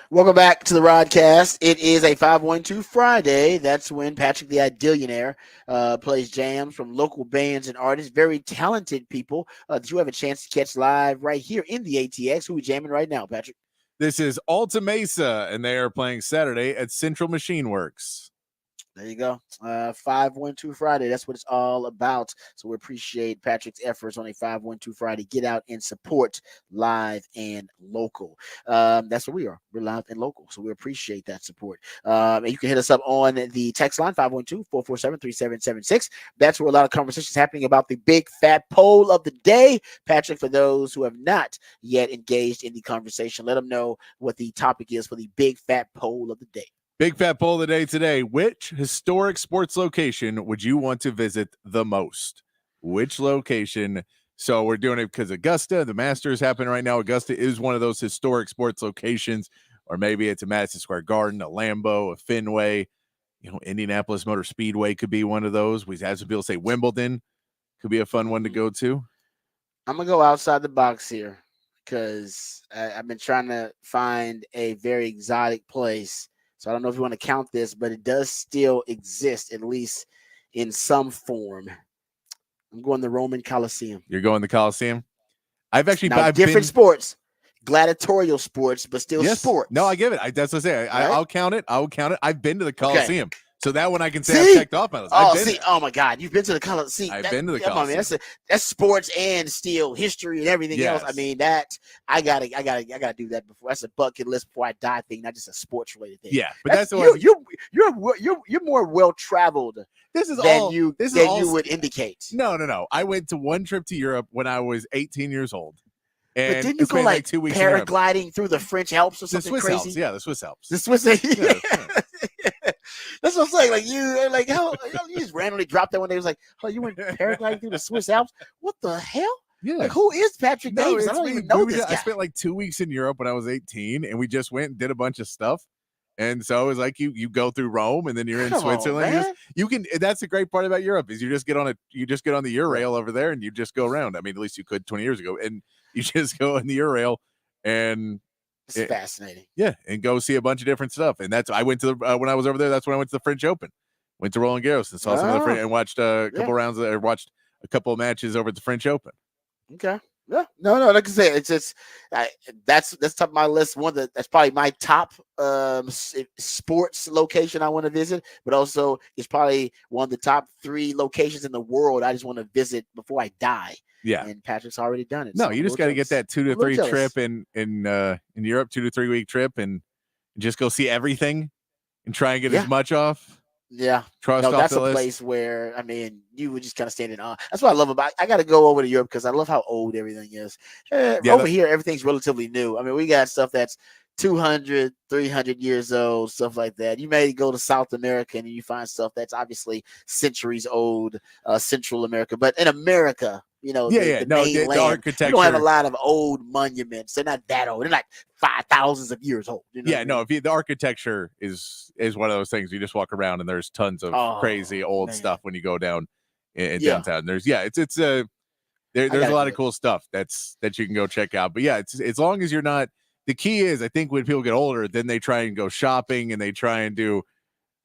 Welcome back to the Rodcast. It is a 512 Friday. That's when Patrick the Idillionaire plays jams from local bands and artists, very talented people that you have a chance to catch live right here in the ATX. Who are we jamming right now, Patrick? This is Alta Mesa, and they are playing Saturday at Central Machine Works. There you go. 512 Friday. That's what it's all about. So we appreciate Patrick's efforts on a 512 Friday. Get out and support live and local. That's what we are. We're live and local. So we appreciate that support. And you can hit us up on the text line 512-447-3776. That's where a lot of conversations happening about the big fat poll of the day. Patrick, for those who have not yet engaged in the conversation, let them know what the topic is for the big fat poll of the day. Big fat poll of the day today. Which historic sports location would you want to visit the most? Which location? So we're doing it because Augusta, the Masters happen right now. Augusta is one of those historic sports locations, or maybe it's a Madison Square Garden, a Lambeau, a Fenway. Indianapolis Motor Speedway could be one of those. We have some people say Wimbledon could be a fun one to go to. I'm going to go outside the box here because I've been trying to find a very exotic place. So I don't know if you want to count this, but it does still exist, at least in some form. I'm going the Roman Coliseum. You're going the Coliseum? I've different sports, gladiatorial sports, but still sports. No, I give it. That's what I say. I'll count it. I've been to the Coliseum. Okay. So that one I can say I've checked off my list. Oh my God, you've been to the Coliseum. I've been to the Coliseum. On, man. That's sports and still history and everything else. I mean, that I gotta do that before. That's a bucket list before I die thing, not just a sports related thing. Yeah, but that's you're more well traveled. You would indicate. No. I went to one trip to Europe when I was 18 years old. And but didn't you go like 2 weeks paragliding through the French Alps or something crazy? Alps. Yeah, the Swiss Alps. The Swiss Alps. That's what I'm saying. Like how you just randomly dropped that one day. It was like, oh, you went paragliding through the Swiss Alps? What the hell? Yeah. Like, who is Patrick Davis? I don't even know this guy. I spent like 2 weeks in Europe when I was 18, and we just went and did a bunch of stuff. And so it was like you go through Rome, and then you're in Switzerland. You can. That's the great part about Europe is you just get on the Eurail over there, and you just go around. I mean, at least you could 20 years ago, and you just go in the Eurail, and it's fascinating. Yeah, and go see a bunch of different stuff. And that's I went to the when I was over there. That's when I went to the French Open. Went to Roland Garros and saw some of the French and watched a couple rounds. Watched a couple of matches over at the French Open. Okay. Yeah, no. Like I say, it's just that's top of my list. That's probably my top sports location I want to visit, but also it's probably one of the top 3 locations in the world I just want to visit before I die. Yeah, and Patrick's already done it. No, you just got to get that 2 to 3 trip in Europe, 2 to 3 week trip, and just go see everything and try and get as much off. Yeah, that's a place where you would just kind of stand in awe. That's what I love about. I got to go over to Europe because I love how old everything is. Over here, everything's relatively new. I mean, we got stuff that's 200, 300 years old, stuff like that. You may go to South America and you find stuff that's obviously centuries old, Central America. But in America, the architecture. You don't have a lot of old monuments. They're not that old. They're not 5,000s of years old. The architecture is one of those things. You just walk around and there's tons of crazy old stuff when you go down in downtown. There's there's a lot of cool stuff that you can go check out. But it's as long as you're not. The key is, I think when people get older, then they try and go shopping and they try and do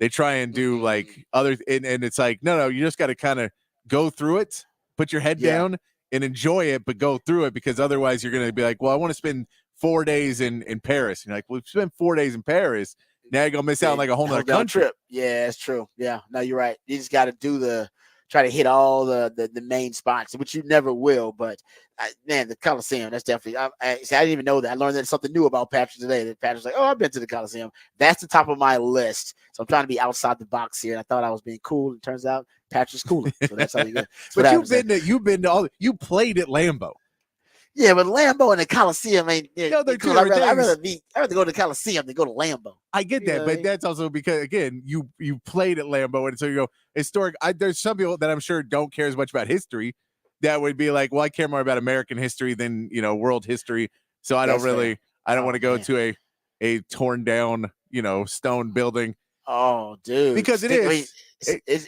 like other, and it's like, no, you just got to kind of go through it, put your head down and enjoy it, but go through it because otherwise you're going to be like, well, I want to spend 4 days in Paris. And you're like, well, if you spend 4 days in Paris, now you're going to miss out on like a whole nother country. Trip. Yeah, it's true. Yeah, no, you're right. You just got to try to hit all the main spots, which you never will. But the Coliseum, that's definitely. I didn't even know that. I learned that something new about Patrick today. That Patrick's like, oh, I've been to the Coliseum. That's the top of my list. So I'm trying to be outside the box here. And I thought I was being cool. And it turns out Patrick's cooler. So that's how you go. But you've been to you played at Lambeau. Yeah, but Lambeau and the Coliseum ain't. No, they're two I'd rather go to the Coliseum than go to Lambeau. I get that, but that's also because again, you played at Lambeau, and so you go historic. There's some people that I'm sure don't care as much about history. That would be like, well, I care more about American history than world history. So I don't want to go to a torn down stone building. Oh, dude, because it is.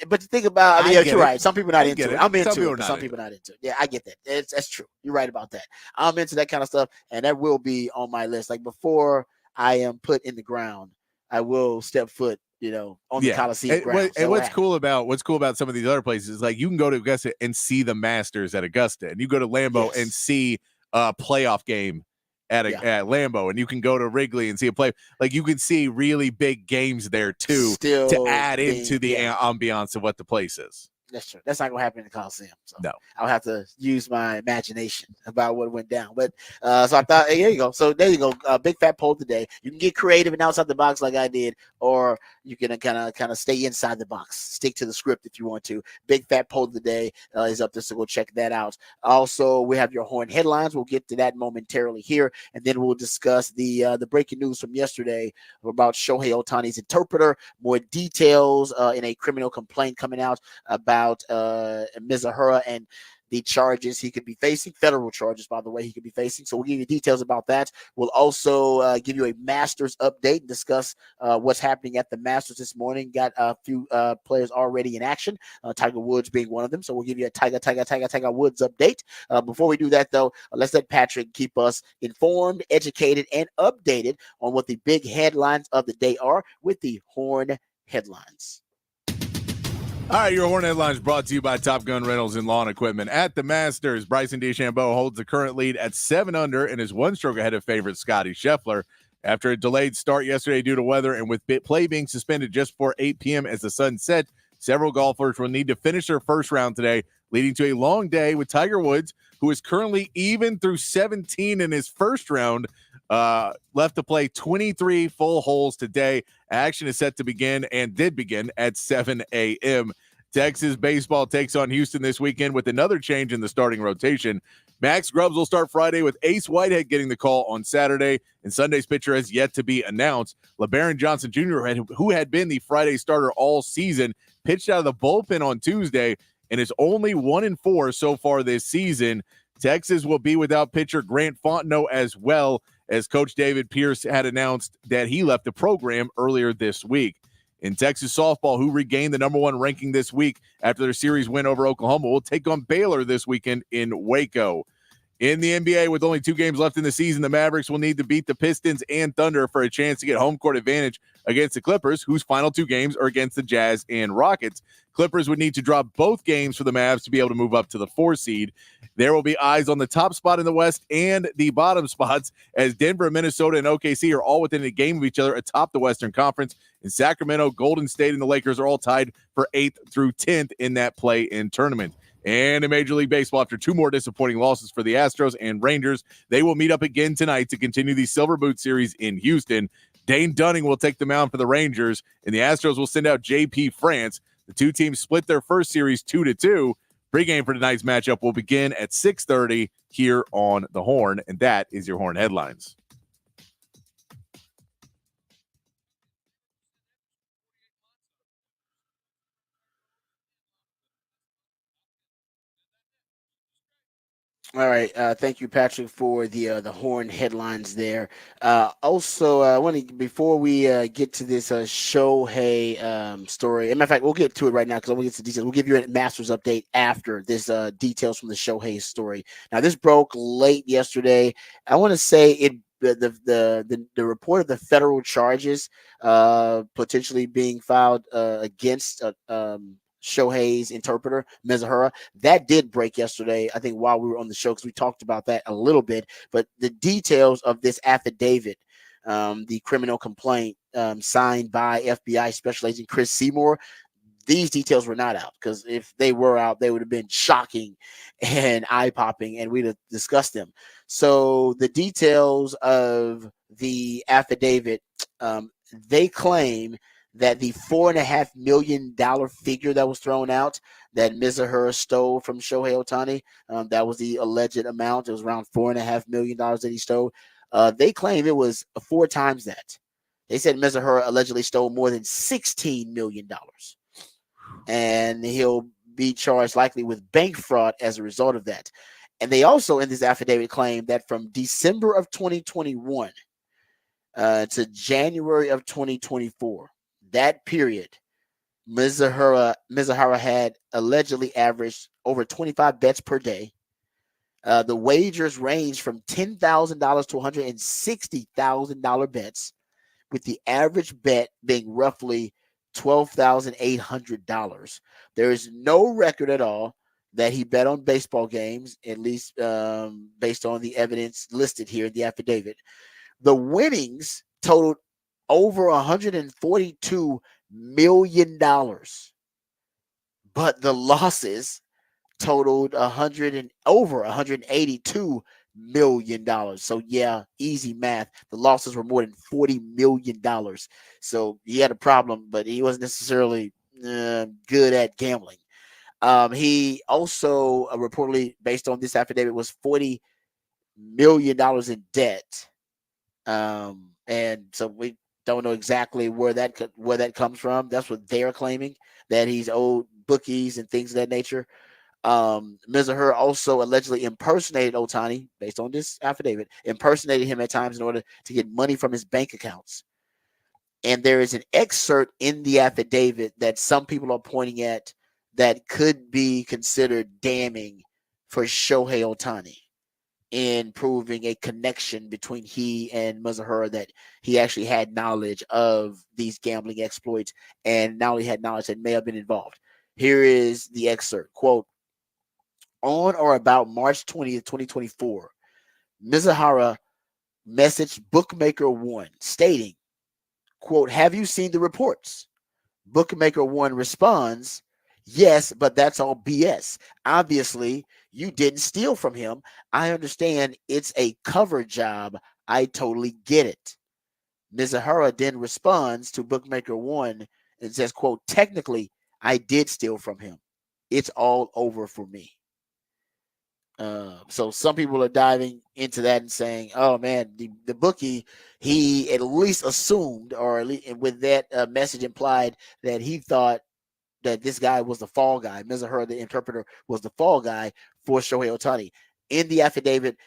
But think about, you're right. Some people are not into it. I'm into it. Some people are not into it. Yeah, I get that. That's true. You're right about that. I'm into that kind of stuff, and that will be on my list. Like before I am put in the ground, I will step foot, on the Coliseum ground. And what's cool about some of these other places is like you can go to Augusta and see the Masters at Augusta, and you go to Lambeau and see a playoff game at Lambeau, and you can go to Wrigley and see a play. Like you can see really big games there too, to add into the ambiance of what the place is. That's true. That's not going to happen in the Coliseum. So no, I'll have to use my imagination about what went down. But so I thought, hey, there you go. So there you go. Big fat poll today. You can get creative and outside the box like I did, or you can kind of stay inside the box. Stick to the script if you want to. Big fat poll today is up there, so go check that out. Also, we have your Horn headlines. We'll get to that momentarily here, and then we'll discuss the breaking news from yesterday about Shohei Ohtani's interpreter. More details in a criminal complaint coming out about Mizahura and the charges he could be facing, federal charges, by the way, he could be facing. So we'll give you details about that. We'll also give you a Masters update and discuss what's happening at the Masters this morning. Got a few players already in action, Tiger Woods being one of them. So we'll give you a Tiger Woods update. Before we do that, though, let's let Patrick keep us informed, educated, and updated on what the big headlines of the day are with the Horn headlines. All right, your Horn headlines brought to you by Top Gun Rentals and Lawn Equipment. At the Masters, Bryson DeChambeau holds the current lead at 7 under and is one stroke ahead of favorite Scotty Scheffler. After a delayed start yesterday due to weather and with play being suspended just before 8 p.m. as the sun set, several golfers will need to finish their first round today, leading to a long day with Tiger Woods, who is currently even through 17 in his first round, left to play 23 full holes today. Action is set to begin and did begin at 7 a.m. Texas baseball takes on Houston this weekend with another change in the starting rotation. Max Grubbs will start Friday with Ace Whitehead getting the call on Saturday, and Sunday's pitcher has yet to be announced. LeBaron Johnson Jr., who had been the Friday starter all season, pitched out of the bullpen on Tuesday and is only 1-4 so far this season. Texas will be without pitcher Grant Fontenot as well, as Coach David Pierce had announced that he left the program earlier this week. In Texas softball, who regained the number 1 ranking this week after their series win over Oklahoma, will take on Baylor this weekend in Waco. In the NBA, with only 2 games left in the season, the Mavericks will need to beat the Pistons and Thunder for a chance to get home court advantage against the Clippers, whose final 2 games are against the Jazz and Rockets. Clippers would need to drop both games for the Mavs to be able to move up to the 4 seed. There will be eyes on the top spot in the West and the bottom spots, as Denver, Minnesota, and OKC are all within a game of each other atop the Western Conference. In Sacramento, Golden State, and the Lakers are all tied for 8th through 10th in that play-in tournament. And in Major League Baseball, after 2 more disappointing losses for the Astros and Rangers, they will meet up again tonight to continue the Silver Boot Series in Houston. Dane Dunning will take the mound for the Rangers, and the Astros will send out J.P. France. The 2 teams split their first series 2-2. Pre-game for tonight's matchup will begin at 6:30 here on the Horn, and that is your Horn headlines. All right. Thank you, Patrick, for the Horn headlines there. Also, I want to, before we get to this Shohei story, as a matter of fact, we'll get to it right now because I want to get to details. We'll give you a Masters update after this details from the Shohei story. Now, this broke late yesterday. I want to say it. The report of the federal charges potentially being filed against Shohei's interpreter, Mizahura, that did break yesterday, I think, while we were on the show, because we talked about that a little bit. But the details of this affidavit, the criminal complaint signed by FBI Special Agent Chris Seymour, these details were not out, because if they were out, they would have been shocking and eye-popping, and we'd have discussed them. So the details of the affidavit, they claim that the $4.5 million figure that was thrown out that Mizahura stole from Shohei Ohtani, that was the alleged amount. It was around $4.5 million that he stole. They claim it was 4 times that. They said Mizahura allegedly stole more than $16 million. And he'll be charged likely with bank fraud as a result of that. And they also, in this affidavit, claim that from December of 2021 to January of 2024, that period, Mizahura had allegedly averaged over 25 bets per day, The wagers range from $10,000 to $160,000 bets, with the average bet being roughly $12,800. There is no record at all that he bet on baseball games, at least based on the evidence listed here in the affidavit. The winnings totaled over $142 million, but the losses totaled over $182 million. So yeah, easy math. The losses were more than $40 million. So he had a problem, but he wasn't necessarily good at gambling. He also reportedly, based on this affidavit, was $40 million in debt. And so we don't know exactly where that comes from. That's what they're claiming, that he's owed bookies and things of that nature. Mizahura also allegedly impersonated Ohtani, based on this affidavit, impersonated him at times in order to get money from his bank accounts. And there is an excerpt in the affidavit that some people are pointing at that could be considered damning for Shohei Ohtani, in proving a connection between he and Mizahura, that he actually had knowledge of these gambling exploits, and not only had knowledge, that may have been involved. Here is the excerpt. Quote, on or about March 20th, 2024, Mizahara messaged Bookmaker One stating, quote, have you seen the reports? Bookmaker One responds, yes, but that's all BS. Obviously, you didn't steal from him. I understand it's a cover job. I totally get it. Mizahara then responds to Bookmaker One and says, quote, technically, I did steal from him. It's all over for me. So some people are diving into that and saying, oh man, the bookie, he at least assumed, or at least with that message implied, that he thought that this guy was the fall guy. Mizahura, the interpreter, was the fall guy for Shohei Ohtani. In the affidavit,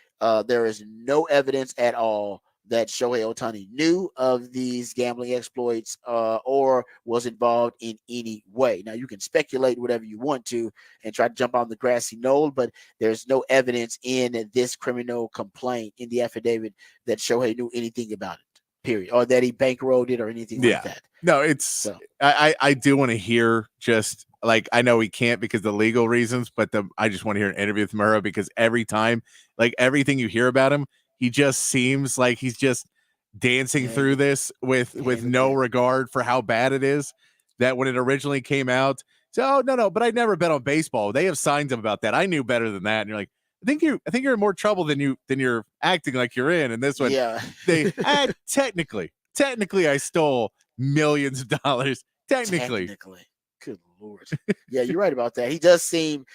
there is no evidence at all that Shohei Ohtani knew of these gambling exploits or was involved in any way. Now, you can speculate whatever you want to and try to jump on the grassy knoll, but there's no evidence in this criminal complaint, in the affidavit, that Shohei knew anything about it, period, or that he bankrolled it or anything like that. No, it's So. I do want to hear, just like, I know we can't because of the legal reasons, but I just want to hear an interview with Murrow, because every time, like, everything you hear about him, he just seems like he's just dancing through this with no regard for how bad it is. That when it originally came out, so no, but I never bet on baseball. They have signs about that. I knew better than that. And you're like, I think you're in more trouble than you're acting like you're in. And this one, they technically I stole millions of dollars. Technically. Good Lord. Yeah, you're right about that. He does seem,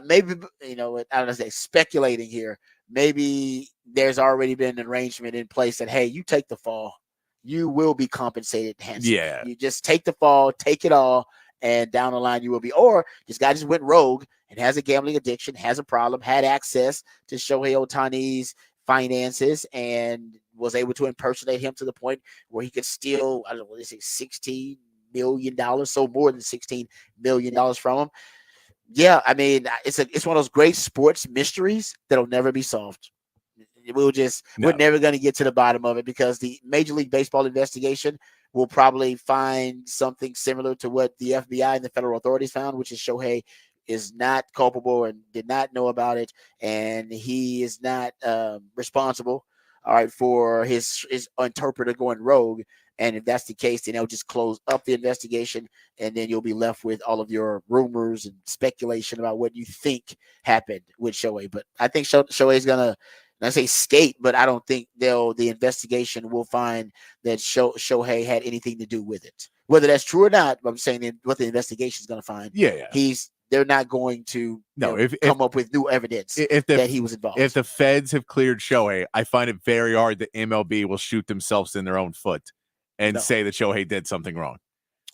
maybe, I don't know, say speculating here. Maybe there's already been an arrangement in place that, hey, you take the fall, you will be compensated handsomely. Yeah. You just take the fall, take it all, and down the line you will be. Or this guy just went rogue and has a gambling addiction, has a problem, had access to Shohei Ohtani's finances, and was able to impersonate him to the point where he could steal, I don't know, what is it, $16 million, so more than $16 million from him. Yeah, I mean, it's one of those great sports mysteries that'll never be solved. We're never going to get to the bottom of it, because the Major League Baseball investigation will probably find something similar to what the FBI and the federal authorities found, which is Shohei is not culpable and did not know about it, and he is not responsible, all right, for his interpreter going rogue. And if that's the case, then they'll just close up the investigation, and then you'll be left with all of your rumors and speculation about what you think happened with Shohei. But I think Shohei's gonna, I say skate, but I don't think the investigation will find that Shohei had anything to do with it. Whether that's true or not, I'm saying what the investigation is going to find. Yeah. They're not going to come up with new evidence that he was involved. If the feds have cleared Shohei, I find it very hard that MLB will shoot themselves in their own foot and say that Shohei did something wrong.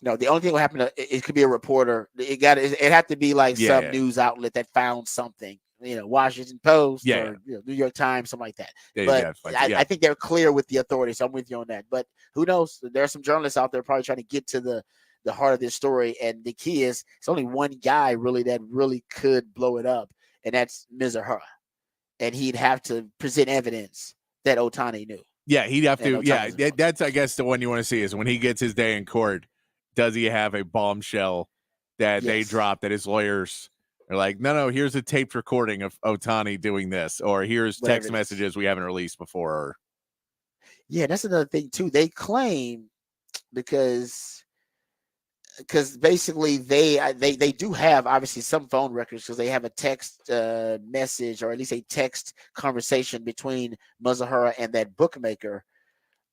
No, the only thing that will happen, it could be a reporter. It had to be like some news outlet that found something. Washington Post or New York Times, something like that. But I think they're clear with the authorities. So I'm with you on that. But who knows? There are some journalists out there probably trying to get to the heart of this story. And the key is, it's only one guy really that really could blow it up, and that's Mizahura. and he'd have to present evidence that Otani knew. Yeah, he'd have And to. Yeah, Ohtani's involved. that's, I guess, the one you want to see is when he gets his day in court. Does he have a bombshell that they Yes. drop that his lawyers are like, no, here's a taped recording of Otani doing this, or here's Whatever text it is. messages we haven't released before. Or, Yeah, that's another thing too. They claim because basically they do have obviously some phone records because they have a text message or at least a text conversation between Mazahara and that bookmaker.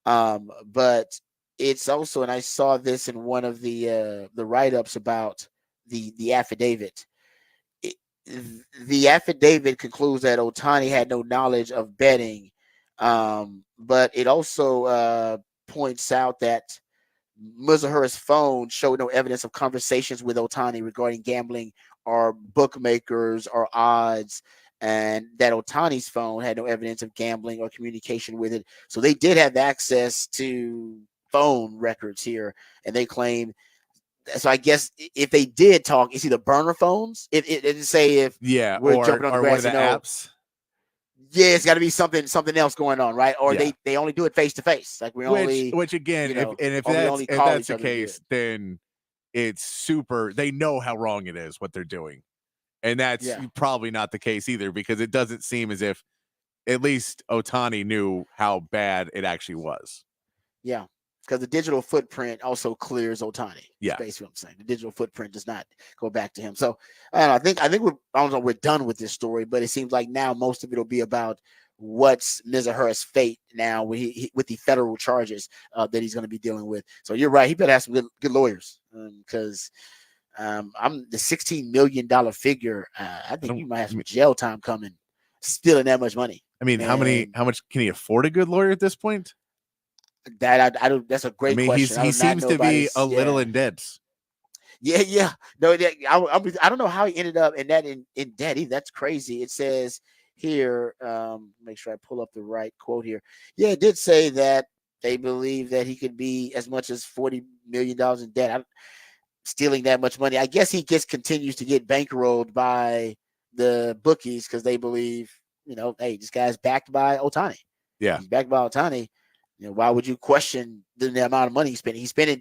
But it's also, and I saw this in one of the write-ups about the affidavit. The affidavit concludes that Otani had no knowledge of betting, but it also points out that Mazahara's phone showed no evidence of conversations with Otani regarding gambling or bookmakers or odds, and that Otani's phone had no evidence of gambling or communication with it. So they did have access to phone records here, and they claim. So I guess if they did talk, it's either burner phones. If it didn't say if yeah, we're or jumping on the one grass, of the you know, apps. yeah, it's got to be something else going on, right? Or Yeah. they only do it face to face, like we only, Which again, you know, if or we that's only if call that's each the other to do case, it. then it's super. They know how wrong it is what they're doing, and that's Yeah. probably not the case either because it doesn't seem as if at least Otani knew how bad it actually was. Yeah, because the digital footprint also clears Otani. Yeah. That's basically what I'm saying. The digital footprint does not go back to him. So I think we're done with this story, but it seems like now most of it will be about what's Mazahara's fate now with the federal charges that he's going to be dealing with. So you're right. He better have some good lawyers because I'm the $16 million figure. I think you might have some jail time coming, stealing that much money. I mean, how much can he afford a good lawyer at this point? That I don't. That's a great question. He seems to be a little in debt. Yeah. No, I don't know how he ended up in debt either. That's crazy. It says here, make sure I pull up the right quote here. Yeah, it did say that they believe that he could be as much as $40 million in debt. Stealing that much money. I guess he continues to get bankrolled by the bookies because they believe, hey, this guy's backed by Otani. Yeah. He's backed by Otani. Why would you question the amount of money he's spending? He's spending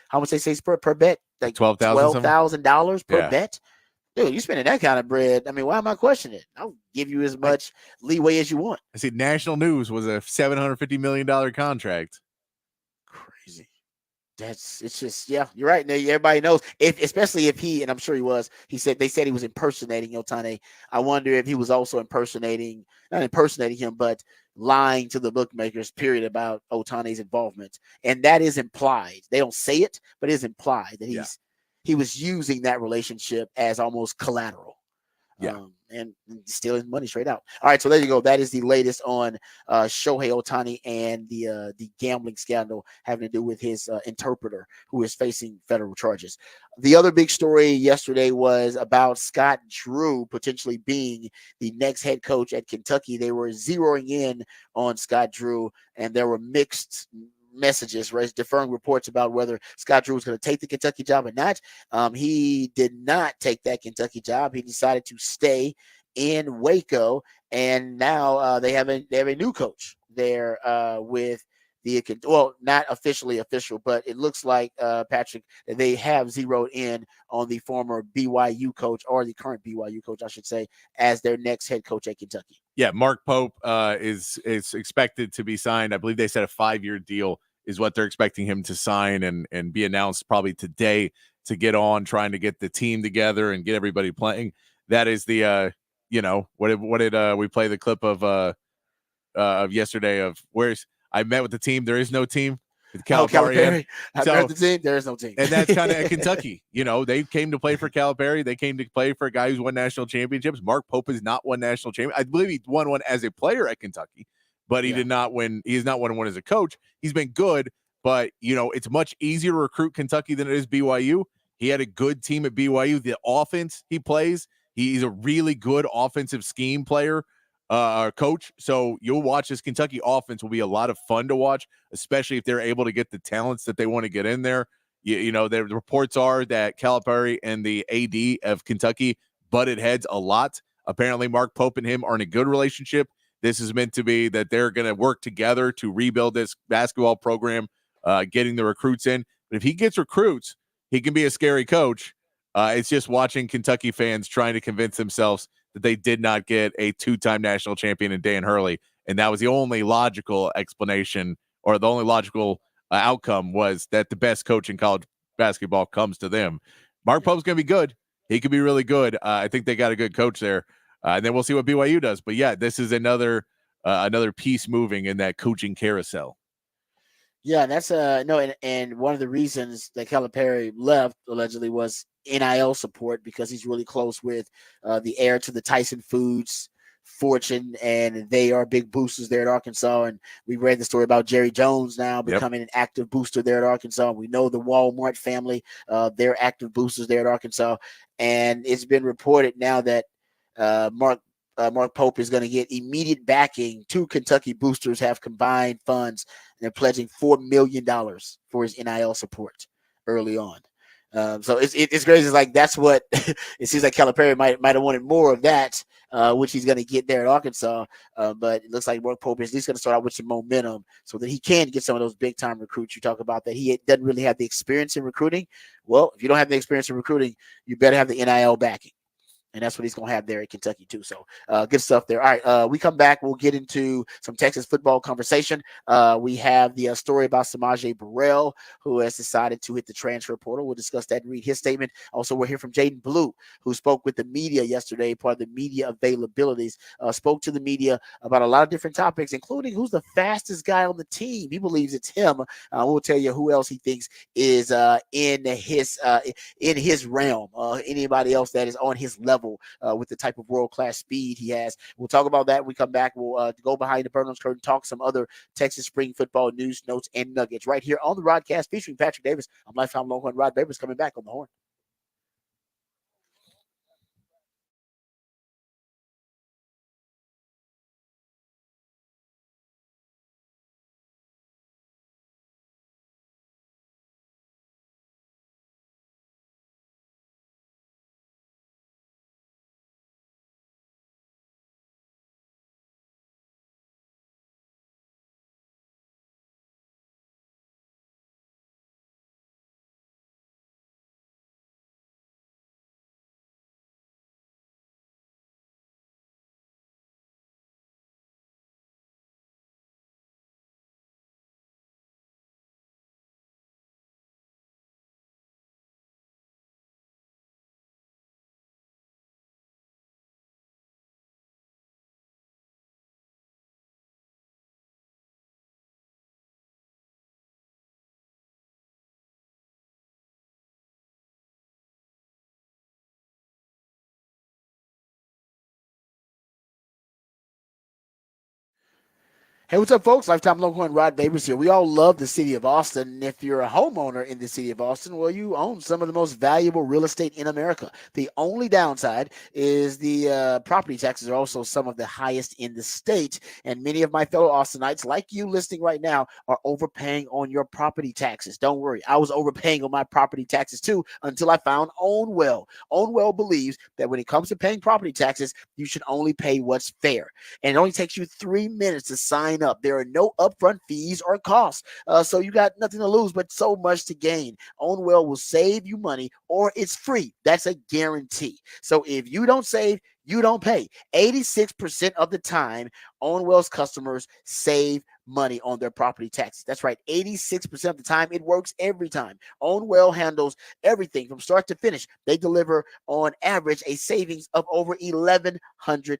how much they say per bet? Like $12,000 per bet. Dude, you spending that kind of bread. I mean, why am I questioning it? I'll give you as much leeway as you want. I see National News was a $750 million contract. Crazy. It's just, yeah, you're right. Everybody knows, especially if he, and I'm sure he was, they said he was impersonating Otani. I wonder if he was also not impersonating him, but lying to the bookmakers, period, about Otani's involvement. And that is implied. They don't say it, but it is implied that he was using that relationship as almost collateral. Yeah. And stealing money straight out. All right, so there you go. That is the latest on Shohei Ohtani and the gambling scandal having to do with his interpreter who is facing federal charges. The other big story yesterday was about Scott Drew potentially being the next head coach at Kentucky. They were zeroing in on Scott Drew, and there were mixed messages, right? Deferring reports about whether Scott Drew was going to take the Kentucky job or not. He did not take that Kentucky job. He decided to stay in Waco, and now they have a new coach there with not officially official, but it looks like Patrick, they have zeroed in on the former BYU coach, or the current BYU coach, I should say, as their next head coach at Kentucky. Yeah, Mark Pope is expected to be signed. I believe they said a 5-year deal is what they're expecting him to sign and be announced probably today to get on trying to get the team together and get everybody playing. That is the what did we play the clip of yesterday of where's I met with the team. There is no team. Calipari. I met the team. There is no team. And that's kind of at Kentucky. They came to play for Calipari. They came to play for a guy who's won national championships. Mark Pope has not won national champion. I believe he won one as a player at Kentucky, but he did not win. He has not won one as a coach. He's been good, but it's much easier to recruit Kentucky than it is BYU. He had a good team at BYU. The offense he plays, he's a really good offensive scheme player. Coach. So you'll watch this Kentucky offense will be a lot of fun to watch, especially if they're able to get the talents that they want to get in there. The reports are that Calipari and the AD of Kentucky butted heads a lot Apparently, Mark Pope and him are in a good relationship. This is meant to be that they're going to work together to rebuild this basketball program, getting the recruits in. But if he gets recruits, he can be a scary coach. It's just watching Kentucky fans trying to convince themselves that they did not get a two-time national champion in Dan Hurley. And that was the only logical explanation, or the only logical outcome was that the best coach in college basketball comes to them. Mark Pope's going to be good. He could be really good. I think they got a good coach there. And then we'll see what BYU does. But yeah, this is another piece moving in that coaching carousel. Yeah, that's no, and one of the reasons that Calipari left allegedly was NIL support, because he's really close with the heir to the Tyson Foods fortune, and they are big boosters there at Arkansas. And we read the story about Jerry Jones now becoming an active booster there at Arkansas. We know the Walmart family, they're active boosters there at Arkansas, and it's been reported now that Mark Pope is going to get immediate backing. Two Kentucky boosters have combined funds, and they're pledging $4 million for his NIL support early on. So it's crazy. It's like that's what it seems like Calipari might have wanted more of that, which he's going to get there at Arkansas. But it looks like Mark Pope is at least going to start out with some momentum so that he can get some of those big time recruits. You talk about that he doesn't really have the experience in recruiting. Well, if you don't have the experience in recruiting, you better have the NIL backing. And that's what he's going to have there at Kentucky, too. So good stuff there. All right, we come back. We'll get into some Texas football conversation. We have the story about Samaje Burrell, who has decided to hit the transfer portal. We'll discuss that and read his statement. Also, we'll hear from Jaden Blue, who spoke with the media yesterday, part of the media availabilities, spoke to the media about a lot of different topics, including who's the fastest guy on the team. He believes it's him. We'll tell you who else he thinks is in his realm, anybody else that is on his level with the type of world-class speed he has. We'll talk about that when we come back. We'll go behind the Burnham's curtain, talk some other Texas spring football news, notes, and nuggets right here on the Rodcast featuring Patrick Davis. I'm Lifetime Longhorn Rod Babers coming back on the horn. Hey, what's up, folks? Lifetime Longhorn Rod Babers here. We all love the city of Austin. And if you're a homeowner in the city of Austin, well, you own some of the most valuable real estate in America. The only downside is the property taxes are also some of the highest in the state. And many of my fellow Austinites, like you listening right now, are overpaying on your property taxes. Don't worry. I was overpaying on my property taxes too until I found Ownwell. Ownwell believes that when it comes to paying property taxes, you should only pay what's fair. And it only takes you 3 minutes to sign up. There are no upfront fees or costs. So you got nothing to lose, but so much to gain. Ownwell will save you money, or it's free. That's a guarantee. So if you don't save, you don't pay. 86% of the time, Ownwell's customers save money on their property taxes. That's right. 86% of the time. It works every time. Ownwell handles everything from start to finish. They deliver on average a savings of over $1,100.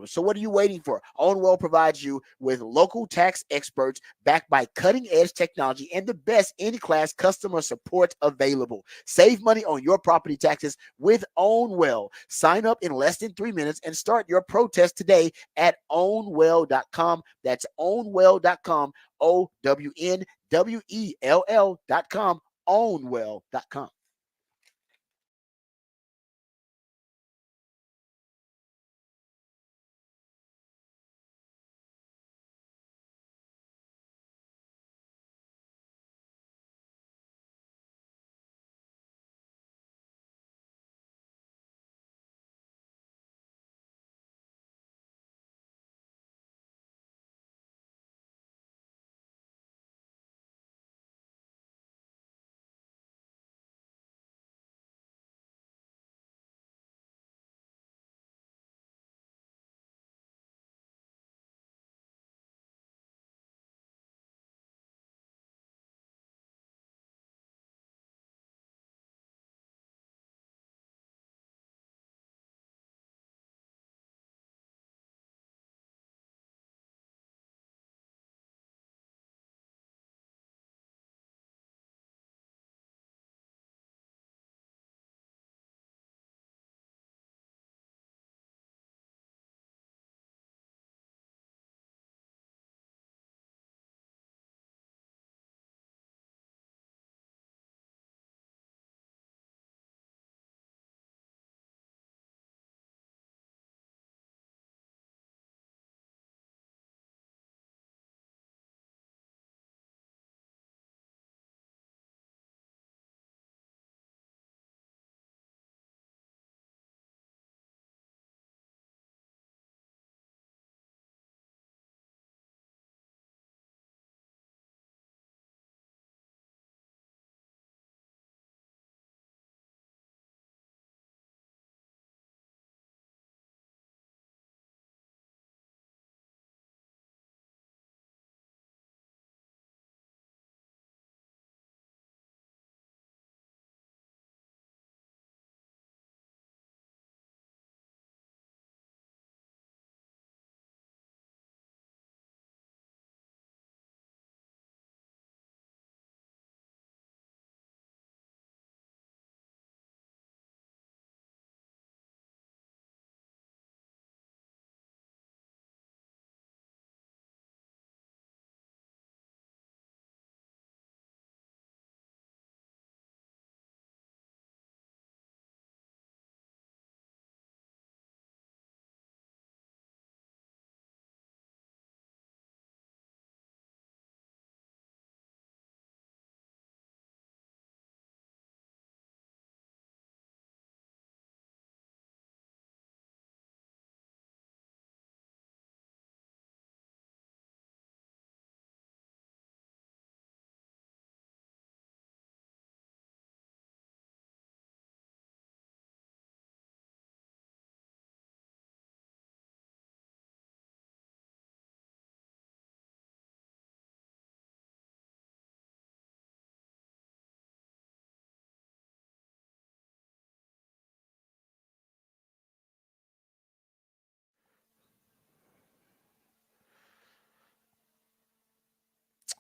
So what are you waiting for? Ownwell provides you with local tax experts backed by cutting-edge technology and the best in-class customer support available. Save money on your property taxes with Ownwell. Sign up in less than 3 minutes and start your protest today at ownwell.com. That's ownwell.com, OWNWELL.com, ownwell.com.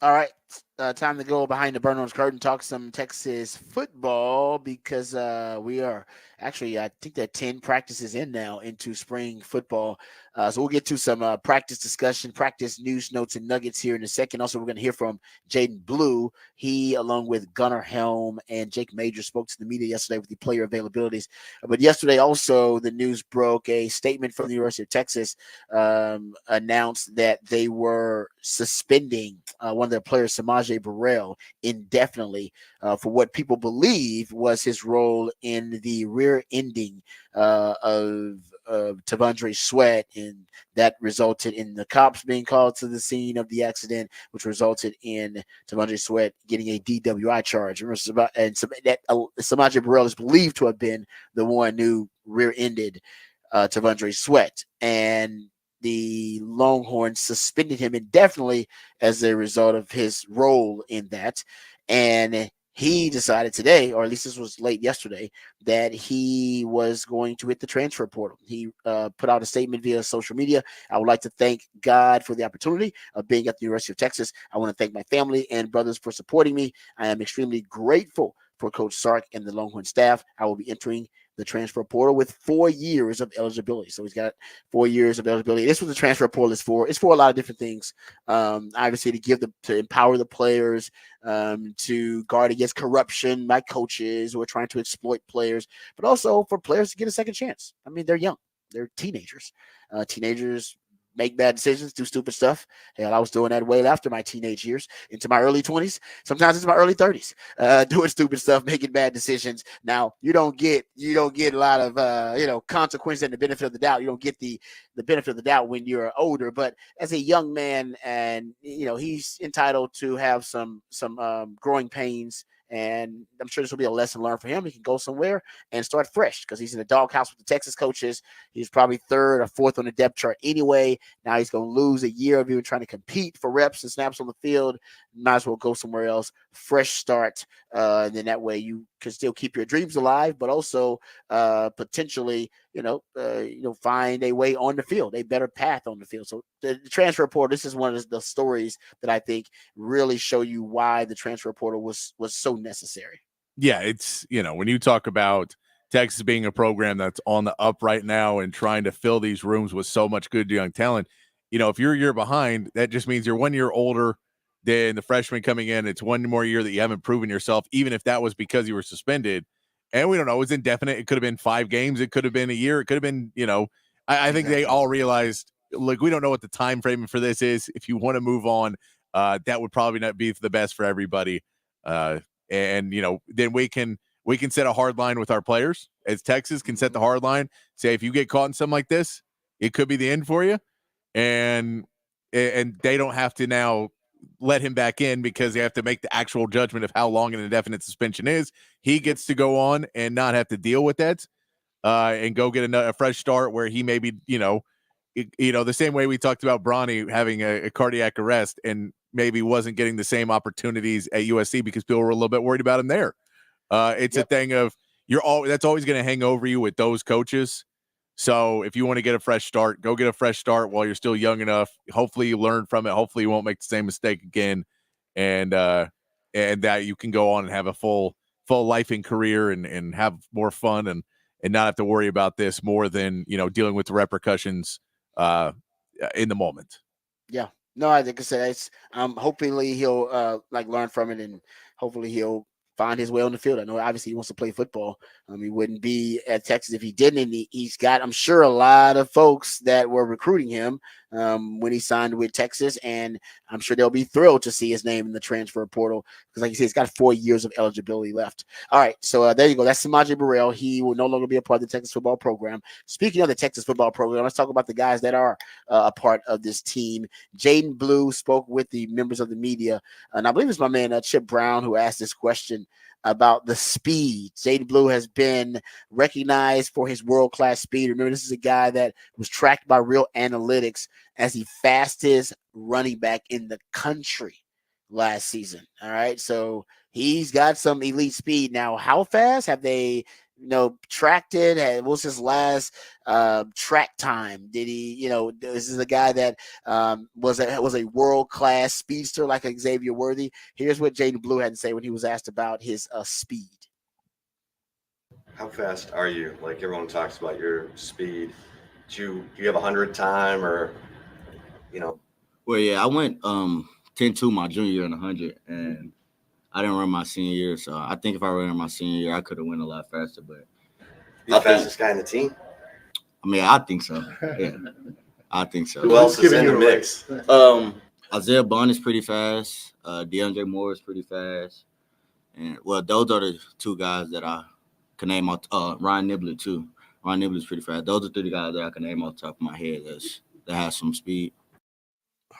All right, time to go behind the burn curtain, talk some Texas football because we are actually, I think that 10 practices in now into spring football. So we'll get to some practice discussion, practice news, notes, and nuggets here in a second. Also, we're going to hear from Jaden Blue. He, along with Gunnar Helm and Jake Major, spoke to the media yesterday with the player availabilities. But yesterday also, the news broke. A statement from the University of Texas announced that they were suspending one of their players, Samaje Burrell, indefinitely for what people believe was his role in the rear ending of Tavondre Sweat, and that resulted in the cops being called to the scene of the accident, which resulted in Tavondre Sweat getting a DWI charge. And Samaje Burrell is believed to have been the one who rear-ended Tavondre Sweat, and the Longhorns suspended him indefinitely as a result of his role in that. And he decided today, or at least this was late yesterday, that he was going to hit the transfer portal. He put out a statement via social media. I would like to thank God for the opportunity of being at the University of Texas. I want to thank my family and brothers for supporting me. I am extremely grateful for Coach Sark and the Longhorn staff. I will be entering the transfer portal with 4 years of eligibility. So he's got 4 years of eligibility. This is what the transfer portal is for. It's for a lot of different things. Obviously, to empower the players, to guard against corruption by coaches who are trying to exploit players, but also for players to get a second chance. I mean, they're young. They're teenagers. Teenagers make bad decisions, do stupid stuff. Hell, I was doing that way after my teenage years, into my early 20s. Sometimes it's my early 30s, doing stupid stuff, making bad decisions. Now, you don't get a lot of consequences and the benefit of the doubt. You don't get the benefit of the doubt when you're older. But as a young man, and he's entitled to have some growing pains. And I'm sure this will be a lesson learned for him. He can go somewhere and start fresh because he's in the doghouse with the Texas coaches. He's probably third or fourth on the depth chart anyway. Now he's going to lose a year of even trying to compete for reps and snaps on the field. Might as well go somewhere else. Fresh start. And then that way you can still keep your dreams alive, but also potentially, find a way on the field, a better path on the field. So the transfer portal, this is one of the stories that I think really show you why the transfer portal was so necessary. Yeah, it's, when you talk about Texas being a program that's on the up right now and trying to fill these rooms with so much good young talent, if you're a year behind, that just means you're 1 year older than the freshman coming in. It's one more year that you haven't proven yourself, even if that was because you were suspended. And we don't know. It was indefinite. It could have been 5 games. It could have been a year. It could have been, I think they all realized, look, we don't know what the time frame for this is. If you want to move on, that would probably not be the best for everybody. Then we can set a hard line with our players, as Texas can set the hard line. Say, if you get caught in something like this, it could be the end for you. And they don't have to now let him back in because they have to make the actual judgment of how long an indefinite suspension is. He gets to go on and not have to deal with that and go get a fresh start where he may be, the same way we talked about Bronny having a cardiac arrest and maybe wasn't getting the same opportunities at USC because people were a little bit worried about him there. It's a thing of that's always going to hang over you with those coaches. So if you want to get a fresh start, go get a fresh start while you're still young enough. Hopefully you learn from it. Hopefully you won't make the same mistake again. And that you can go on and have a full life and career and have more fun and not have to worry about this more than, dealing with the repercussions in the moment. Yeah. No, I think I said hopefully he'll learn from it, and hopefully he'll find his way on the field. I know obviously he wants to play football. He wouldn't be at Texas if he didn't. And he's got, I'm sure, a lot of folks that were recruiting him when he signed with Texas, and I'm sure they'll be thrilled to see his name in the transfer portal because, like you said, he's got 4 years of eligibility left. All right, so there you go. That's Samaje Burrell. He will no longer be a part of the Texas football program. Speaking of the Texas football program, let's talk about the guys that are a part of this team. Jaden Blue spoke with the members of the media, and I believe it's my man Chip Brown who asked this question about the speed. Jaden Blue has been recognized for his world-class speed. Remember, this is a guy that was tracked by Real Analytics as the fastest running back in the country last season. All right, so he's got some elite speed. Now, how fast have they tracked it? What was his last track time? Did he, this is a guy that was a world-class speedster like Xavier Worthy. Here's what Jaden Blue had to say when he was asked about his speed. How fast are you? Like everyone talks about your speed. Do you have 100 time or, Well, yeah, I went 10-2 my junior year in 100, and I didn't run my senior year. So I think if I ran my senior year, I could have went a lot faster. But you the fastest guy in the team? I mean, I think so. Yeah, I think so. Who else is in the mix? Isaiah Bond is pretty fast. DeAndre Moore is pretty fast. And, well, those are the two guys that I can name off. Ryan Niblett, too. Ryan Niblett is pretty fast. Those are three guys that I can name off the top of my head that has some speed.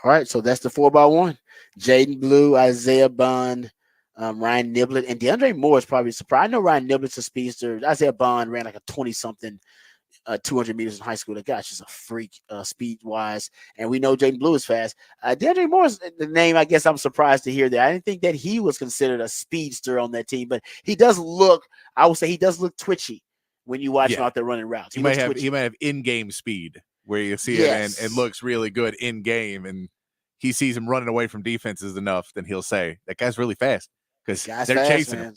All right, so that's the 4x1. Jaden Blue, Isaiah Bond, Ryan Niblett, and DeAndre Moore is probably surprised. I know Ryan Niblett's a speedster. Isaiah Bond ran like a 20-something 200 meters in high school. That guy's just a freak speed-wise. And we know Jaden Blue is fast. DeAndre Moore is the name I guess I'm surprised to hear that. I didn't think that he was considered a speedster on that team, but he does look, I would say he does look twitchy when you watch him out there running routes. He might have in-game speed where you see it and it looks really good in-game, and he sees him running away from defenses enough, then he'll say, that guy's really fast because they're chasing him.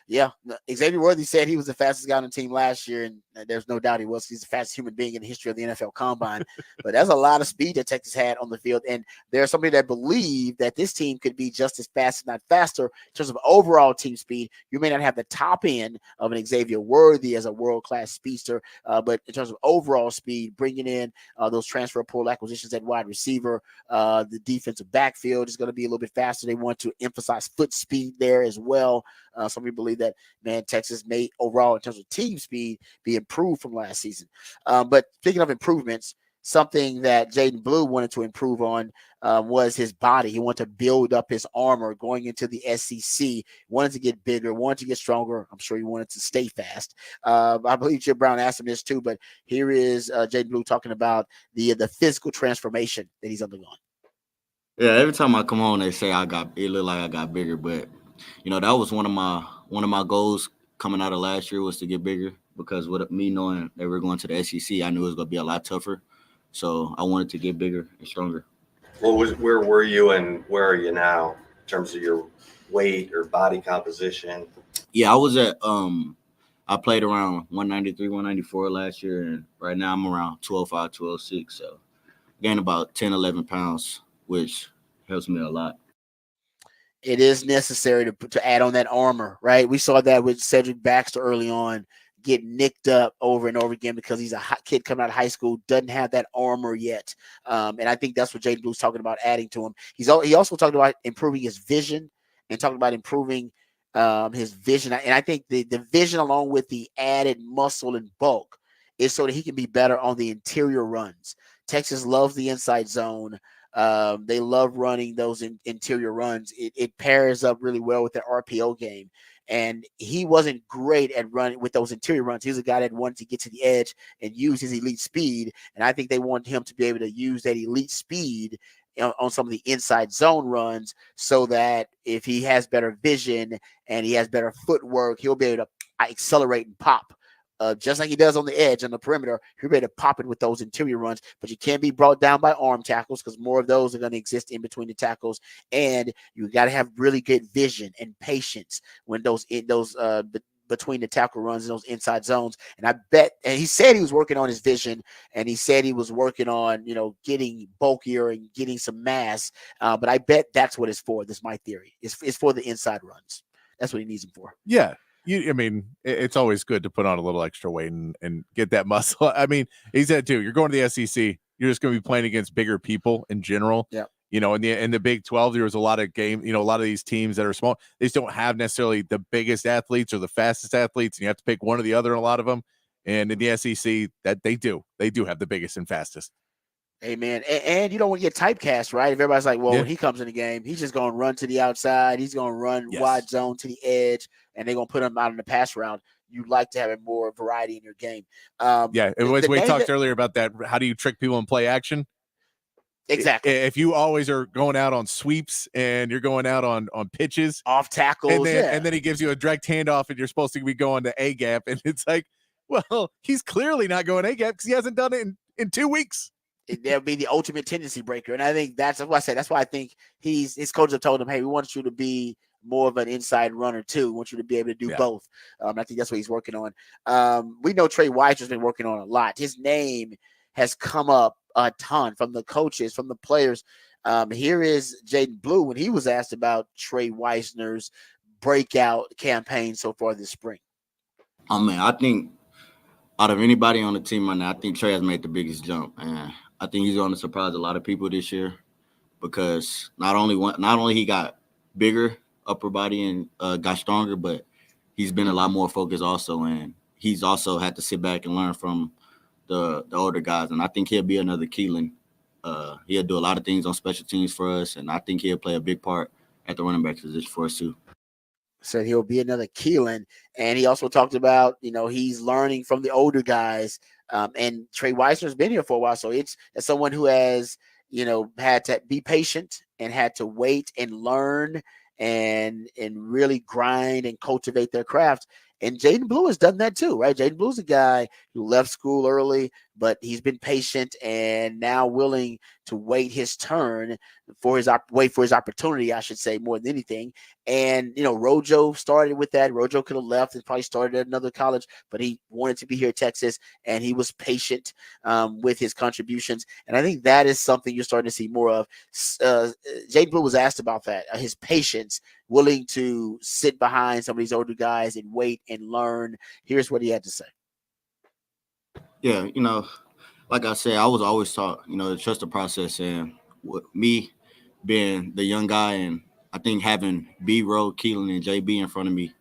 Yeah. Xavier Worthy said he was the fastest guy on the team last year, and there's no doubt he was. He's the fastest human being in the history of the NFL Combine. But that's a lot of speed that Texas had on the field. And there's somebody that believe that this team could be just as fast, if not faster, in terms of overall team speed. You may not have the top end of an Xavier Worthy as a world-class speedster, but in terms of overall speed, bringing in those transfer portal acquisitions at wide receiver, the defensive backfield is going to be a little bit faster. They want to emphasize foot speed there as well. Some people believe that, Texas may overall in terms of team speed be improved from last season. But speaking of improvements, something that Jaden Blue wanted to improve on was his body. He wanted to build up his armor going into the SEC, wanted to get bigger, wanted to get stronger. I'm sure he wanted to stay fast. I believe Jim Brown asked him this too, but here is Jaden Blue talking about the physical transformation that he's undergone. Yeah, every time I come on, they say it looked like I got bigger, but that was one of my goals coming out of last year was to get bigger, because with me knowing that we're going to the SEC, I knew it was going to be a lot tougher. So I wanted to get bigger and stronger. Where were you and where are you now in terms of your weight or body composition? Yeah, I was at I played around 193, 194 last year, and right now I'm around 205, 206. So gained about 10, 11 pounds, which helps me a lot. It is necessary to add on that armor, right? We saw that with Cedric Baxter early on, get nicked up over and over again because he's a hot kid coming out of high school, doesn't have that armor yet. And I think that's what Jaden Blue's talking about adding to him. He also talked about improving his vision and talking about improving his vision. And I think the vision along with the added muscle and bulk is so that he can be better on the interior runs. Texas loves the inside zone. They love running those interior runs. It pairs up really well with their RPO game. And he wasn't great at running with those interior runs. He was a guy that wanted to get to the edge and use his elite speed. And I think they want him to be able to use that elite speed on some of the inside zone runs, so that if he has better vision and he has better footwork, he'll be able to accelerate and pop. Just like he does on the edge on the perimeter, he'll be able to pop it with those interior runs, but you can't be brought down by arm tackles because more of those are going to exist in between the tackles, and you got to have really good vision and patience when between the tackle runs and those inside zones. And I bet, and he said he was working on his vision, and he said he was working on, getting bulkier and getting some mass. But I bet that's what it's for. This is my theory. It's for the inside runs. That's what he needs them for. Yeah. It's always good to put on a little extra weight and get that muscle. I mean, he said too, you're going to the SEC. You're just going to be playing against bigger people in general. Yeah. In the Big 12, there was a lot of a lot of these teams that are small. They just don't have necessarily the biggest athletes or the fastest athletes, and you have to pick one or the other in a lot of them. And in the SEC, that they do have the biggest and fastest. Amen. And you don't want to get typecast, right? If everybody's like, when he comes in the game, he's just going to run to the outside. He's going to run wide zone to the edge, and they're going to put him out in the pass route. You'd like to have more variety in your game. We talked earlier about that. How do you trick people in play action? Exactly. If you always are going out on sweeps and you're going out on pitches, off tackles, and then he gives you a direct handoff and you're supposed to be going to A gap, and it's like, well, he's clearly not going A gap because he hasn't done it in 2 weeks. There'll be the ultimate tendency breaker, and I think that's what I said. That's why I think his coaches have told him, "Hey, we want you to be more of an inside runner too. We want you to be able to do both." I think that's what he's working on. We know Trey Weiser's been working on a lot. His name has come up a ton from the coaches, from the players. Here is Jaden Blue when he was asked about Trey Weisner's breakout campaign so far this spring. Oh man, I think out of anybody on the team right now, I think Trey has made the biggest jump, and I think he's going to surprise a lot of people this year because not only he got bigger upper body and got stronger, but he's been a lot more focused also, and he's also had to sit back and learn from the older guys, and I think he'll be another Keelan. He'll do a lot of things on special teams for us, and I think he'll play a big part at the running back position for us too. Said he'll be another Keelan, and he also talked about he's learning from the older guys. And Trey Weisner's been here for a while, so it's as someone who has had to be patient and had to wait and learn and really grind and cultivate their craft. And Jaden Blue has done that too, right? Jaden Blue's a guy who left school early, but he's been patient and now willing to wait his turn for his opportunity, I should say, more than anything. And Rojo started with that. Rojo could have left and probably started at another college, but he wanted to be here at Texas, and he was patient with his contributions. And I think that is something you're starting to see more of. Jaden Blue was asked about that, his patience, willing to sit behind some of these older guys and wait and learn. Here's what he had to say. Yeah, like I said, I was always taught, to trust the process. And with me being the young guy, and I think having B-Row, Keelan, and JB in front of me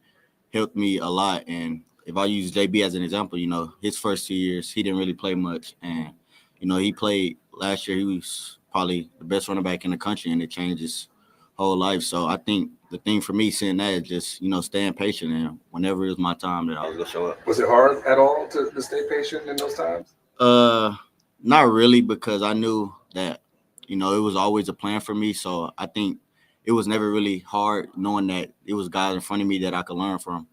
helped me a lot. And if I use JB as an example, his first 2 years, he didn't really play much. And, he played last year. He was probably the best running back in the country, and it changed his whole life. So I think the thing for me seeing that is just, staying patient, and whenever it was my time that I was going to show up. Was it hard at all to stay patient in those times? Not really, because I knew that, it was always a plan for me. So I think it was never really hard knowing that it was guys in front of me that I could learn from.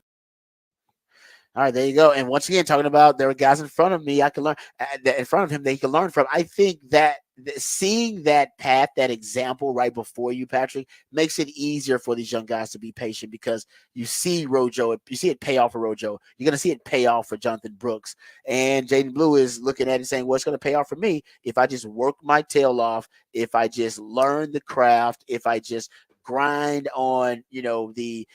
All right, there you go. And once again, talking about there were guys in front of me, I could learn in front of him that he could learn from. I think that seeing that path, that example right before you, Patrick, makes it easier for these young guys to be patient because you see Rojo, you see it pay off for Rojo. You're going to see it pay off for Jonathan Brooks. And Jaden Blue is looking at it and saying, well, it's going to pay off for me if I just work my tail off, if I just learn the craft, if I just grind on, the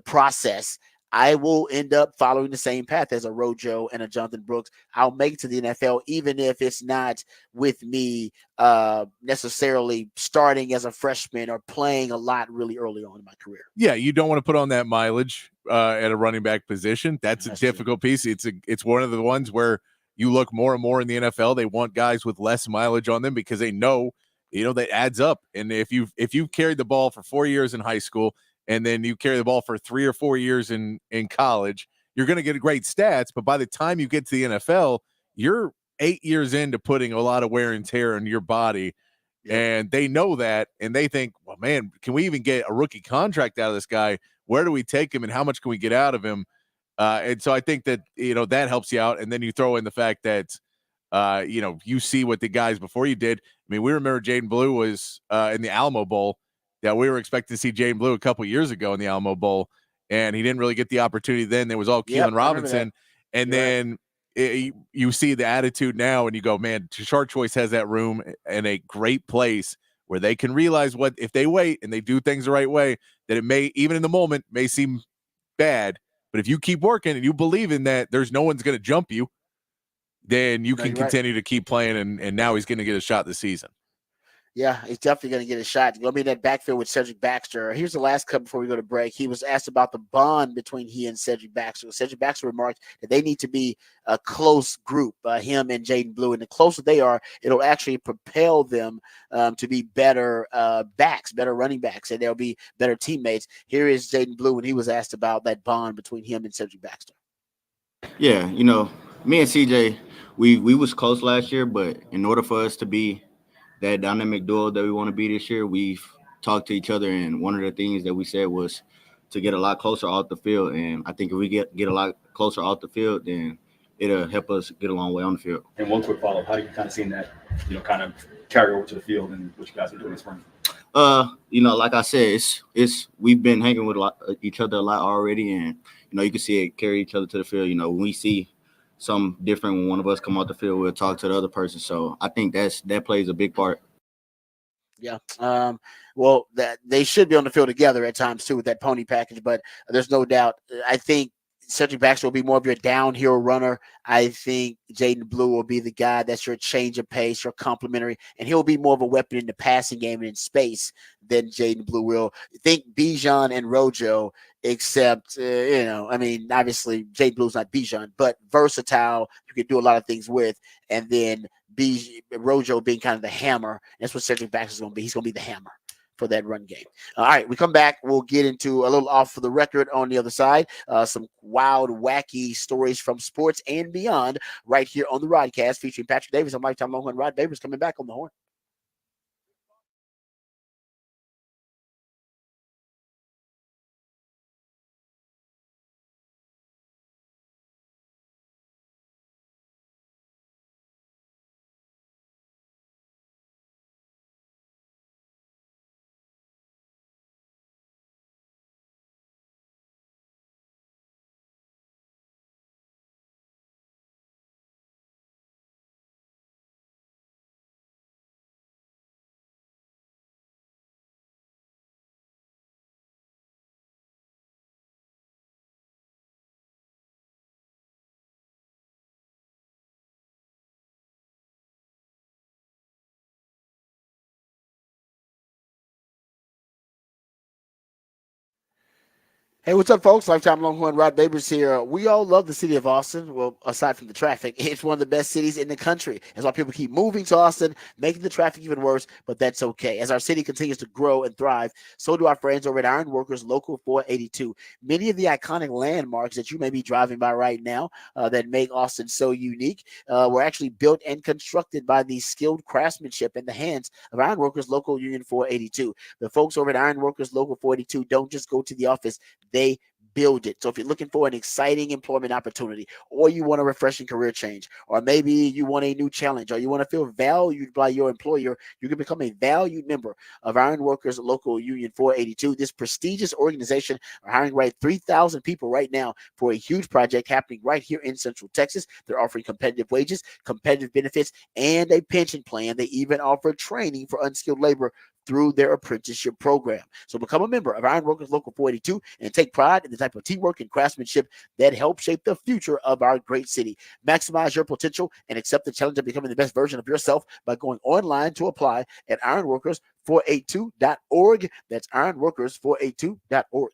process. I will end up following the same path as a Rojo and a Jonathan Brooks. I'll make it to the NFL, even if it's not with me necessarily starting as a freshman or playing a lot really early on in my career. Yeah, you don't want to put on that mileage at a running back position. That's a difficult piece. It's one of the ones where you look more and more in the NFL. They want guys with less mileage on them because they know, that adds up. And if you've carried the ball for 4 years in high school, and then you carry the ball for 3 or 4 years in college, you're going to get great stats. But by the time you get to the NFL, you're 8 years into putting a lot of wear and tear on your body. Yeah. And they know that. And they think, well, man, can we even get a rookie contract out of this guy? Where do we take him and how much can we get out of him? And so I think that, that helps you out. And then you throw in the fact that, you see what the guys before you did. I mean, we remember Jaden Blue was in the Alamo Bowl. Yeah, we were expecting to see Jaden Blue a couple years ago in the Alamo Bowl, and he didn't really get the opportunity then. There was all Keelan Robinson. And then you see the attitude now, and you go, man, Short Choice has that room in a great place where they can realize what if they wait and they do things the right way, that it may, even in the moment, may seem bad. But if you keep working and you believe in that there's no one's going to jump you, then you can continue to keep playing, and now he's going to get a shot this season. Yeah, he's definitely going to get a shot. Going to be in that backfield with Cedric Baxter. Here's the last cut before we go to break. He was asked about the bond between he and Cedric Baxter. Cedric Baxter remarked that they need to be a close group, him and Jaden Blue. And the closer they are, it'll actually propel them to be better backs, better running backs, and they'll be better teammates. Here is Jaden Blue when he was asked about that bond between him and Cedric Baxter. Yeah, me and CJ, we was close last year, but in order for us to be that dynamic duo that we want to be this year, we've talked to each other, and one of the things that we said was to get a lot closer off the field. And I think if we get a lot closer off the field, then it'll help us get a long way on the field. And one quick follow-up: how do you kind of seen that, kind of carry over to the field and what you guys are doing this spring? Like I said, it's we've been hanging with each other a lot already, and you can see it carry each other to the field. When we see something different when one of us come off the field, we'll talk to the other person. So I think that plays a big part. Yeah. Well, that they should be on the field together at times too with that pony package, but there's no doubt. I think Cedric Baxter will be more of your downhill runner. I think Jaden Blue will be the guy that's your change of pace, your complementary, and he'll be more of a weapon in the passing game and in space than Jaden Blue will. Think Bijan and Rojo, except, obviously Jaden Blue's not Bijan, but versatile. You can do a lot of things with, and then Rojo being kind of the hammer. That's what Cedric Baxter's going to be. He's going to be the hammer for that run game. All right, we come back. We'll get into a little off the record on the other side. Some wild, wacky stories from sports and beyond right here on the Rodcast featuring Patrick Davis. I'm Lifetime Longhorn Rod Babers coming back on the horn. Hey, what's up, folks? Lifetime Longhorn Rod Babers here. We all love the city of Austin. Well, aside from the traffic, it's one of the best cities in the country. That's why people keep moving to Austin, making the traffic even worse, but that's okay. As our city continues to grow and thrive, so do our friends over at Ironworkers Local 482. Many of the iconic landmarks that you may be driving by right now that make Austin so unique were actually built and constructed by the skilled craftsmanship in the hands of Ironworkers Local Union 482. The folks over at Ironworkers Local 482 don't just go to the office, they build it. So if you're looking for an exciting employment opportunity, or you want a refreshing career change, or maybe you want a new challenge, or you want to feel valued by your employer, you can become a valued member of Ironworkers Local Union 482. This prestigious organization are hiring right 3,000 people right now for a huge project happening right here in Central Texas. They're offering competitive wages, competitive benefits, and a pension plan. They even offer training for unskilled labor through their apprenticeship program. So become a member of Ironworkers Local 482 and take pride in the type of teamwork and craftsmanship that help shape the future of our great city. Maximize your potential and accept the challenge of becoming the best version of yourself by going online to apply at ironworkers482.org. That's ironworkers482.org.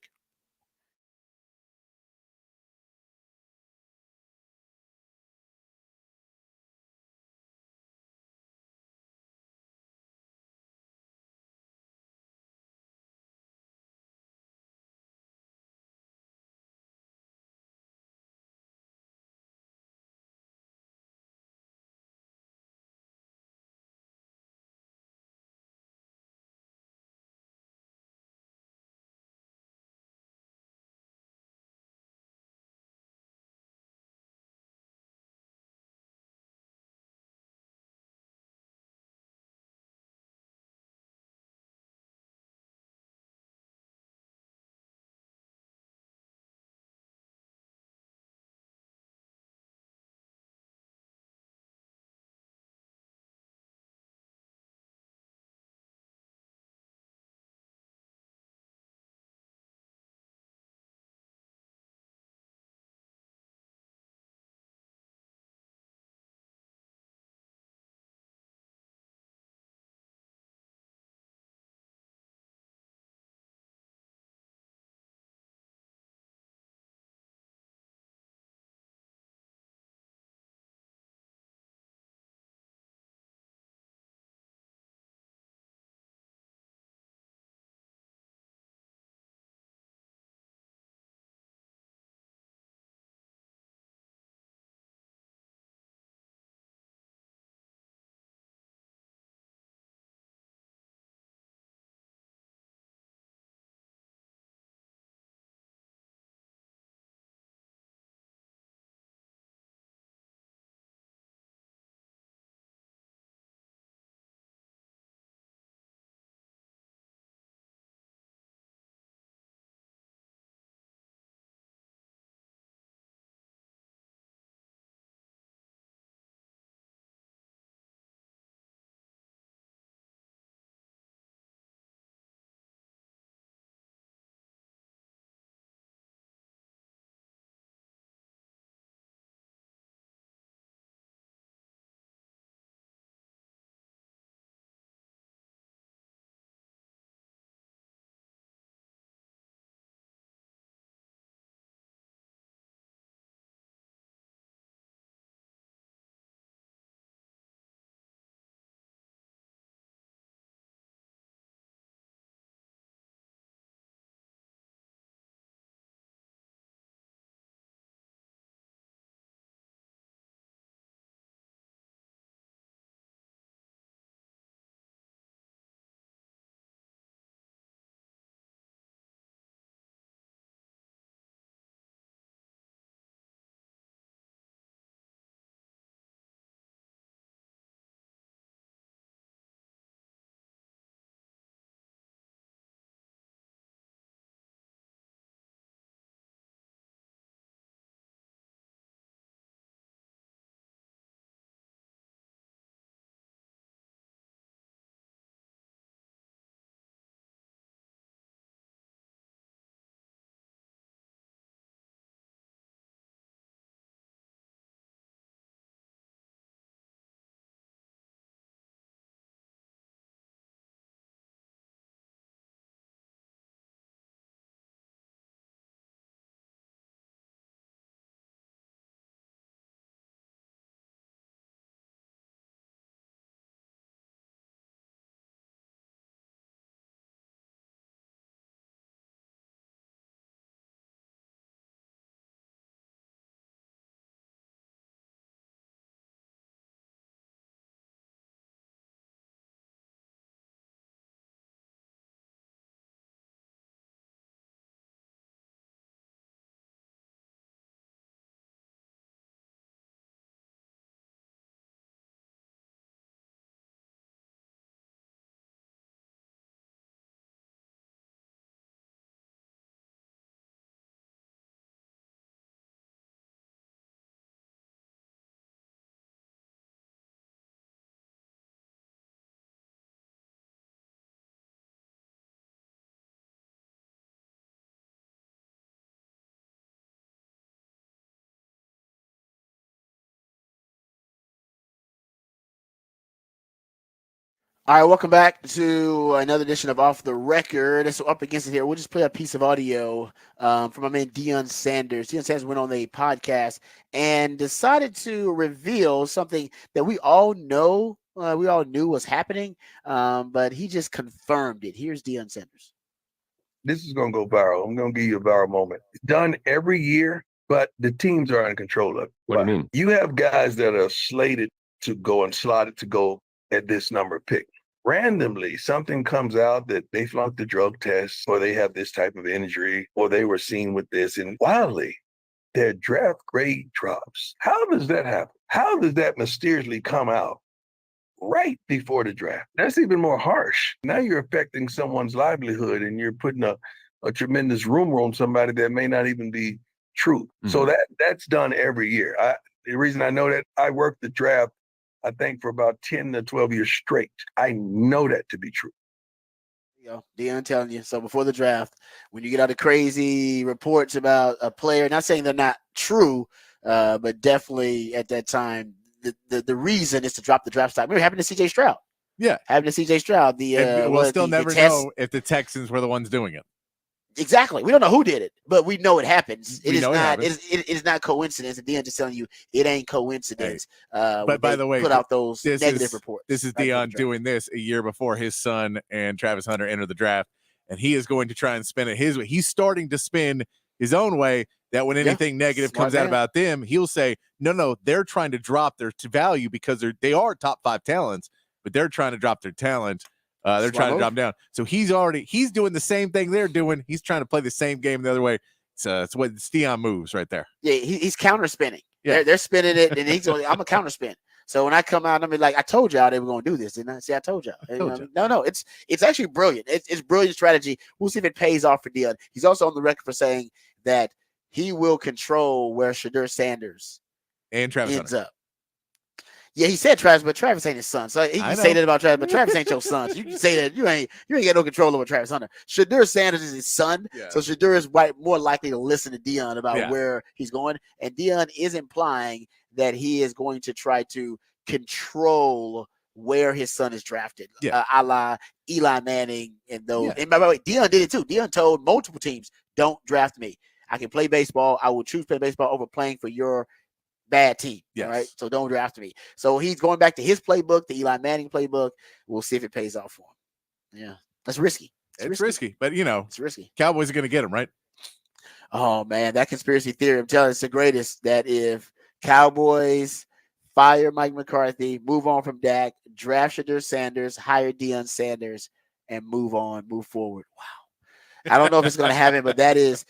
All right, welcome back to another edition of Off the Record. So up against it here, we'll just play a piece of audio from my man Deion Sanders. Deion Sanders went on a podcast and decided to reveal something that we all know, we all knew was happening, but he just confirmed it. Here's Deion Sanders. This is going to go viral. I'm going to give you a viral moment. It's done every year, but the teams are in control of it. What do you mean? You have guys that are slated to go and slotted to go at this number pick. Randomly, something comes out that they flunked the drug test, or they have this type of injury, or they were seen with this, and wildly, their draft grade drops. How does that happen? How does that mysteriously come out right before the draft? That's even more harsh. Now you're affecting someone's livelihood, and you're putting a tremendous rumor on somebody that may not even be true. Mm-hmm. So that's done every year. The reason I know that, I worked the draft, I think, for about 10 to 12 years straight. I know that to be true. Deion telling you. So before the draft, when you get all the crazy reports about a player, not saying they're not true, but definitely at that time, the reason is to drop the draft stock. Remember, it happened to CJ Stroud. Yeah. Happened to CJ Stroud. We'll still never know if the Texans were the ones doing it. Exactly. We don't know who did it, but we know it happens. It is not coincidence. And Deion just telling you it ain't coincidence. Hey. But by the way, put out those negative reports. This is Deion doing this a year before his son and Travis Hunter enter the draft, and he is going to try and spin it his way. He's starting to spin his own way. That when anything negative comes out about them, he'll say, no, they're trying to drop their value because they are top 5 talents, but they're trying to drop their talent. They're trying to drop them down. So he's doing the same thing they're doing. He's trying to play the same game the other way. It's what Deion moves right there. Yeah, he's counter spinning. Yeah. They're spinning it, and he's going, I'm a counter spin. So when I come out, I'm like, I told y'all they were going to do this, didn't I? See, I told y'all. No, it's actually brilliant. It's brilliant strategy. We'll see if it pays off for Deion. He's also on the record for saying that he will control where Shadur Sanders and Travis ends Hunter. up. Yeah, he said Travis, but Travis ain't his son. So he can say that about Travis, but Travis ain't your son. So you can say that you ain't got no control over Travis Hunter. Shadur Sanders is his son, so Shadur is more likely to listen to Deion about where he's going. And Deion is implying that he is going to try to control where his son is drafted, a la Eli Manning and those. Yeah. And by the way, Deion did it too. Deion told multiple teams, "Don't draft me. I can play baseball. I will choose to play baseball over playing for your bad team." Yes. All right. So don't draft me. So he's going back to his playbook, the Eli Manning playbook. We'll see if it pays off for him. Yeah. That's risky. It's risky, but it's risky. Cowboys are going to get him, right? Oh man, that conspiracy theory. I'm telling you, it's the greatest. That if Cowboys fire Mike McCarthy, move on from Dak, draft Shadur Sanders, hire Deion Sanders, and move forward. Wow. I don't know if it's going to happen, but that is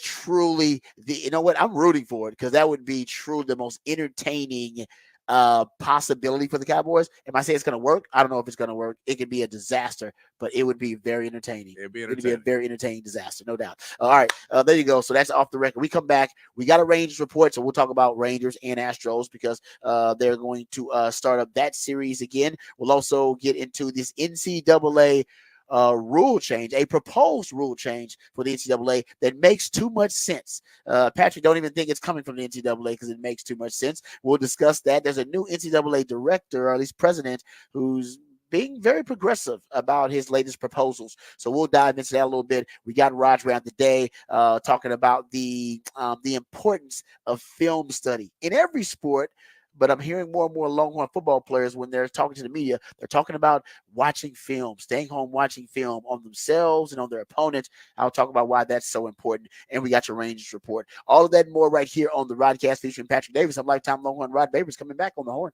truly you know what? I'm rooting for it because that would be truly the most entertaining possibility for the Cowboys. If I say it's going to work, I don't know if it's going to work. It could be a disaster, but it would be very entertaining. It'd be a very entertaining disaster, no doubt. All right, there you go. So that's off the record. We come back. We got a Rangers report, so we'll talk about Rangers and Astros because they're going to start up that series again. We'll also get into this NCAA rule change, a proposed rule change for the NCAA that makes too much sense. Patrick don't even think it's coming from the NCAA because it makes too much sense. We'll discuss that. There's a new NCAA director, or at least president, who's being very progressive about his latest proposals. So we'll dive into that a little bit. We got Raj around the day talking about the importance of film study in every sport. But I'm hearing more and more Longhorn football players when they're talking to the media, they're talking about watching film, staying home, watching film on themselves and on their opponents. I'll talk about why that's so important. And we got your Rangers report. All of that and more right here on the Rodcast featuring Patrick Davis. I'm lifetime Longhorn Rod Babers coming back on the horn.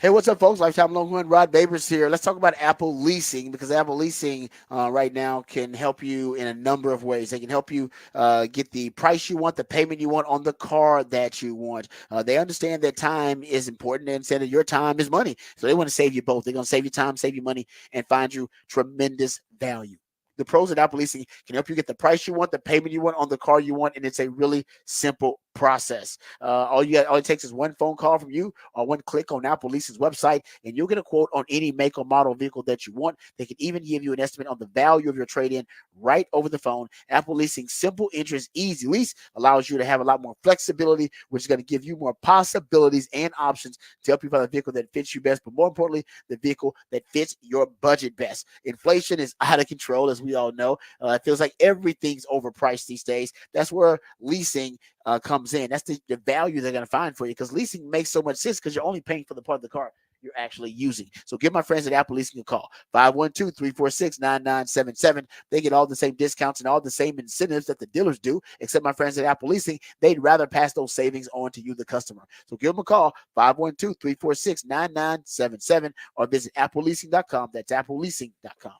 Hey, what's up, folks? Lifetime Longhorn Rod Babers here. Let's talk about Apple Leasing, because Apple Leasing right now can help you in a number of ways. They can help you get the price you want, the payment you want on the car that you want. They understand that time is important and say that your time is money. So they want to save you both. They're going to save you time, save you money, and find you tremendous value. The pros at Apple Leasing can help you get the price you want, the payment you want on the car you want, and it's a really simple process. All it takes is one phone call from you or one click on Apple Leasing's website, and you'll get a quote on any make or model vehicle that you want. They can even give you an estimate on the value of your trade-in right over the phone. Apple Leasing's simple interest, easy lease allows you to have a lot more flexibility, which is going to give you more possibilities and options to help you find the vehicle that fits you best, but more importantly, the vehicle that fits your budget best. Inflation is out of control, as we all know. It feels like everything's overpriced these days. That's where leasing comes in. That's the value they're going to find for you, because leasing makes so much sense because you're only paying for the part of the car you're actually using. So give my friends at Apple Leasing a call, 512-346-9977. They get all the same discounts and all the same incentives that the dealers do, except my friends at Apple Leasing, they'd rather pass those savings on to you, the customer. So give them a call, 512-346-9977, or visit appleleasing.com. That's appleleasing.com.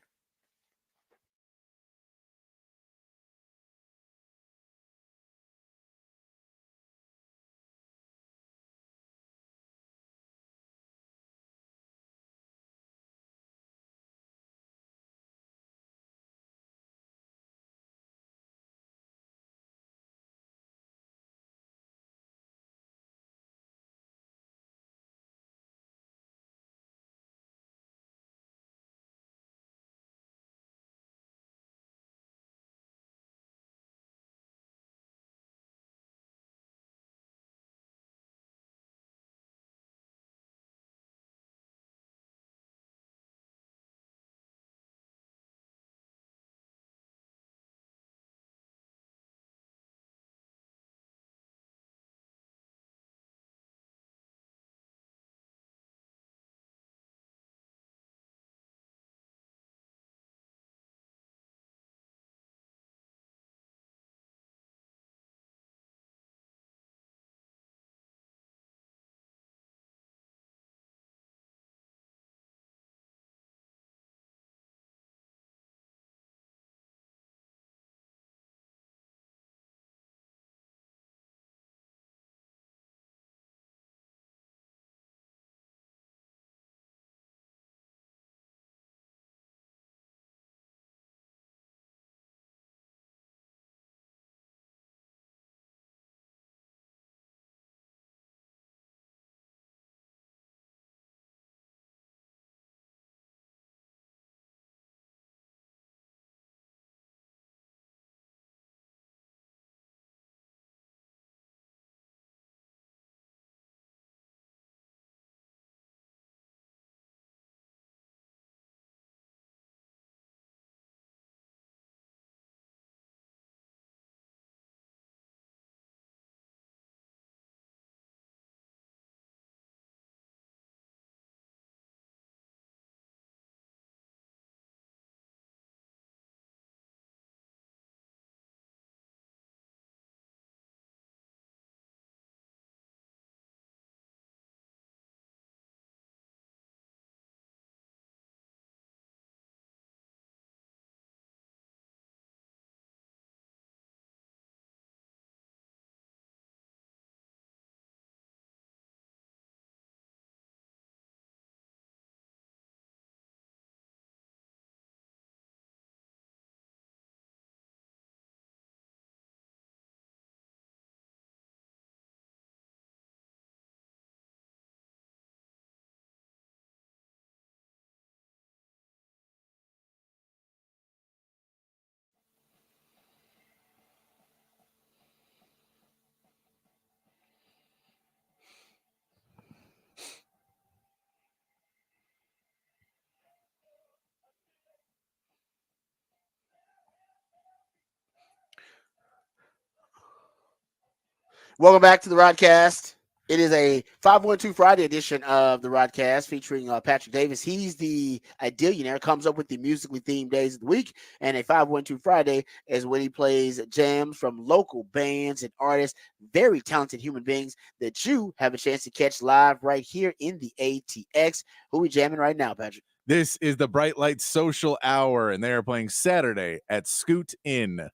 Welcome back to the Rodcast. It is a 512 Friday edition of the Rodcast featuring Patrick Davis. He's the Idealionaire, comes up with the musically themed days of the week. And a 512 Friday is when he plays jams from local bands and artists, very talented human beings that you have a chance to catch live right here in the ATX. Who we jamming right now, Patrick? This is the Bright Lights Social Hour, and they are playing Saturday at Scoot Inn.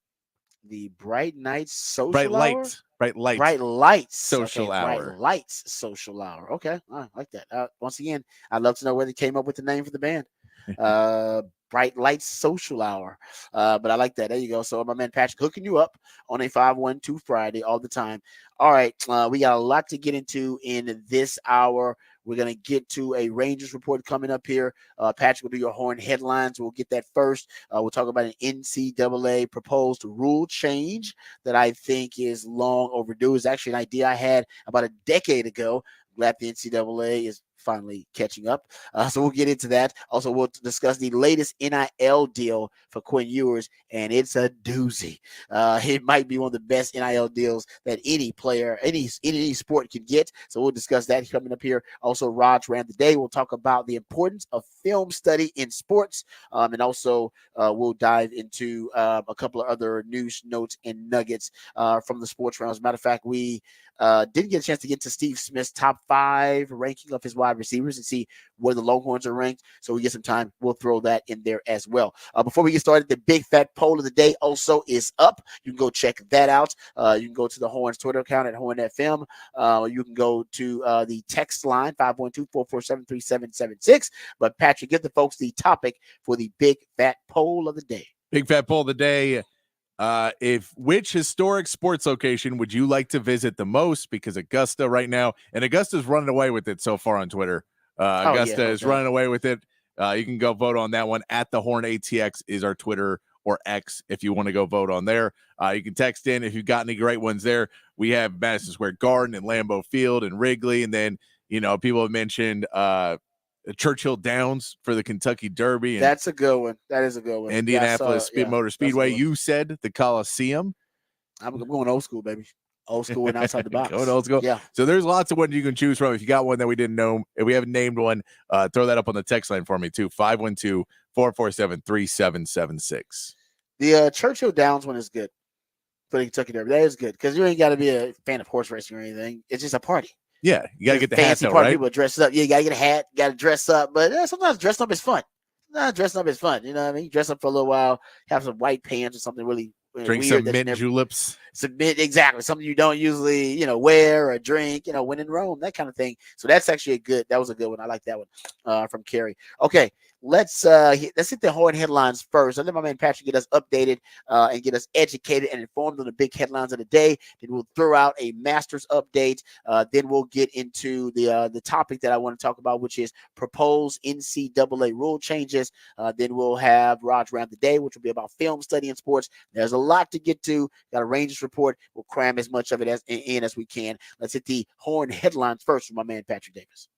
The Bright Nights Social Bright Hour? Bright Lights Social Hour. Bright Lights Social Hour. Okay, I like that. Once again, I'd love to know where they came up with the name for the band. Bright Lights Social Hour. But I like that. There you go. So my man Patrick hooking you up on a 512 Friday all the time. All right, we got a lot to get into in this hour. We're going to get to a Rangers report coming up here. Patrick will do your Horn headlines. We'll get that first. We'll talk about an NCAA proposed rule change that I think is long overdue. It's actually an idea I had about a decade ago. Glad the NCAA is finally catching up. So we'll get into that. Also, we'll discuss the latest NIL deal for Quinn Ewers, and it's a doozy. It might be one of the best NIL deals that any player, any sport could get. So we'll discuss that coming up here. Also, Raj ran the day. We'll talk about the importance of film study in sports, and also we'll dive into a couple of other news, notes, and nuggets from the sports realm. As a matter of fact, we didn't get a chance to get to Steve Smith's top 5 ranking of his wide receivers and see where the Longhorns are ranked. So we get some time. We'll throw that in there as well. Before we get started, the big fat poll of the day also is up. You can go check that out. You can go to the Horns Twitter account at Horn FM. You can go to the text line 512-447-3776. But Patrick, give the folks the topic for the big fat poll of the day. Big fat poll of the day. Which historic sports location would you like to visit the most? Because Augusta right now, and Augusta's running away with it so far on Twitter. Augusta is running away with it. You can go vote on that one. At the Horn ATX is our Twitter, or X if you want to go vote on there. You can text in if you've got any great ones there. We have Madison Square Garden and Lambeau Field and Wrigley, and then people have mentioned Churchill Downs for the Kentucky Derby. And that's a good one. That is a good one. Indianapolis Motor Speedway. You said the Coliseum. I'm going old school, baby. Old school and outside the box. Going old school. Yeah. So there's lots of ones you can choose from. If you got one that we didn't know, if we haven't named one, throw that up on the text line for me too. 512-447-3776. The Churchill Downs one is good for the Kentucky Derby. That is good because you ain't got to be a fan of horse racing or anything. It's just a party. Yeah, you gotta get the hat though, party. right? People dress up. Yeah, you gotta get a hat. You gotta dress up. But sometimes dressing up is fun. Dressing up is fun. You know what I mean? You dress up for a little while, have some white pants or something really drink weird some mint juleps. Exactly. Something you don't usually, wear or drink, when in Rome, that kind of thing. So that's actually that was a good one. I like that one from Kerry. Okay. Let's hit the Horn headlines first. I'll let my man Patrick get us updated and get us educated and informed on the big headlines of the day. Then we'll throw out a Masters update. Then we'll get into the topic that I want to talk about, which is proposed NCAA rule changes. Then we'll have Raj round the day, which will be about film study in sports. There's a lot to get to. Got a Rangers report. We'll cram as much of it in as we can. Let's hit the Horn headlines first with my man Patrick Davis.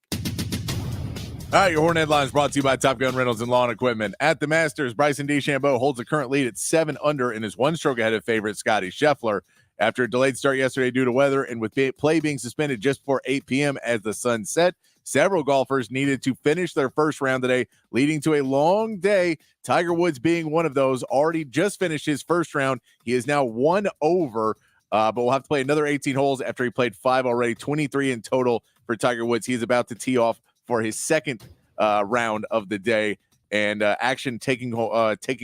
All right, your Horn headlines brought to you by Top Gun Rentals and Lawn Equipment. At the Masters, Bryson DeChambeau holds the current lead at 7 under and is 1 stroke ahead of favorite Scotty Scheffler. After a delayed start yesterday due to weather and with play being suspended just before 8 p.m. as the sun set, several golfers needed to finish their first round today, leading to a long day. Tiger Woods being one of those, already just finished his first round. He is now 1 over, but we'll have to play another 18 holes after he played 5 already, 23 in total for Tiger Woods. He is about to tee off for his second round of the day, and action taking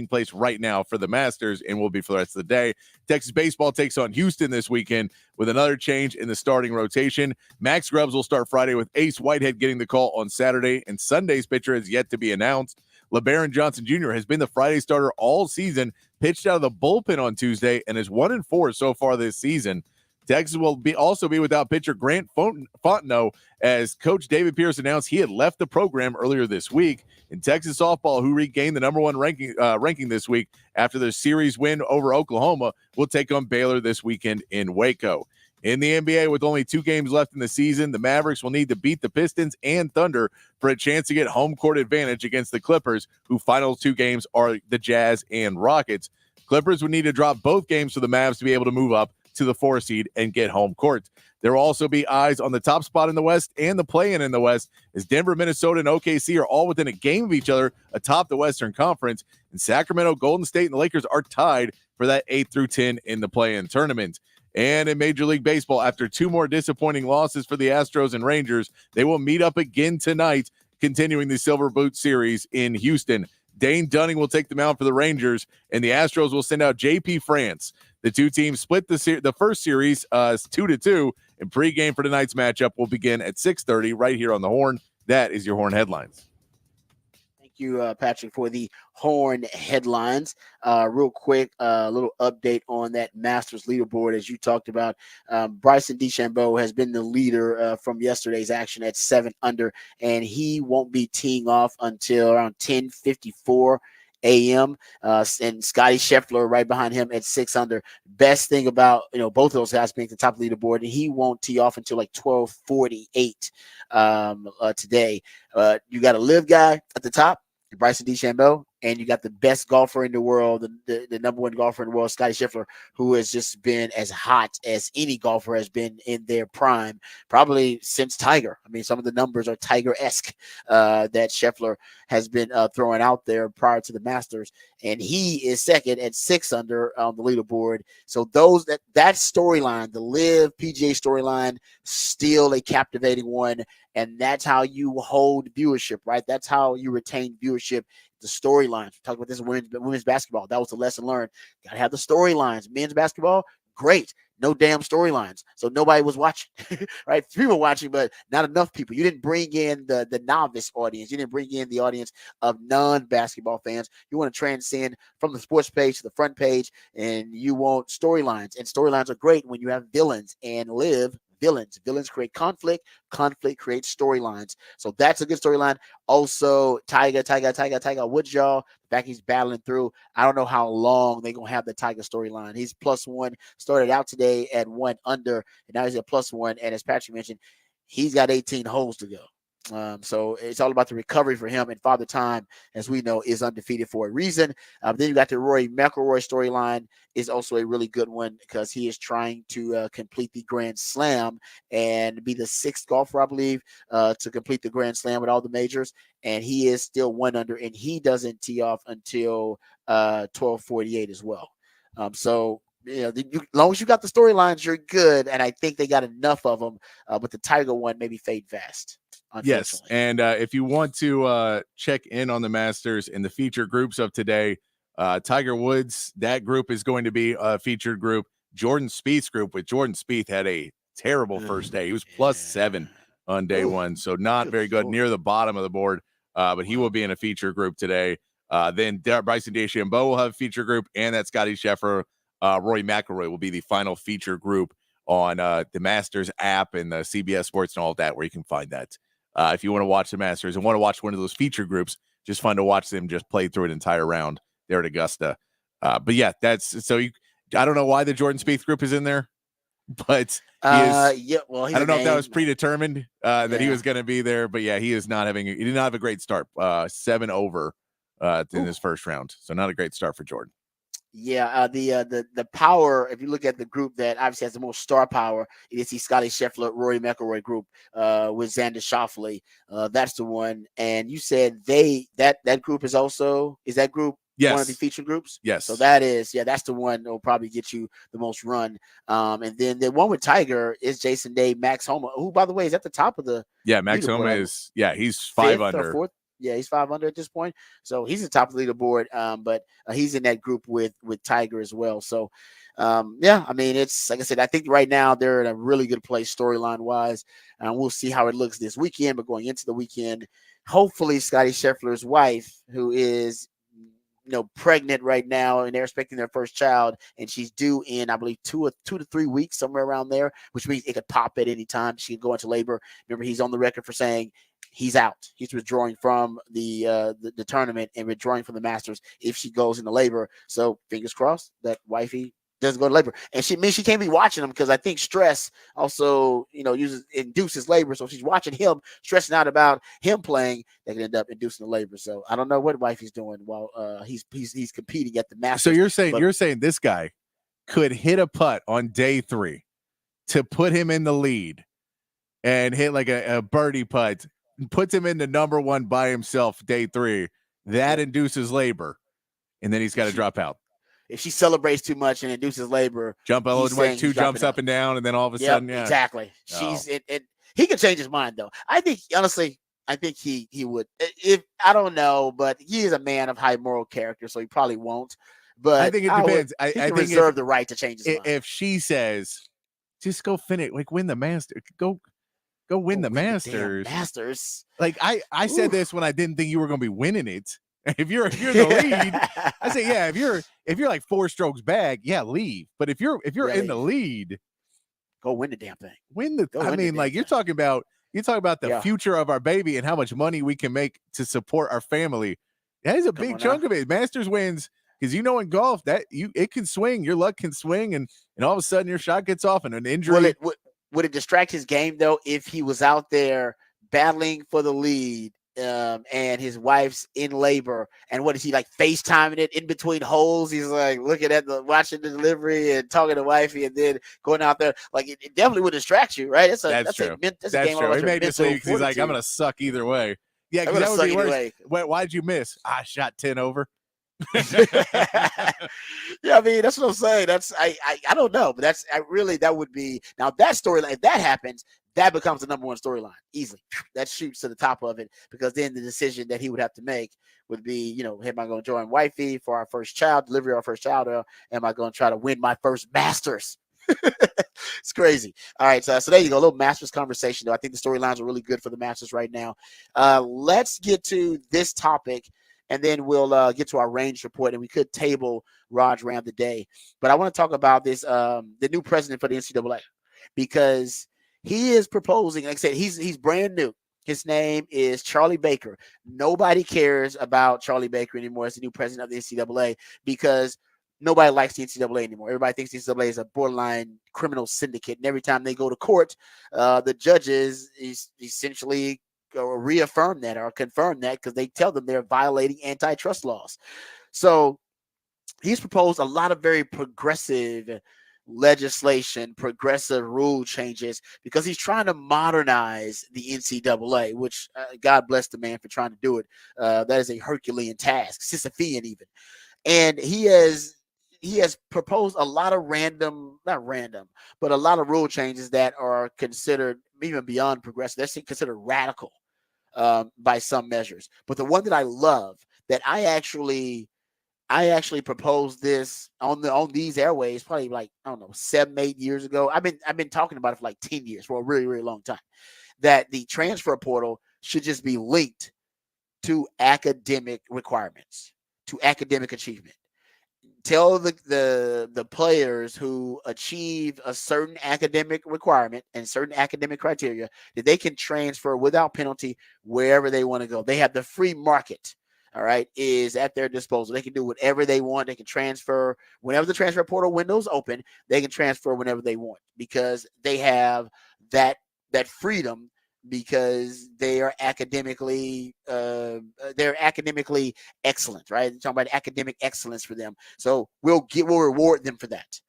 place right now for the Masters and will be for the rest of the day. Texas baseball takes on Houston this weekend with another change in the starting rotation. Max Grubbs will start Friday with Ace Whitehead getting the call on Saturday, and Sunday's pitcher is yet to be announced. LeBaron Johnson Jr. has been the Friday starter all season, pitched out of the bullpen on Tuesday, and is 1-4 so far this season. Texas will also be without pitcher Grant Fontenot as Coach David Pierce announced he had left the program earlier this week. In Texas softball, who regained the number 1 ranking this week after their series win over Oklahoma, will take on Baylor this weekend in Waco. In the NBA, with only 2 games left in the season, the Mavericks will need to beat the Pistons and Thunder for a chance to get home court advantage against the Clippers, whose final 2 games are the Jazz and Rockets. Clippers would need to drop both games for the Mavs to be able to move up to the 4 seed and get home court. There will also be eyes on the top spot in the West and the play-in in the West, as Denver, Minnesota, and OKC are all within a game of each other atop the Western Conference, and Sacramento, Golden State, and the Lakers are tied for that 8 through 10 in the play-in tournament. And in Major League Baseball, after 2 more disappointing losses for the Astros and Rangers, they will meet up again tonight, continuing the Silver Boot Series in Houston. Dane Dunning will take the mound for the Rangers, and the Astros will send out J.P. France. The two teams split the first series 2-2, and pregame for tonight's matchup will begin at 6:30 right here on the Horn. That is your Horn headlines. Thank you, Patrick, for the Horn headlines. Real quick, a little update on that Masters leaderboard. As you talked about, Bryson DeChambeau has been the leader from yesterday's action at 7 under, and he won't be teeing off until around 10:54 a.m. And Scotty Scheffler right behind him at 6 under. Best thing about both of those guys being at the top of the leaderboard, and he won't tee off until like 12:48 today. You got a live guy at the top, Bryson DeChambeau, and you got the best golfer in the world, the number one golfer in the world, Scotty Scheffler, who has just been as hot as any golfer has been in their prime, probably since Tiger. I mean, some of the numbers are Tiger-esque that Scheffler has been throwing out there prior to the Masters, and he is second at 6 under on the leaderboard. So that storyline, the Live PGA storyline, still a captivating one, and that's how you hold viewership, right? That's how you retain viewership. The storylines. We talked about this in women's basketball. That was the lesson learned. Got to have the storylines. Men's basketball, great. No damn storylines. So nobody was watching, right? People watching, but not enough people. You didn't bring in the novice audience. You didn't bring in the audience of non-basketball fans. You want to transcend from the sports page to the front page, and you want storylines. And storylines are great when you have villains, and Live villains. Villains create conflict. Conflict creates storylines. So that's a good storyline. Also, Tiger Woods, y'all. The fact he's battling through. I don't know how long they're going to have the Tiger storyline. He's +1. Started out today at 1 under, and now he's at +1. And as Patrick mentioned, he's got 18 holes to go. So it's all about the recovery for him. And Father Time, as we know, is undefeated for a reason. Then you got the Rory McIlroy storyline is also a really good one because he is trying to complete the Grand Slam and be the 6th golfer, I believe, to complete the Grand Slam with all the majors. And he is still 1 under, and he doesn't tee off until 12:48 as well. So as long as you got the storylines, you're good. And I think they got enough of them. But the Tiger one maybe fade fast. Yes, and if you want to check in on the Masters in the feature groups of today, Tiger Woods, that group is going to be a featured group. Jordan Spieth's group with Jordan Spieth had a terrible first day. He was +7 on day one, so not very good, near the bottom of the board, but he will be in a feature group today. Then Bryson DeChambeau will have a feature group, and that Scotty Scheffler, Rory McIlroy will be the final feature group on the Masters app and the CBS Sports and all of that, where you can find that. If you want to watch the Masters and want to watch one of those feature groups, just fun to watch them just play through an entire round there at Augusta. But yeah, that's so. I don't know why the Jordan Spieth group is in there, but he is. Well, I don't know if that was predetermined that he was going to be there, but yeah, he is not having. He did not have a great start. 7 over in his first round, so not a great start for Jordan. Yeah, the power, if you look at the group that obviously has the most star power, it is the Scotty Scheffler, Rory McIlroy group with Xander Schauffele. That's the one. And you said that group is that group one of the featured groups? Yes. So that's the one that will probably get you the most run. And then the one with Tiger is Jason Day, Max Homa, who, by the way, is at the top of the Max Homa is he's 5 under. 4th. Yeah, he's 5 under at this point. So he's the top of the leaderboard, but he's in that group with Tiger as well. So, I mean, it's like I said, I think right now they're in a really good place storyline-wise. We'll see how it looks this weekend, but going into the weekend, hopefully Scotty Scheffler's wife, who is pregnant right now, and they're expecting their first child, and she's due in, I believe, 2 to 3 weeks, somewhere around there, which means it could pop at any time. She could go into labor. Remember, he's on the record for saying he's out. He's withdrawing from the tournament and withdrawing from the Masters if she goes into labor. So fingers crossed that wifey doesn't go to labor. And she can't be watching him because I think stress also, induces labor. So she's watching him, stressing out about him playing, that can end up inducing the labor. So I don't know what wifey's doing while he's competing at the Masters. So you're saying this guy could hit a putt on day 3 to put him in the lead and hit like a birdie putt, puts him into number 1 by himself day 3, that induces labor, and then he's got to drop out. If she celebrates too much and induces labor, like 2 jumps up and down, and then all of a sudden, exactly. She's it. He could change his mind though. I think honestly, he would. If I don't know, but he is a man of high moral character, so he probably won't. But I think it depends. I think reserve the right to change his mind. If she says, "Just go finish, like win the Master, go win the Masters." Masters. Like I said this when I didn't think you were going to be winning it. If you're the lead, I say if you're like 4 strokes back, leave. But if you're in the lead, go win the damn thing. You're talking about the future of our baby and how much money we can make to support our family. That is a big chunk of it. Masters wins, because in golf that it can swing, your luck can swing, and all of a sudden your shot gets off and an injury. Would it distract his game though if he was out there battling for the lead? And his wife's in labor, and what is he like FaceTiming it in between holes? He's like looking at watching the delivery and talking to wifey, and then going out there. Like it definitely would distract you, right? That's true. That's true. He made it so he's like, I'm gonna suck either way. Yeah, because that would be worse. Why'd you miss? I shot 10 over. Yeah, I mean that's what I'm saying. That's I don't know, but that would be now that storyline. If that happens, that becomes the number 1 storyline easily. That shoots to the top of it, because then the decision that he would have to make would be, am I going to join wifey for our first child, delivery of our first child, or am I going to try to win my first Masters? It's crazy. All right, so there you go, a little Masters conversation. Though I think the storylines are really good for the Masters right now. Let's get to this topic, and then we'll get to our range report, and we could table Raj around the day. But I want to talk about this, the new president for the NCAA, because he is proposing, like I said, he's brand new. His name is Charlie Baker. Nobody cares about Charlie Baker anymore as the new president of the NCAA, because nobody likes the NCAA anymore. Everybody thinks the NCAA is a borderline criminal syndicate, and every time they go to court, the judges essentially reaffirm that or confirm that, because they tell them they're violating antitrust laws. So he's proposed a lot of very progressive legislation, progressive rule changes, because he's trying to modernize the NCAA, which God bless the man for trying to do it. That is a Herculean task, Sisyphean even. And he has proposed a lot of a lot of rule changes that are considered even beyond progressive. They're considered radical by some measures. But the one that I love, that I actually proposed this on these airways probably like, I don't know, 7-8 years ago. I've been talking about it for like 10 years, for a really, really long time, that the transfer portal should just be linked to academic requirements, to academic achievement. Tell the players who achieve a certain academic requirement and certain academic criteria that they can transfer without penalty wherever they want to go. They have the free market. All right, is at their disposal. They can do whatever they want. They can transfer whenever the transfer portal window is open. They can transfer whenever they want, because they have that freedom, because they are academically excellent, right? We're talking about academic excellence for them. So we'll reward them for that.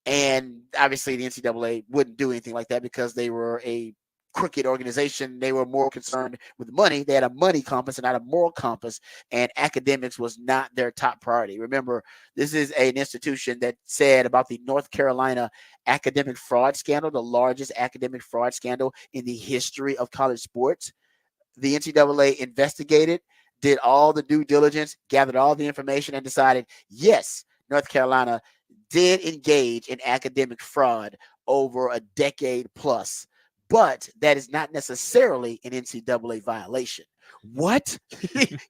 And obviously the NCAA wouldn't do anything like that, because they were a crooked organization. They were more concerned with money. They had a money compass and not a moral compass, and academics was not their top priority. Remember, this is an institution that said about the North Carolina academic fraud scandal, the largest academic fraud scandal in the history of college sports. The NCAA investigated, did all the due diligence, gathered all the information, and decided, yes, North Carolina did engage in academic fraud over a decade plus. But that is not necessarily an NCAA violation. What?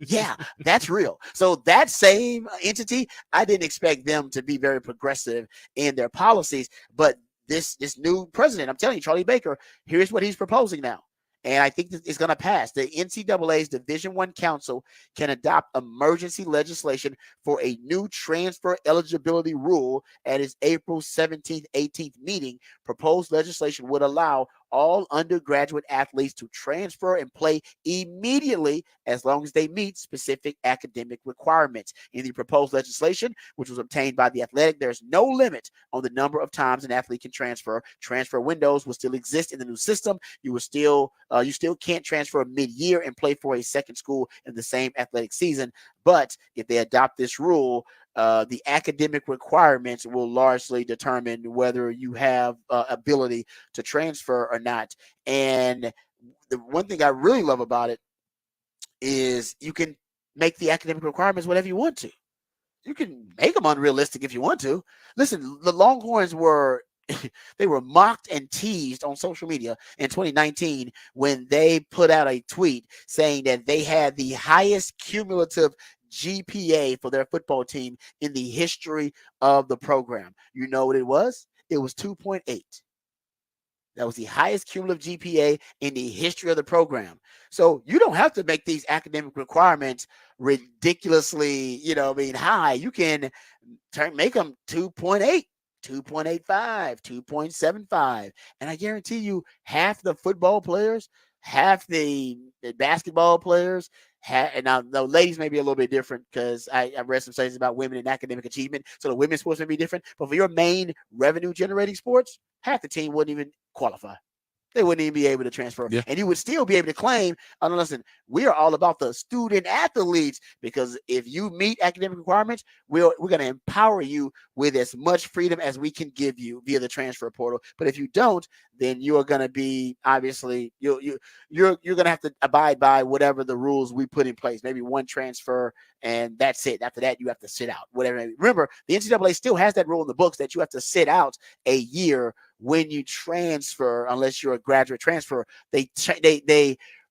Yeah, that's real. So that same entity, I didn't expect them to be very progressive in their policies. But this new president, I'm telling you, Charlie Baker, here's what he's proposing now. And I think it's going to pass. The NCAA's Division I Council can adopt emergency legislation for a new transfer eligibility rule at its April 17th, 18th meeting. Proposed legislation would allow all undergraduate athletes to transfer and play immediately as long as they meet specific academic requirements. In the proposed legislation, which was obtained by The Athletic, there's no limit on the number of times an athlete can transfer. Transfer windows will still exist in the new system. You still can't transfer mid-year and play for a second school in the same athletic season. But if they adopt this rule, the academic requirements will largely determine whether you have ability to transfer or not. And the one thing I really love about it is you can make the academic requirements whatever you want to. You can make them unrealistic if you want to. Listen, the Longhorns were they were mocked and teased on social media in 2019 when they put out a tweet saying that they had the highest cumulative GPA for their football team in the history of the program. You know what it was? It was 2.8. That was the highest cumulative GPA in the history of the program. So you don't have to make these academic requirements ridiculously, high. You can make them 2.8, 2.85, 2.75. And I guarantee you half the football players, half the basketball players, and now the ladies may be a little bit different because I read some studies about women in academic achievement. So the women's sports may be different. But for your main revenue generating sports, half the team wouldn't even qualify. They wouldn't even be able to transfer. Yeah. And you would still be able to claim, oh, no, listen, we are all about the student athletes, because if you meet academic requirements, we're going to empower you with as much freedom as we can give you via the transfer portal. But if you don't, then you are going to be, obviously, you're going to have to abide by whatever the rules we put in place. Maybe one transfer and that's it. After that, you have to sit out. Whatever. Remember, the NCAA still has that rule in the books that you have to sit out a year when you transfer, unless you're a graduate transfer. They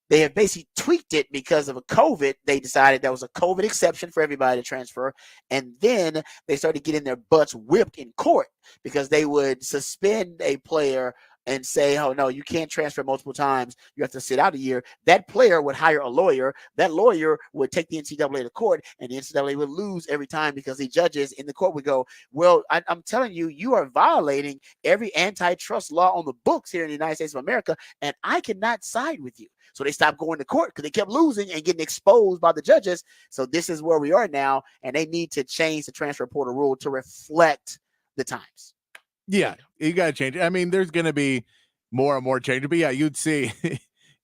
have basically tweaked it because of a COVID. They decided that was a COVID exception for everybody to transfer. And then they started getting their butts whipped in court because they would suspend a player and say, oh, no, you can't transfer multiple times. You have to sit out a year. That player would hire a lawyer. That lawyer would take the NCAA to court, and the NCAA would lose every time because the judges in the court would go, well, I'm telling you, you are violating every antitrust law on the books here in the United States of America, and I cannot side with you. So they stopped going to court because they kept losing and getting exposed by the judges. So this is where we are now, and they need to change the transfer portal rule to reflect the times. Yeah, you got to change it. I mean, there's going to be more and more change. But yeah, you'd see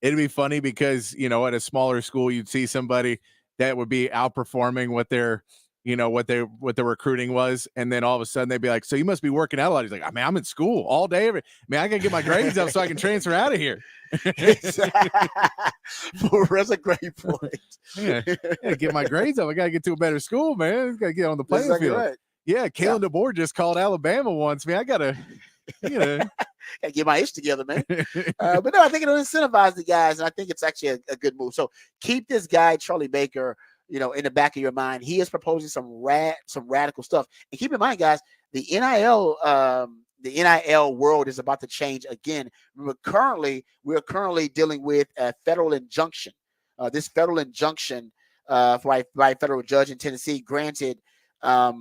it'd be funny because, at a smaller school, you'd see somebody that would be outperforming what their, what the recruiting was. And then all of a sudden they'd be like, so you must be working out a lot. He's like, I mean, I'm in school all day. I got to get my grades up so I can transfer out of here. That's a great point. Yeah, get my grades up. I got to get to a better school, man. Got to get on the playing field. Right. Yeah, Kalen DeBoer just called Alabama once. Man, I gotta get my ish together, man. But no, I think it'll incentivize the guys, and I think it's actually a good move. So keep this guy, Charlie Baker, in the back of your mind. He is proposing some radical stuff. And keep in mind, guys, the NIL world is about to change again. We're currently dealing with a federal injunction. This federal injunction by a federal judge in Tennessee granted. I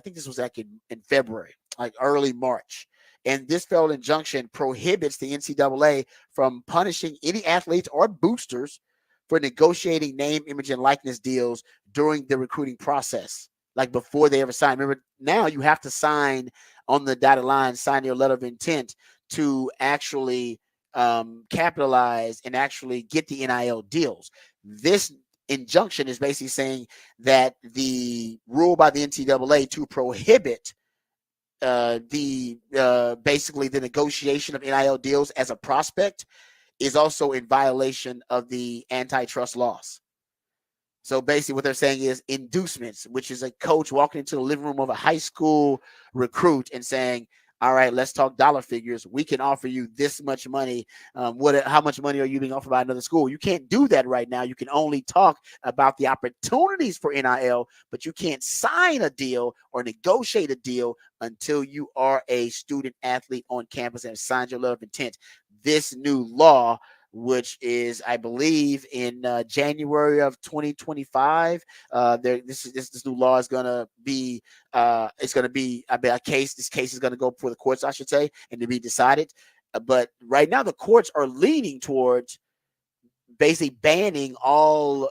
think this was like in February, like early March. And this federal injunction prohibits the NCAA from punishing any athletes or boosters for negotiating name, image, and likeness deals during the recruiting process, like before they ever sign. Remember, now you have to sign on the dotted line, sign your letter of intent to actually capitalize and actually get the NIL deals. This injunction is basically saying that the rule by the NCAA to prohibit basically the negotiation of NIL deals as a prospect is also in violation of the antitrust laws. So basically what they're saying is inducements, which is a coach walking into the living room of a high school recruit and saying, all right, let's talk dollar figures. We can offer you this much money. How much money are you being offered by another school? You can't do that right now. You can only talk about the opportunities for NIL, but you can't sign a deal or negotiate a deal until you are a student athlete on campus and have signed your letter of intent. This new law, which is, I believe, in January of 2025. This new law is going to be, it's going to be a case. This case is going to go before the courts, I should say, and to be decided. But right now the courts are leaning towards basically banning all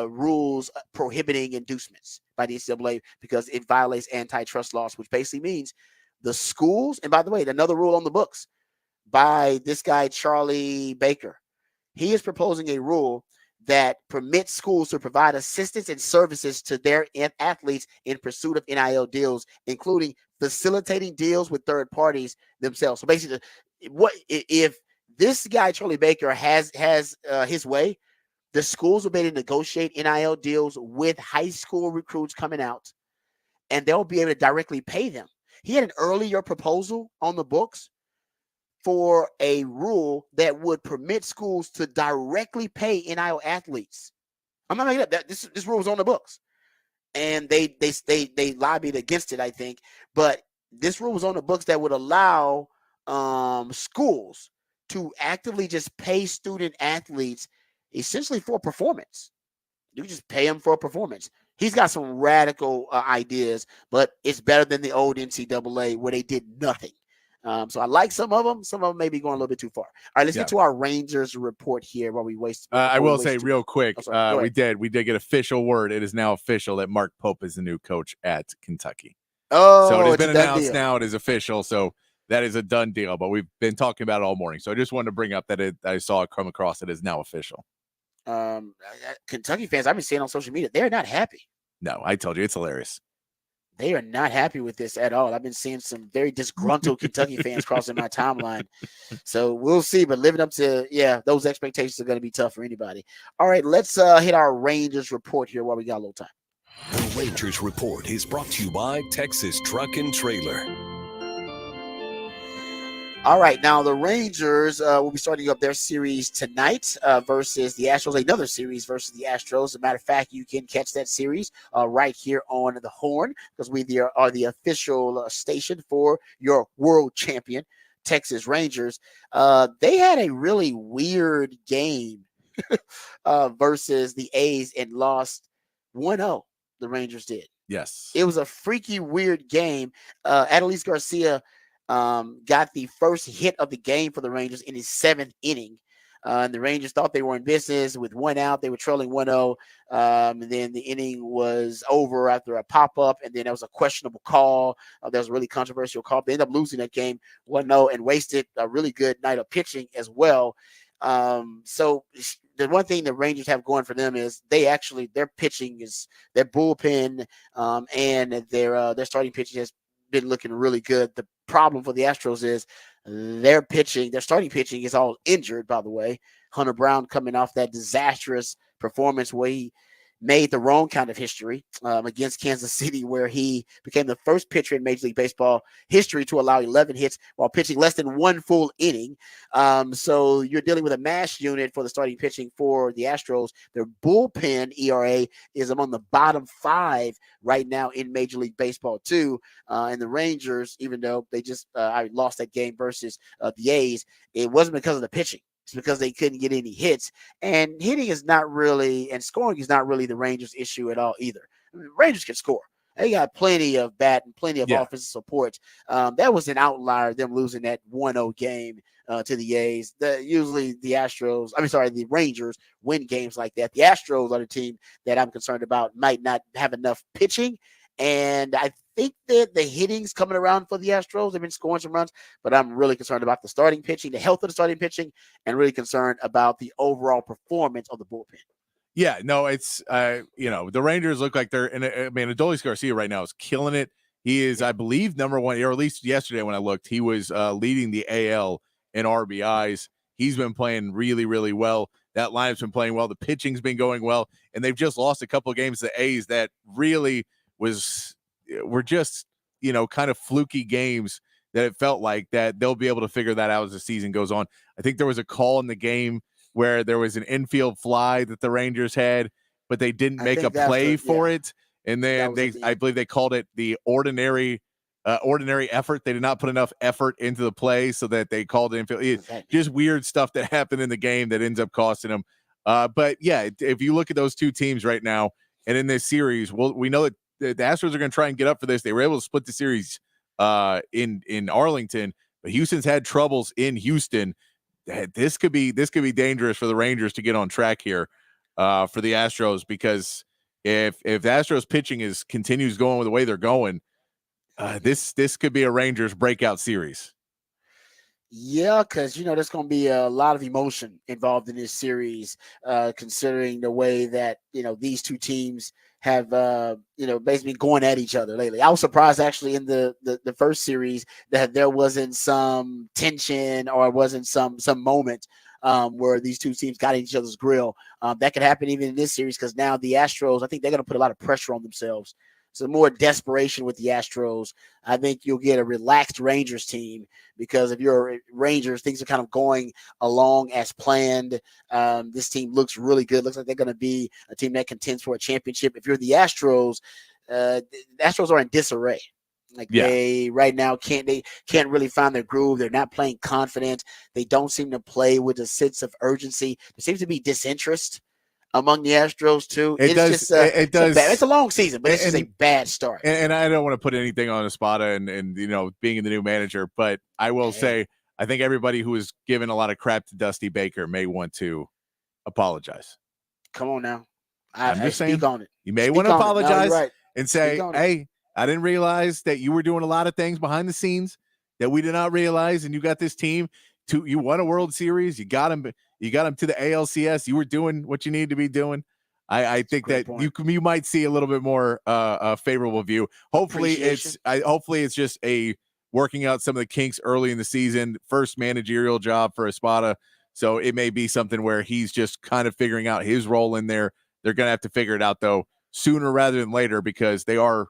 rules prohibiting inducements by the NCAA because it violates antitrust laws, which basically means the schools. And by the way, another rule on the books by this guy, Charlie Baker. He is proposing a rule that permits schools to provide assistance and services to their athletes in pursuit of NIL deals, including facilitating deals with third parties themselves. So basically, what if this guy Charlie Baker has his way? The schools will be able to negotiate NIL deals with high school recruits coming out, and they'll be able to directly pay them. He had an earlier proposal on the books for a rule that would permit schools to directly pay NIL athletes. I'm not making it up. This rule was on the books, and they lobbied against it, I think. But this rule was on the books that would allow schools to actively just pay student athletes essentially for performance. You just pay them for a performance. He's got some radical ideas, but it's better than the old NCAA where they did nothing. So I like some of them. Some of them may be going a little bit too far. All right, let's get to our Rangers report here while we waste. I will say real quick, we did get official word. It is now official that Mark Pope is the new coach at Kentucky. Oh, so it has been announced now. It is official. So that is a done deal. But we've been talking about it all morning. So I just wanted to bring up that I saw it come across. It is now official. Kentucky fans, I've been seeing on social media, they're not happy. No, I told you, it's hilarious. They are not happy with this at all. I've been seeing some very disgruntled Kentucky fans crossing my timeline. So we'll see. But living up to, those expectations are going to be tough for anybody. All right, let's hit our Rangers report here while we got a little time. The Rangers report is brought to you by Texas Truck and Trailer. All right, now the Rangers will be starting up their series tonight versus the Astros, another series versus the Astros. As a matter of fact, you can catch that series right here on the Horn because we are the official station for your world champion, Texas Rangers. They had a really weird game versus the A's and lost 1-0. The Rangers did. Yes. It was a freaky, weird game. Adolis Garcia got the first hit of the game for the Rangers in his 7th inning. And the Rangers thought they were in business with 1 out. They were trailing 1-0. And then the inning was over after a pop-up. And then there was a questionable call. There was a really controversial call. They ended up losing that game 1-0 and wasted a really good night of pitching as well. So the one thing the Rangers have going for them is their pitching is their bullpen and their starting pitching has been looking really good. The problem for the Astros is their starting pitching is all injured, by the way. Hunter Brown coming off that disastrous performance where he made the wrong kind of history against Kansas City, where he became the first pitcher in Major League Baseball history to allow 11 hits while pitching less than 1 full inning. So you're dealing with a mash unit for the starting pitching for the Astros. Their bullpen ERA is among the bottom 5 right now in Major League Baseball too. And the Rangers, even though they just lost that game versus the A's, it wasn't because of the pitching. It's because they couldn't get any hits, and hitting is not really, and scoring is not really the Rangers' issue at all either. I mean, the Rangers can score. They got plenty of bat and plenty of offensive support. That was an outlier, them losing that 1-0 game to the A's. Usually the Rangers win games like that. The Astros are the team that I'm concerned about might not have enough pitching, and I think that the hitting's coming around for the Astros. They've been scoring some runs, but I'm really concerned about the starting pitching, the health of the starting pitching, and really concerned about the overall performance of the bullpen. Yeah, no, it's the Rangers look like they're Adolis Garcia right now is killing it. He is, I believe, number 1, or at least yesterday when I looked, he was leading the AL in RBIs. He's been playing really, really well. That lineup's been playing well. The pitching's been going well, and they've just lost a couple of games to the A's that really were just kind of fluky games that it felt like that they'll be able to figure that out as the season goes on. I think there was a call in the game where there was an infield fly that the Rangers had, but they didn't make a play for it. And then I believe they called it the ordinary effort. They did not put enough effort into the play, so that they called it infield. Just weird stuff that happened in the game that ends up costing them. But yeah, if you look at those two teams right now and in this series, we know that the Astros are going to try and get up for this. They were able to split the series in Arlington. but Houston's had troubles in Houston. This could be dangerous for the Rangers to get on track here for the Astros, because if the Astros pitching continues going the way they're going, this could be a Rangers breakout series. Yeah, because there's going to be a lot of emotion involved in this series, considering the way that these two teams have basically going at each other lately. I was surprised actually in the first series that there wasn't some tension or wasn't some moment where these two teams got in each other's grill. That could happen even in this series, because now the Astros, I think they're going to put a lot of pressure on themselves. So more desperation with the Astros. I think you'll get a relaxed Rangers team, because if you're Rangers, things are kind of going along as planned. This team looks really good. Looks like they're going to be a team that contends for a championship. If you're the Astros, the Astros are in disarray. They right now can't really find their groove. They're not playing confident. They don't seem to play with a sense of urgency. There seems to be disinterest among the Astros too. It's a long season, but it's just a bad start. And I don't want to put anything on Espada and being the new manager, but I will say I think everybody who is giving a lot of crap to Dusty Baker may want to apologize. Come on now. I'm just saying, speak on it. You may want to apologize and say, hey, I didn't realize that you were doing a lot of things behind the scenes that we did not realize, and you got this team you won a World Series. You got them to the ALCS. You were doing what you needed to be doing. I think that you might see a little bit more favorable view. Hopefully it's just a working out some of the kinks early in the season, first managerial job for Espada. So it may be something where he's just kind of figuring out his role in there. They're going to have to figure it out though sooner rather than later, because they are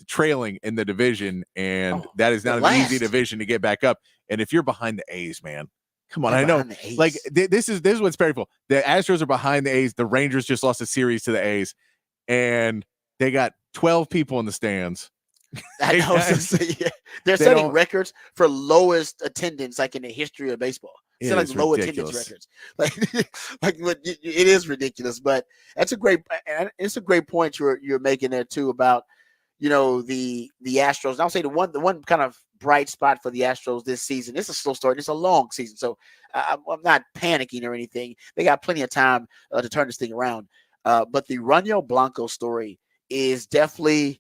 trailing in the division, and that is not an easy division to get back up. And if you're behind the A's, man, come on. I know, like this is what's painful. The Astros are behind the A's. The Rangers just lost a series to the A's, and they got 12 people in the stands. I know. They're setting records for lowest attendance, like in the history of baseball. It's like low attendance records. It is ridiculous. But it's a great point you're making there too about the Astros. And I'll say the one kind of bright spot for the Astros this season. It's a slow start. It's a long season, so I'm not panicking or anything. They got plenty of time to turn this thing around. But the Raniel Blanco story is definitely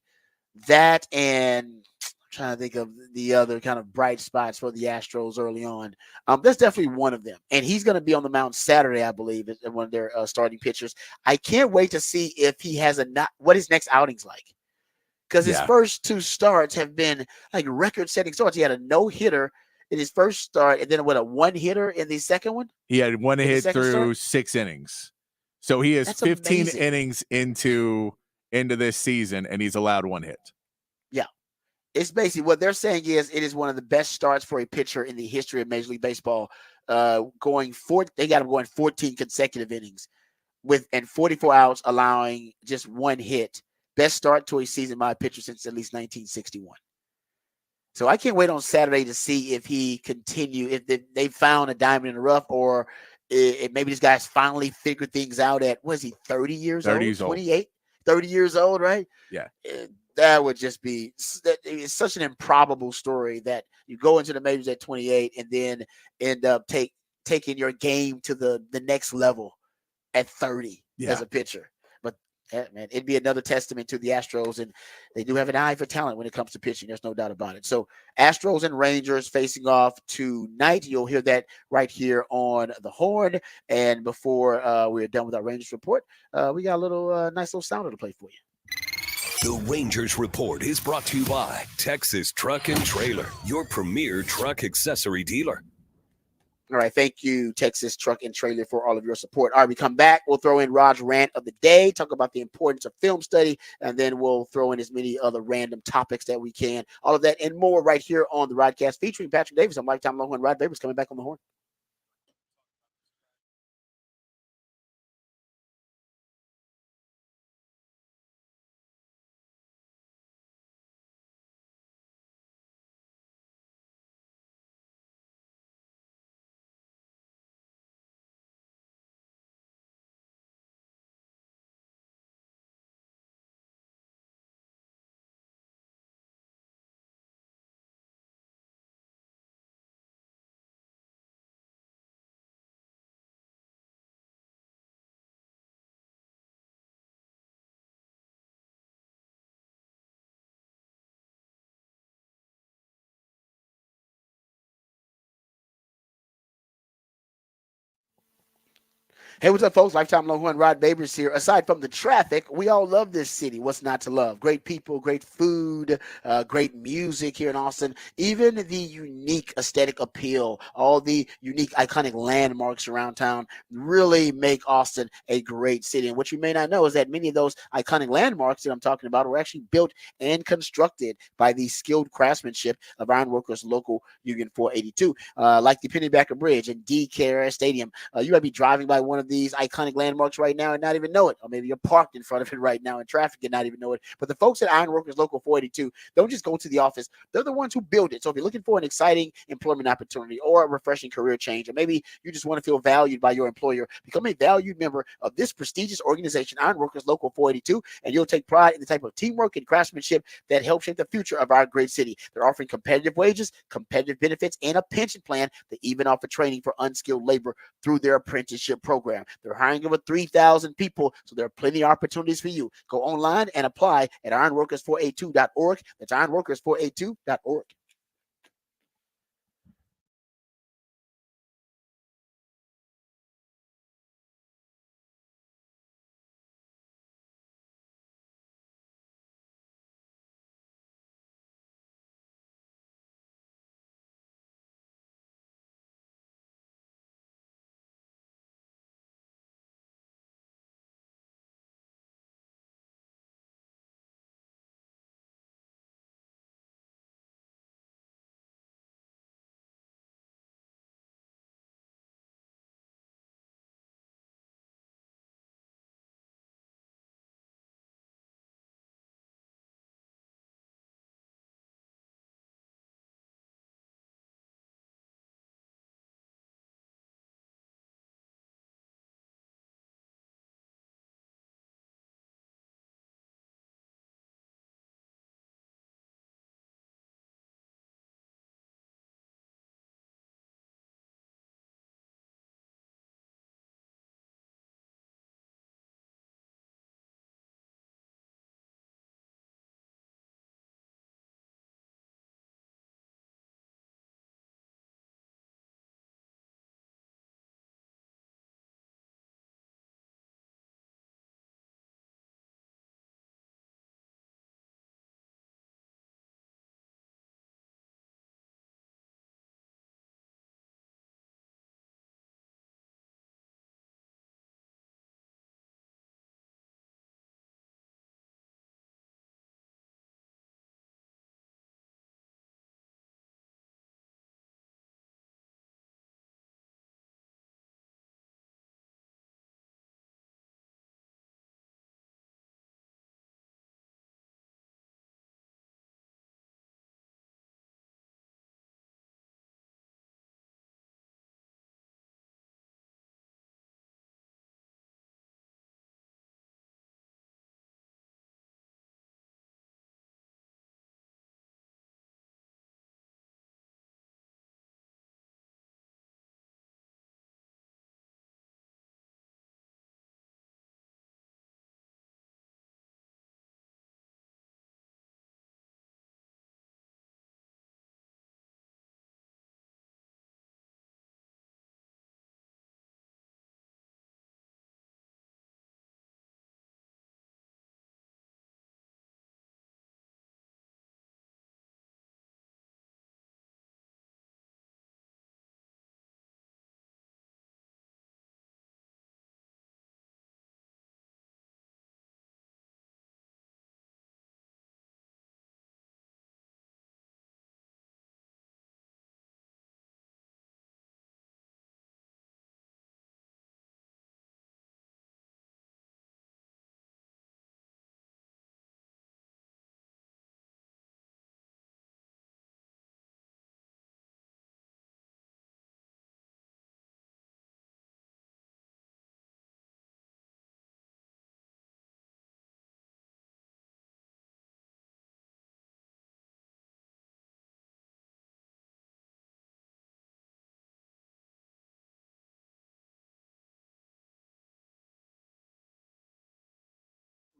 that, and I'm trying to think of the other kind of bright spots for the Astros early on. That's definitely one of them, and he's going to be on the mound Saturday, I believe, as one of their starting pitchers. I can't wait to see if he has what his next outing's like. Because his first two starts have been like record-setting starts. He had a no-hitter in his first start, and then a one-hitter in the second one. He had one hit through 6 innings, so he is 15 innings into this season, and he's allowed 1 hit. Yeah, it's basically what they're saying is it is one of the best starts for a pitcher in the history of Major League Baseball. They got him going 14 consecutive innings and 44 outs, allowing just 1 hit. Best start to a season by a pitcher since at least 1961. So I can't wait on Saturday to see if he if they found a diamond in the rough, or maybe this guy's finally figured things out at, what is he, 30 years old? 28? 30 years old, right? Yeah. That would just be, it's such an improbable story that you go into the majors at 28 and then end up taking your game to the next level at 30 as a pitcher. Yeah, man, it'd be another testament to the Astros, and they do have an eye for talent when it comes to pitching. There's no doubt about it. So Astros and Rangers facing off tonight. You'll hear that right here on the Horn. And before we're done with our Rangers report, we got a little nice little sounder to play for you. The Rangers Report is brought to you by Texas Truck and Trailer, your premier truck accessory dealer. All right, thank you, Texas Truck and Trailer, for all of your support. All right, we come back. We'll throw in Rod's rant of the day, talk about the importance of film study, and then we'll throw in as many other random topics that we can. All of that and more right here on the Rodcast, featuring Patrick Davis. I'm Lifetime Longhorn Rod Davis, coming back on the Horn. Hey, what's up, folks? Lifetime Longhorn Rod Babers here. Aside from the traffic, we all love this city. What's not to love? Great people, great food, great music here in Austin. Even the unique aesthetic appeal, all the unique iconic landmarks around town really make Austin a great city. And what you may not know is that many of those iconic landmarks that I'm talking about were actually built and constructed by the skilled craftsmanship of Ironworkers Local Union 482, like the Pennybacker Bridge and DKR Stadium. You might be driving by one of these iconic landmarks right now and not even know it, or maybe you're parked in front of it right now in traffic and not even know it. But the folks at Ironworkers Local 482 don't just go to the office; they're the ones who build it. So if you're looking for an exciting employment opportunity or a refreshing career change, or maybe you just want to feel valued by your employer, become a valued member of this prestigious organization, Ironworkers Local 482, and you'll take pride in the type of teamwork and craftsmanship that helps shape the future of our great city. They're offering competitive wages, competitive benefits, and a pension plan. They even offer training for unskilled labor through their apprenticeship program. They're hiring over 3,000 people, so there are plenty of opportunities for you. Go online and apply at ironworkers482.org. That's ironworkers482.org.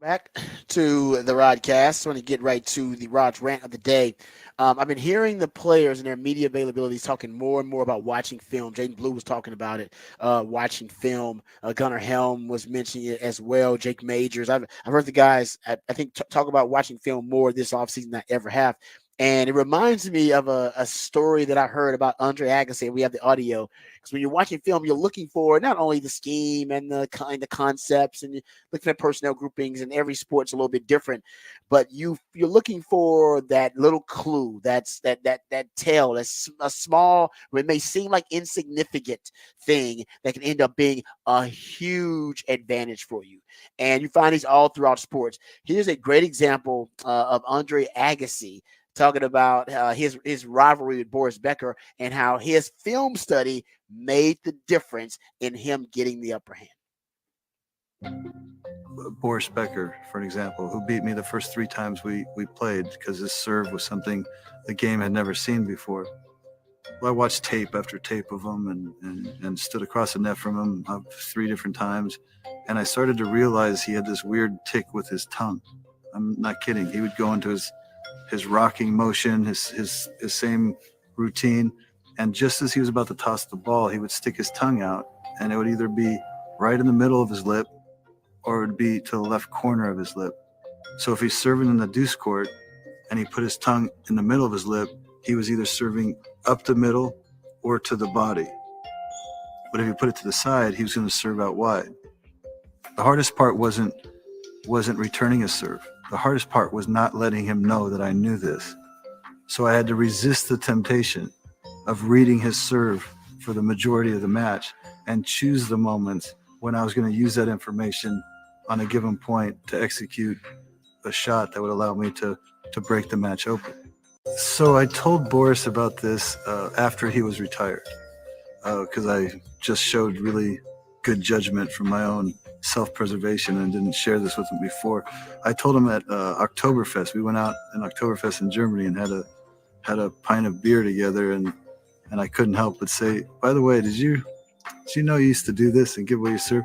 Back to the Rodcast. I want to get right to the Rod's rant of the day. I've been hearing the players and their media availabilities talking more and more about watching film. Jaden Blue was talking about it, watching film. Gunnar Helm was mentioning it as well. Jake Majors. I've heard the guys, I think, talk about watching film more this offseason than I ever have. And it reminds me of a story that I heard about Andre Agassi. We have the audio. Because when you're watching film, you're looking for not only the scheme and the kind of concepts, and you're looking at personnel groupings, and every sport's a little bit different, but you're looking for that little clue, that tell, that's a small, it may seem like insignificant thing that can end up being a huge advantage for you. And you find these all throughout sports. Here's a great example of Andre Agassi talking about his rivalry with Boris Becker and how his film study made the difference in him getting the upper hand. Boris Becker, for an example, who beat me the first 3 times we played because his serve was something the game had never seen before. Well, I watched tape after tape of him and stood across the net from him 3 different times, and I started to realize he had this weird tick with his tongue. I'm not kidding. He would go into his rocking motion, his same routine, and just as he was about to toss the ball, he would stick his tongue out, and it would either be right in the middle of his lip or it would be to the left corner of his lip. So if he's serving in the deuce court and he put his tongue in the middle of his lip, he was either serving up the middle or to the body. But if he put it to the side, he was going to serve out wide. The hardest part wasn't returning his serve. The hardest part was not letting him know that I knew this. So I had to resist the temptation of reading his serve for the majority of the match and choose the moments when I was going to use that information on a given point to execute a shot that would allow me to break the match open. So I told Boris about this after he was retired because I just showed really good judgment from my own self-preservation and didn't share this with him before. I told him at Oktoberfest. We went out in Oktoberfest in Germany and had a pint of beer together, and I couldn't help but say, by the way, did you know you used to do this and give away your serve?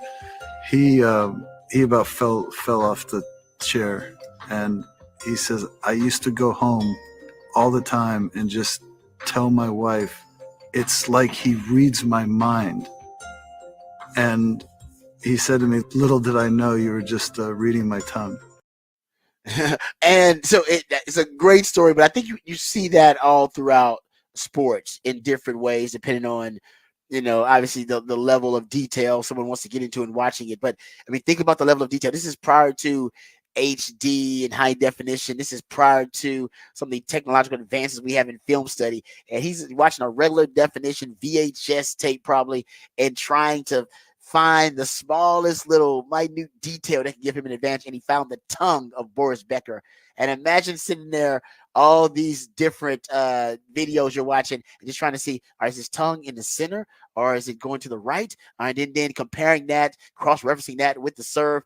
He about fell off the chair, and he says, I used to go home all the time and just tell my wife, it's like he reads my mind. And he said to me, little did I know you were just reading my tongue. And so it's a great story, but I think you see that all throughout sports in different ways, depending on, obviously the level of detail someone wants to get into and watching it. But I mean, think about the level of detail. This is prior to HD and high definition. This is prior to some of the technological advances we have in film study. And he's watching a regular definition VHS tape probably and trying to find the smallest little minute detail that can give him an advantage. And he found the tongue of Boris Becker. And imagine sitting there, all these different videos you're watching and just trying to see, is his tongue in the center or is it going to the right? And then comparing that, cross-referencing that with the serve.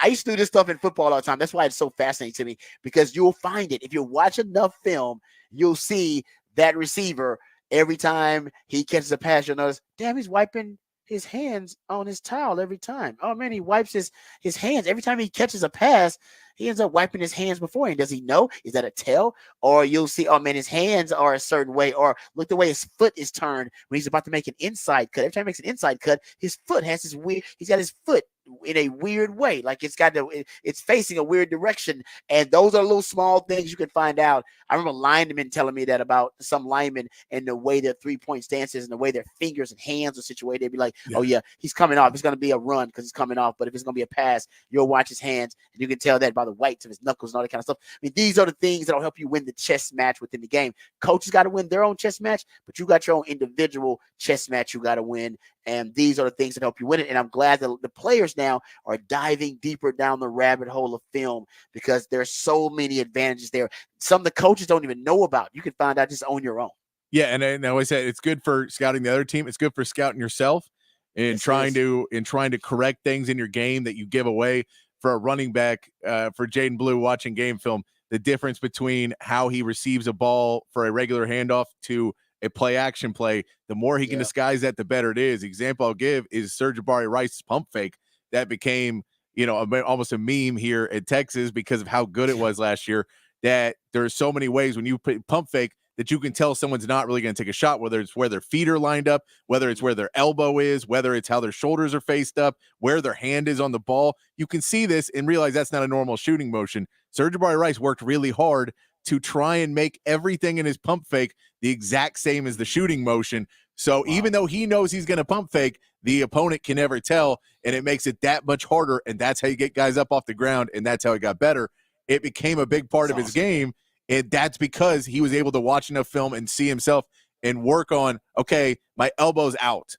I used to do this stuff in football all the time. That's why it's so fascinating to me, because you'll find it. If you watch enough film, you'll see that receiver every time he catches a pass, you'll notice, damn, he's wiping his hands on his towel every time. Oh man, he wipes his hands every time he catches a pass. He ends up wiping his hands beforehand. Does he know? Is that a tell? Or you'll see, oh man, his hands are a certain way, or look the way his foot is turned when he's about to make an inside cut. Every time he makes an inside cut, his foot has this weird, he's got his foot in a weird way, like it's facing a weird direction. And those are little small things you can find out. I remember linemen telling me that about some linemen and the way their 3-point stance is and the way their fingers and hands are situated. They'd be like, oh yeah, he's coming off. It's going to be a run because he's coming off. But if it's going to be a pass, you'll watch his hands and you can tell that by the whites of his knuckles and all that kind of stuff. I mean, these are the things that'll help you win the chess match within the game. Coaches got to win their own chess match, but you got your own individual chess match you got to win. And these are the things that help you win it. And I'm glad that the players now are diving deeper down the rabbit hole of film because there's so many advantages there. Some of the coaches don't even know about. You can find out just on your own. Yeah, and I always say it's good for scouting the other team. It's good for scouting yourself and trying to correct things in your game that you give away. For a running back, for Jaden Blue watching game film, the difference between how he receives a ball for a regular handoff to a play action play, the more he can disguise that, the better it is. Example I'll give is Serge Abari Rice's pump fake that became, almost a meme here in Texas because of how good it was last year, that there's so many ways when you pump fake that you can tell someone's not really going to take a shot, whether it's where their feet are lined up, whether it's where their elbow is, whether it's how their shoulders are faced up, where their hand is on the ball. You can see this and realize that's not a normal shooting motion. Sir'Jabari Rice worked really hard to try and make everything in his pump fake the exact same as the shooting motion. So even though he knows he's going to pump fake, the opponent can never tell, and it makes it that much harder, and that's how you get guys up off the ground, and that's how he got better. It became a big part of his game, and that's because he was able to watch enough film and see himself and work on, okay, my elbow's out,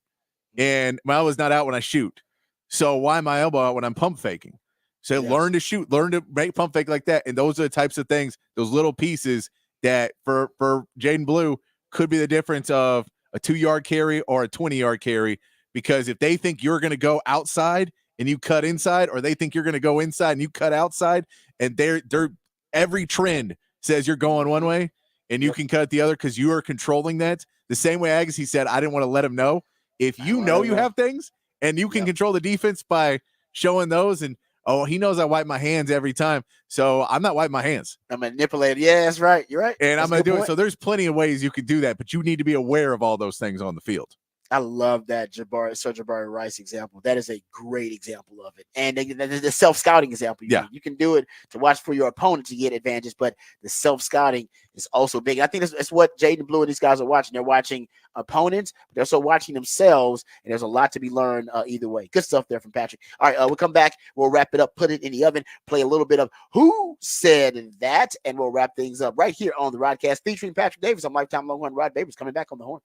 and my elbow's not out when I shoot. So why am my elbow out when I'm pump faking? So learn to shoot, learn to make pump fake like that, and those are the types of things, those little pieces that for Jaden Blue could be the difference of a 2-yard carry or a 20-yard carry. Because if they think you're going to go outside and you cut inside, or they think you're going to go inside and you cut outside, and they're every trend says you're going one way and you can cut the other because you are controlling that. The same way Agassi said, I didn't want to let him know. If you know you have things and you can control the defense by showing those, and he knows I wipe my hands every time, so I'm not wiping my hands. I'm manipulated. Yeah, that's right. You're right. And That's I'm going to do point. it. So there's plenty of ways you can do that, but you need to be aware of all those things on the field. I love that Sir'Jabari Rice example. That is a great example of it. And the self-scouting example. You can do it to watch for your opponent to get advantage, but the self-scouting is also big. I think that's what Jaden Blue and these guys are watching. They're watching opponents, but they're also watching themselves, and there's a lot to be learned either way. Good stuff there from Patrick. All right, we'll come back. We'll wrap it up, put it in the oven, play a little bit of Who Said That, and we'll wrap things up right here on the Rodcast featuring Patrick Davis. I'm Lifetime Longhorn Rod Davis coming back on the horn.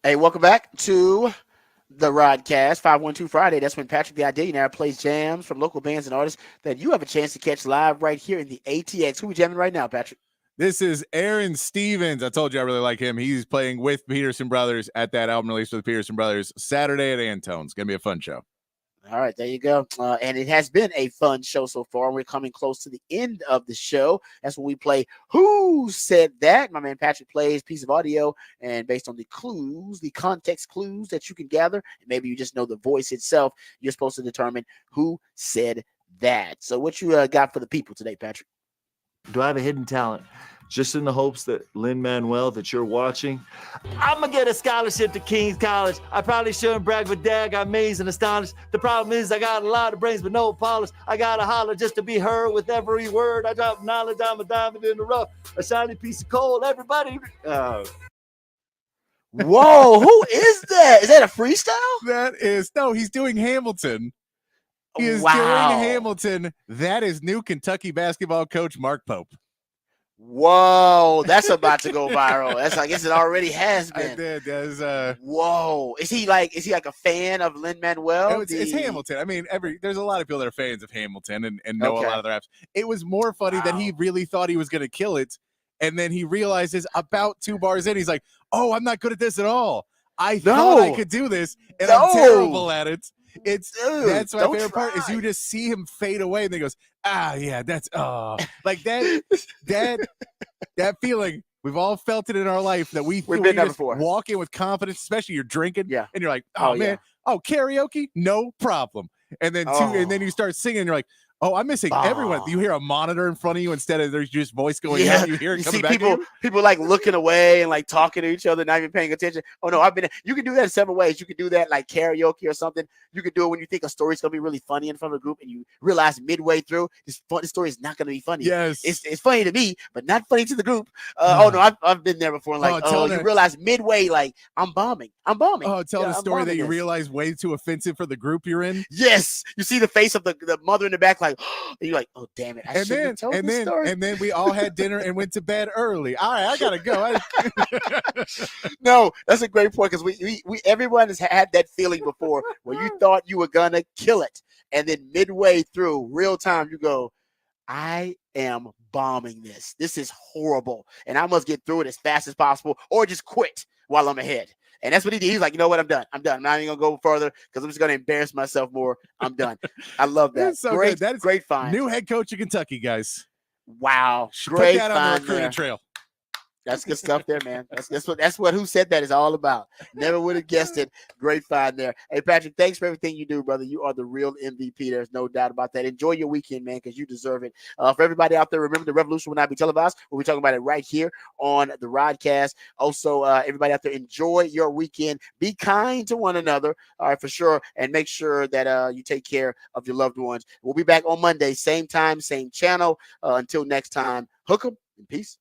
Hey, welcome back to the Rodcast 512 Friday. That's when Patrick the Idillionaire plays jams from local bands and artists that you have a chance to catch live right here in the ATX. Who are we jamming right now, Patrick? This is Aaron Stevens. I told you I really like him. He's playing with Peterson Brothers at that album release with the Peterson Brothers Saturday at Antone's. Going to be a fun show. All right, there you go. And it has been a fun show so far. We're coming close to the end of the show. That's when we play Who Said That? My man Patrick plays a piece of audio, and based on the clues, the context clues that you can gather, and maybe you just know the voice itself, you're supposed to determine who said that. So what you got for the people today, Patrick? Do I have a hidden talent? Just in the hopes that Lin-Manuel, that you're watching, I'm gonna get a scholarship to King's College. I probably shouldn't brag, but dad, I'm amazed and astonished. The problem is I got a lot of brains but no polish. I gotta holler just to be heard with every word. I drop knowledge, I'm a diamond in the rough, a shiny piece of coal. Everybody. Whoa, who is that? Is that a freestyle? That is he's doing Hamilton. He is Wow. doing Hamilton. That is new Kentucky basketball coach Mark Pope. Whoa, that's about to go viral. I guess it already has been. I did. Whoa, is he like a fan of Lin-Manuel? It's Hamilton. I mean, there's a lot of people that are fans of Hamilton and know a lot of their apps. It was more funny that he really thought he was going to kill it, and then he realizes about 2 bars in, he's like, "Oh, I'm not good at this at all. I thought I could do this, and I'm terrible at it." That's my favorite part is you just see him fade away, and then he goes, yeah, that's like that feeling. We've all felt it in our life that we've been there before. Walk in with confidence, especially you're drinking, and you're like, man, karaoke, no problem. And then and then you start singing, and you're like, oh, I'm missing everyone. You hear a monitor in front of you instead of there's just voice going out. You hear it coming back. People like looking away and like talking to each other, not even paying attention. Oh no, you can do that in several ways. You can do that like karaoke or something. You can do it when you think a story's gonna be really funny in front of a group and you realize midway through this story is not gonna be funny. Yes, it's funny to me, but not funny to the group. Oh no, I've been there before. Like, you realize midway, like I'm bombing. Oh, tell the story that you realize way too offensive for the group you're in. Yes, you see the face of the mother in the back, like, and you're like, oh damn it! And then we all had dinner and went to bed early. All right, I gotta go. No, that's a great point because we everyone has had that feeling before where you thought you were gonna kill it, and then midway through, real time, you go, I am bombing this. This is horrible, and I must get through it as fast as possible, or just quit while I'm ahead. And that's what he did. He's like, you know what? I'm done. I'm not even gonna go further because I'm just gonna embarrass myself more. I'm done. I love that. So great, good. That's great find. New head coach of Kentucky, guys. Wow, great. Put that on the recruiting trail. That's good stuff there, man. That's what Who Said That is all about. Never would have guessed it. Great find there. Hey, Patrick, thanks for everything you do, brother. You are the real MVP. There's no doubt about that. Enjoy your weekend, man, because you deserve it. For everybody out there, remember the revolution will not be televised. We'll be talking about it right here on the Rodcast. Also, everybody out there, enjoy your weekend. Be kind to one another, all right, for sure, and make sure that you take care of your loved ones. We'll be back on Monday, same time, same channel. Until next time, hook 'em and peace.